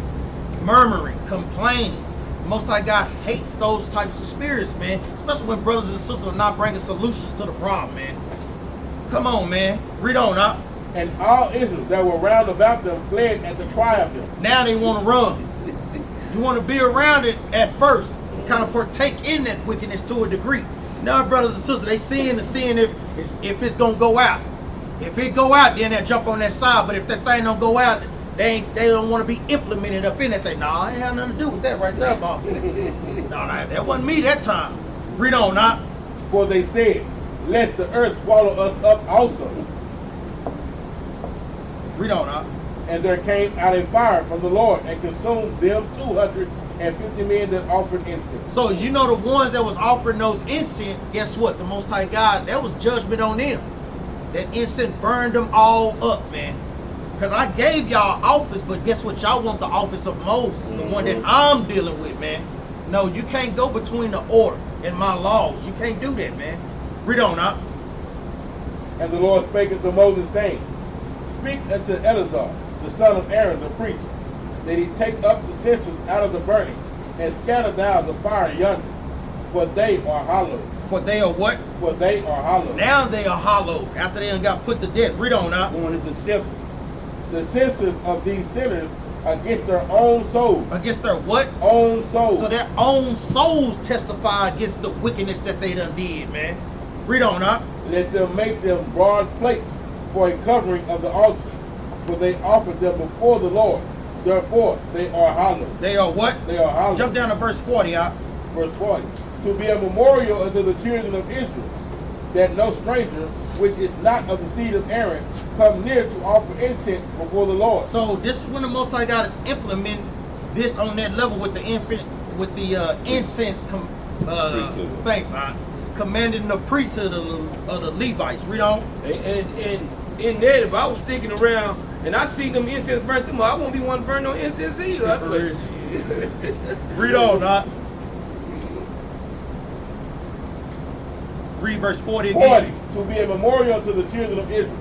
Murmuring, complaining. The Most High God hates those types of spirits, man. Especially when brothers and sisters are not bringing solutions to the problem, man. Come on, man. Read on up. And all Israel that were round about them fled at the cry of them. Now they want to run. You want to be around it at first, kind of partake in that wickedness to a degree. Now, brothers and sisters, they seeing if it's gonna go out. If it go out, then they'll jump on that side. But if that thing don't go out, they don't want to be implemented up in that thing. Nah, I ain't have nothing to do with that right there, boss. No, that wasn't me that time. Read on, not. For they said, lest the earth swallow us up also. Read on, up. And there came out a fire from the Lord and consumed them 250 men that offered incense. So you know the ones that was offering those incense, guess what? The Most High God, that was judgment on them. That incense burned them all up, man. Because I gave y'all office, but guess what? Y'all want the office of Moses, the one that I'm dealing with, man. No, you can't go between the order and my laws. You can't do that, man. Read on, up. And the Lord spake unto Moses, saying, Speak unto Eleazar, the son of Aaron, the priest, that he take up the censers out of the burning, and scatter down the fire yonder, for they are hollow. For they are what? For they are hollow. Now they are hollow, after they done got put to death. Read on, up. Going into simple. The censers of these sinners against their own souls. Against their what? Own souls. So their own souls testify against the wickedness that they done did, man. Read on, up. Let them make them broad plates for a covering of the altar, for they offered them before the Lord. Therefore, they are hollow. They are what? They are hollow. Jump down to verse 40, up. Verse 40. To be a memorial unto the children of Israel, that no stranger, which is not of the seed of Aaron, come near to offer incense before the Lord. So this is when the Most High God is implementing this on that level with the incense. Thanks, commanding the priesthood of the Levites. Read on. And in that, if I was sticking around and I see them incense burnt them, I won't be one to burn no incense either. Read on, Doc. Read verse 40 again. 40. To be a memorial to the children of Israel,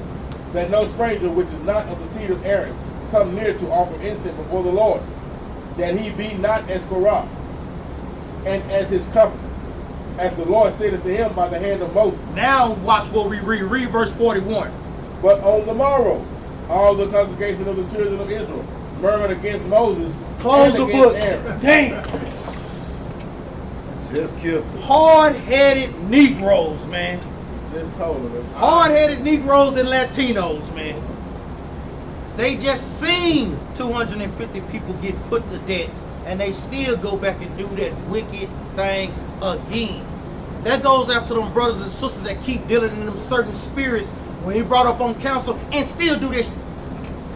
that no stranger which is not of the seed of Aaron come near to offer incense before the Lord. that he be not as Korah, and as his company, as the Lord said unto him by the hand of Moses. Now watch what we read. Read verse 41. But on the morrow, all the congregation of the children of Israel murmured against Moses. Close and the against book. Aaron. Damn. Just killed him. Hard-headed Negroes, man. Just told him. Hard-headed Negroes and Latinos, man. They just seen 250 people get put to death, and they still go back and do that wicked thing again. That goes after them brothers and sisters that keep dealing in them certain spirits when he brought up on counsel and still do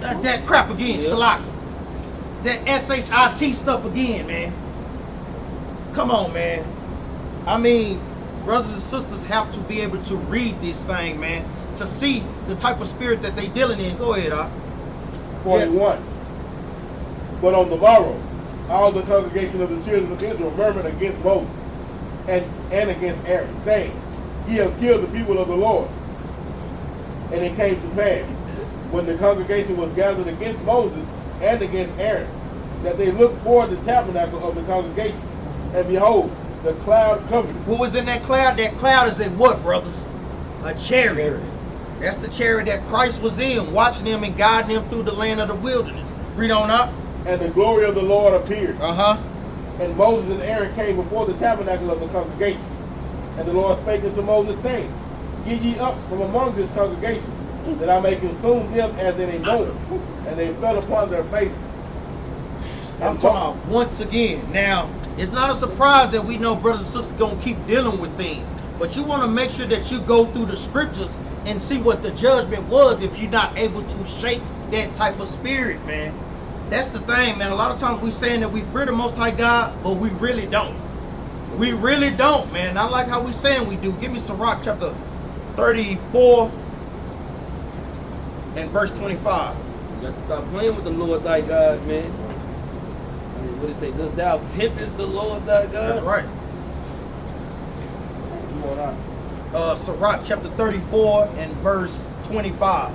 that crap again, Salaki. That SHIT stuff again, man. Come on, man. I mean, brothers and sisters have to be able to read this thing, man, to see the type of spirit that they dealing in. Go ahead, 41. But on the morrow, all the congregation of the children of Israel murmured against Moses and against Aaron, saying, Ye have killed the people of the Lord. And it came to pass, when the congregation was gathered against Moses and against Aaron, that they looked toward the tabernacle of the congregation, and behold, the cloud covered it. Who was in that cloud? That cloud is a what, brothers? A chariot. That's the chariot that Christ was in, watching them and guiding them through the land of the wilderness. Read on up. And the glory of the Lord appeared. Uh-huh. And Moses and Aaron came before the tabernacle of the congregation. And the Lord spake unto Moses, saying, Get ye up from among this congregation, that I may consume them as in a moment. And they fell upon their faces. I'm talking about once again. Now, it's not a surprise that we know brothers and sisters gonna keep dealing with things. But you want to make sure that you go through the scriptures and see what the judgment was if you're not able to shake that type of spirit, man. That's the thing, man. A lot of times we saying that we fear the Most High God, but we really don't. We really don't, man. Not like how we saying we do. Give me Sirach chapter 34 and verse 25. You got to stop playing with the Lord thy God, man. What did it say? Does thou tempest the Lord thy God? That's right. Sirach chapter 34 and verse 25.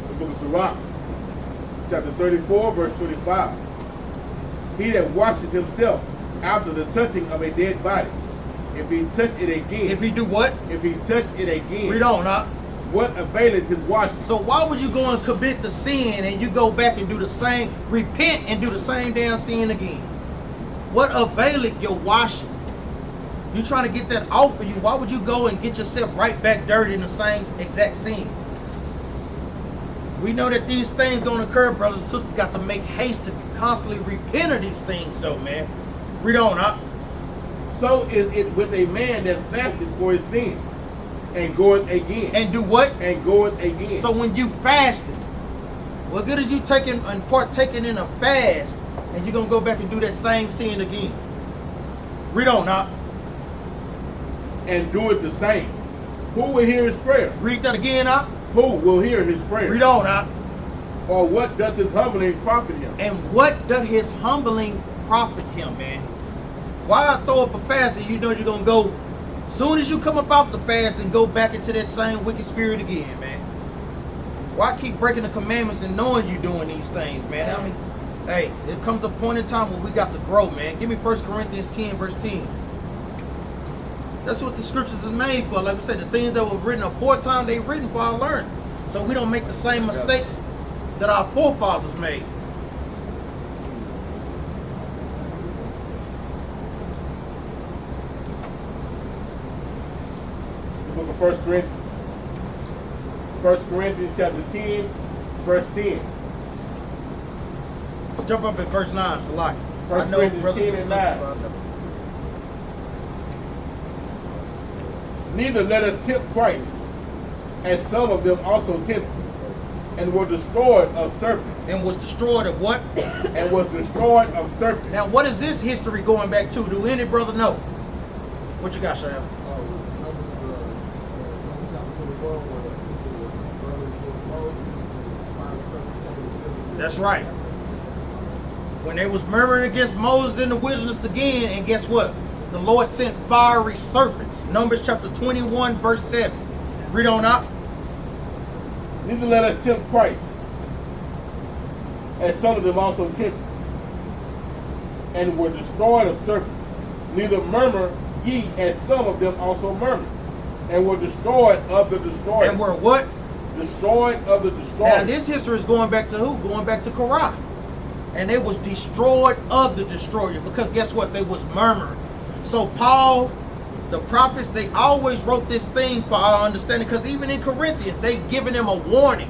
The book of Sirach, chapter 34, verse 25. He that washeth himself after the touching of a dead body, if he touch it again. If he do what? If he touch it again. Read on, huh? What availeth his washing? So why would you go and commit the sin and you go back and do the same, repent and do the same damn sin again? What availeth your washing? You trying to get that off of you. Why would you go and get yourself right back dirty in the same exact sin? We know that these things gonna occur, brothers and sisters. Got to make haste to constantly repent of these things though, man. Read on, huh? So is it with a man that fasted for his sins, and goeth again. And do what? And goeth again. So when you fasted, what good is you taking and partaking in a fast, and you're gonna go back and do that same sin again? Read on, now. And do it the same. Who will hear his prayer? Read that again, now. Who will hear his prayer? Read on, now. Or what doth his humbling profit him? And what doth his humbling profit him, man? Why throw up a fast and you know you're gonna go soon as you come up off the fast and go back into that same wicked spirit again, man? Why keep breaking the commandments and knowing you're doing these things, man? I mean, hey, there comes a point in time where we got to grow, man. Give me 1 Corinthians 10, verse 10. That's what the scriptures is made for. Like we said, the things that were written aforetime, they written for our learning. So we don't make the same mistakes that our forefathers made. The book of 1 Corinthians. 1 Corinthians chapter 10, verse 10. Jump up at verse 9, Salaki. 1 Corinthians 10 and 9. Neither let us tempt Christ, as some of them also tempted, and were destroyed of serpents. And was destroyed of what? And was destroyed of serpents. Now, what is this history going back to? Do any brother know? What you got, Shab? That's right. When they was murmuring against Moses in the wilderness again, and guess what? The Lord sent fiery serpents. Numbers chapter 21, verse 7. Read on up. Neither let us tempt Christ, as some of them also tempted, and were destroyed of serpents. Neither murmur ye, as some of them also murmured, and were destroyed of the destroyer. And were what? Destroyed of the destroyer. Now this history is going back to who? Going back to Korah. And they was destroyed of the destroyer, because guess what? They was murmuring. So Paul, the prophets, they always wrote this thing for our understanding, because even in Corinthians, they giving them a warning.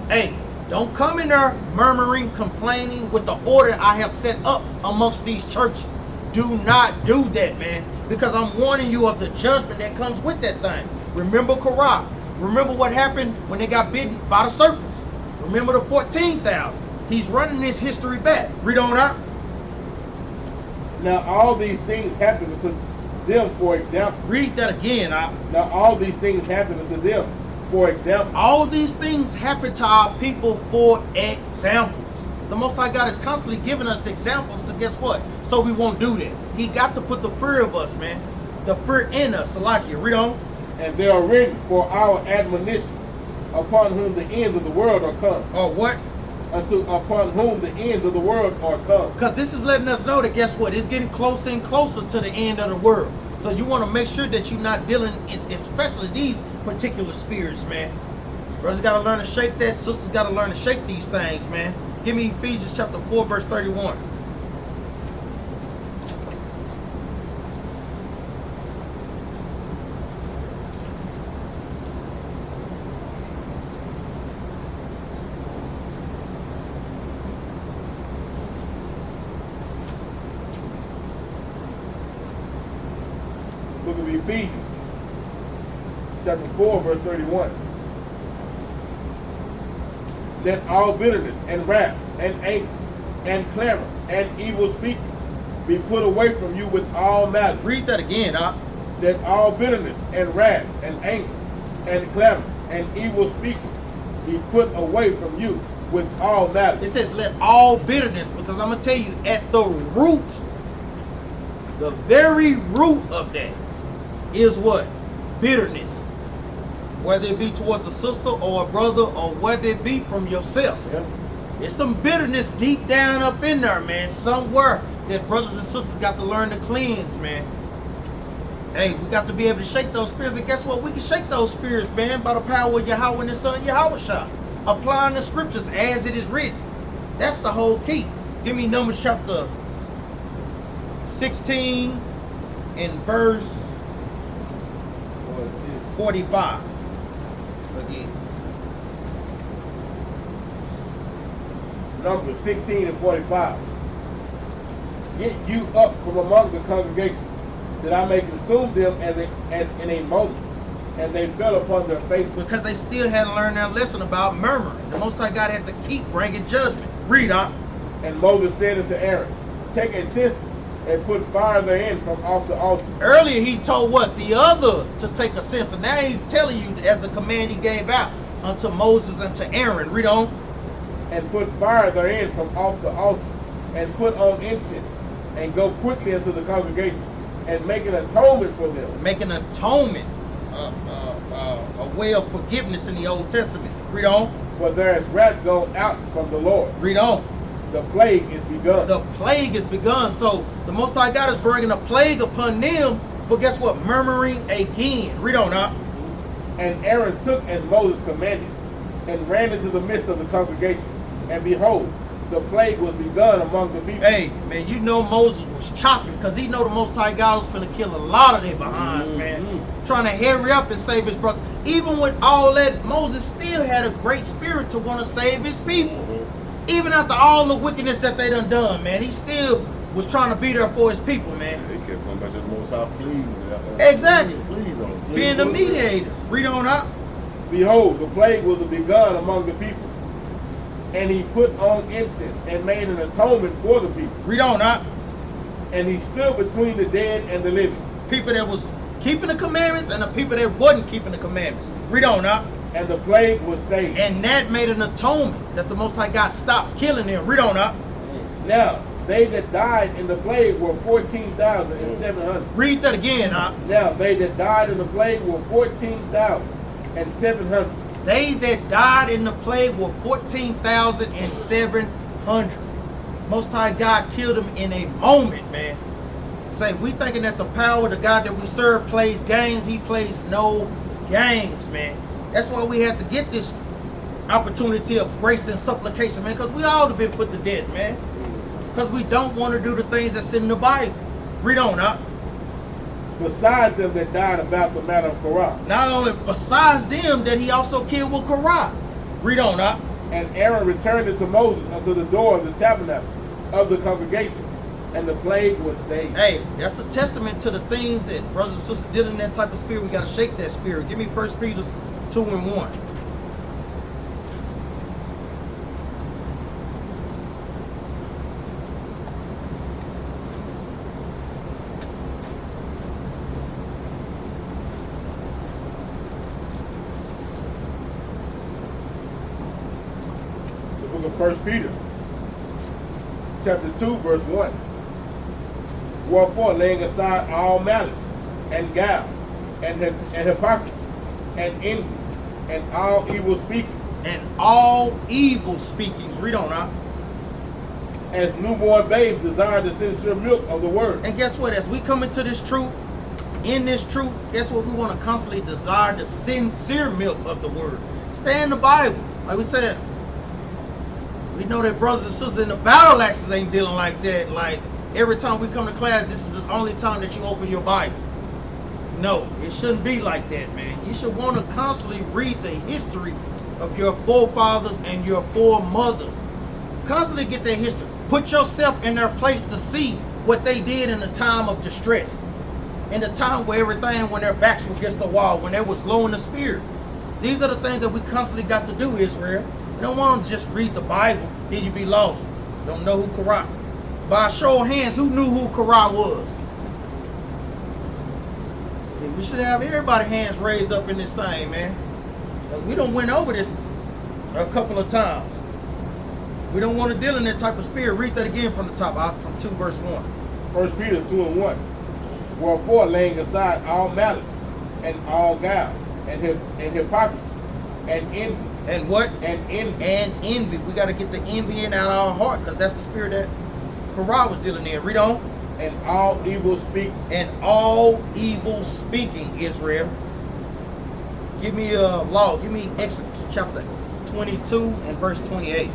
Hey, don't come in there murmuring, complaining with the order I have set up amongst these churches. Do not do that, man, because I'm warning you of the judgment that comes with that thing. Remember Korah. Remember what happened when they got bitten by the serpents. Remember the 14,000. He's running this history back. Read on out. Now all these things happened to them, for example. Read that again. Now all these things happened to them, for example. All these things happen to our people for examples. The Most High God is constantly giving us examples to guess what? So we won't do that. He got to put the fear of us, man. The fear in us. Salakia, read on. And they are written for our admonition, upon whom the ends of the world are come. Or what? Upon whom the ends of the world are come. Because this is letting us know that guess what? It's getting closer and closer to the end of the world. So you want to make sure that you're not dealing, especially these particular spirits, man. Brothers got to learn to shake that. Sisters got to learn to shake these things, man. Give me Ephesians chapter 4, verse 31. Book of Ephesians, chapter 4, verse 31. Let all bitterness and wrath and anger and clamor and evil speaking be put away from you with all malice. Read that again, huh? Let all bitterness and wrath and anger and clamor and evil speaking be put away from you with all malice. It says let all bitterness, because I'm going to tell you, at the root, the very root of that is what? Bitterness. Whether it be towards a sister or a brother, or whether it be from yourself. Yeah. There's some bitterness deep down up in there, man. Somewhere that brothers and sisters got to learn to cleanse, man. Hey, we got to be able to shake those spirits. And guess what? We can shake those spirits, man, by the power of Yahweh and His Son, Yahushua. Applying the scriptures as it is written. That's the whole key. Give me Numbers chapter 16 and verse 45. Again. Numbers 16 and 45. Get you up from among the congregation, that I may consume them as in a moment. And they fell upon their faces. Because they still hadn't learned their lesson about murmuring. The Most High God had to keep bringing judgment. Read on. And Moses said unto Aaron, take a censer and put fire therein from off the altar. Earlier he told what? The other to take a censer. Now he's telling you as the command he gave out unto Moses and to Aaron. Read on. And put fire therein from off the altar, and put on incense, and go quickly into the congregation, and make an atonement for them. Make an atonement. A way of forgiveness in the Old Testament. Read on. For there is wrath gone out from the Lord. Read on. The plague is begun. The plague is begun. So the Most High God is bringing a plague upon them for guess what? Murmuring again. Read on now. And Aaron took as Moses commanded, and ran into the midst of the congregation. And behold, the plague was begun among the people. Hey, man, you know Moses was chopping because he know the Most High God was going to kill a lot of their behinds, man. Trying to hurry up and save his brother. Even with all that, Moses still had a great spirit to want to save his people. Even after all the wickedness that they done, man, he still was trying to be there for his people, man. They kept going back to the Most High, please. Exactly. Please don't. Being the mediator. Read on up. Behold, the plague was begun among the people. And he put on incense and made an atonement for the people. Read on up. And he stood between the dead and the living. People that was keeping the commandments and the people that wasn't keeping the commandments. Read on up. And the plague was stayed. And that made an atonement that the Most High God stopped killing them. Read on up. Now, they that died in the plague were 14,700. Read that again, huh? Now, they that died in the plague were 14,700. They that died in the plague were 14,700. Most High God killed them in a moment, man. Say, we thinking that the power of the God that we serve plays games. He plays no games, man. That's why we have to get this opportunity of grace and supplication, man, because we all have been put to death, man. Because we don't want to do the things that's in the Bible. Read on, huh? Besides them that died about the matter of Korah. Not only besides them that he also killed with Korah. Read on, huh? And Aaron returned unto Moses unto the door of the tabernacle of the congregation, and the plague was stayed. Hey, that's a testament to the things that brothers and sisters did in that type of spirit. We got to shake that spirit. Give me 1 Peter 2:1. The book of 1 Peter, chapter 2, verse 1. Wherefore, laying aside all malice, and guile, and hypocrisy, and envy, and all evil speaking. And all evil speakings. Read on, huh? As newborn babes desire the sincere milk of the word. And guess what? As we come into this truth, in this truth, guess what? We want to constantly desire the sincere milk of the word. Stay in the Bible. Like we said, we know that brothers and sisters in the battle axes ain't dealing like that. Like, every time we come to class, this is the only time that you open your Bible. No, it shouldn't be like that, man. You should want to constantly read the history of your forefathers and your foremothers. Constantly get their history. Put yourself in their place to see what they did in the time of distress. In the time where everything, when their backs were against the wall, when they was low in the spirit. These are the things that we constantly got to do, Israel. You don't want to just read the Bible, then you be lost. Don't know who Korah. By a show of hands, who knew who Korah was? See, we should have everybody's hands raised up in this thing, man. Because we done went over this a couple of times. We don't want to deal in that type of spirit. Read that again from the top, from 2 verse 1. 1 Peter 2:1. Wherefore, laying aside all malice, and all guile, and hypocrisy, and envy. And what? And envy. And envy. We got to get the envy in out of our heart, because that's the spirit that Korah was dealing in. Read on. And all evil speaking. And all evil speaking, Israel. Give me a law. Give me Exodus chapter 22 and verse 28.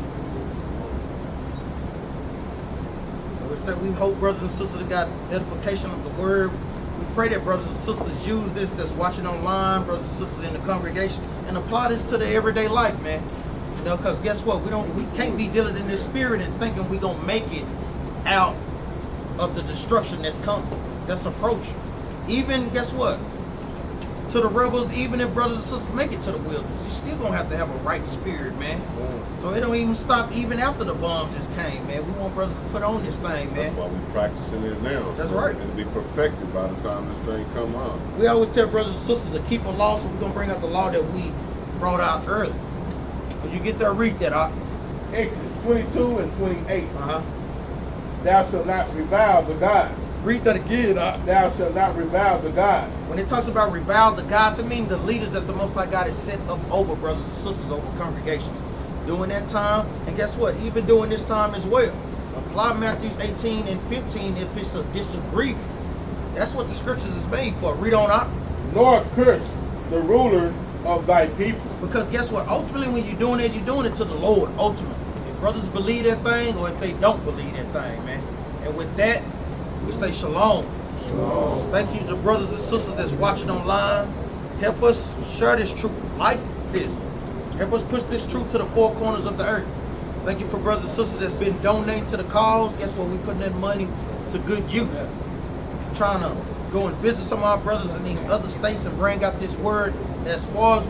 We say we hope brothers and sisters that got edification of the word. We pray that brothers and sisters use this that's watching online, brothers and sisters in the congregation, and apply this to their everyday life, man. You know, because guess what? We can't be dealing in this spirit and thinking we're gonna make it out of the destruction that's coming, that's approaching. Even, guess what? To the rebels, even if brothers and sisters make it to the wilderness, you still gonna have to have a right spirit, man. So it don't even stop even after the bombs just came, man. We want brothers to put on this thing, man. That's why we practicing it now. That's so right. It'll be perfected by the time this thing come out. We always tell brothers and sisters to keep a law, so we're gonna bring out the law that we brought out early. When you get there, read that out. Exodus 22 and 28. Uh-huh. Thou shalt not revile the gods. Read that again. Thou shalt not revile the gods. When it talks about revile the gods, it means the leaders that the Most High God has set up over brothers and sisters, over congregations. During that time, and guess what? Even during this time as well. Apply Matthew 18 and 15 if it's a disagreement. That's what the scriptures is made for. Read on out. Nor curse the ruler of thy people. Because guess what? Ultimately, when you're doing it to the Lord, ultimately. If brothers believe that thing or if they don't believe that thing, man. And with that, we say shalom. Shalom. Thank you to the brothers and sisters that's watching online. Help us share this truth like this. Help us push this truth to the four corners of the earth. Thank you for brothers and sisters that's been donating to the cause. Guess what? We're putting that money to good use. Trying to go and visit some of our brothers in these other states and bring out this word as far as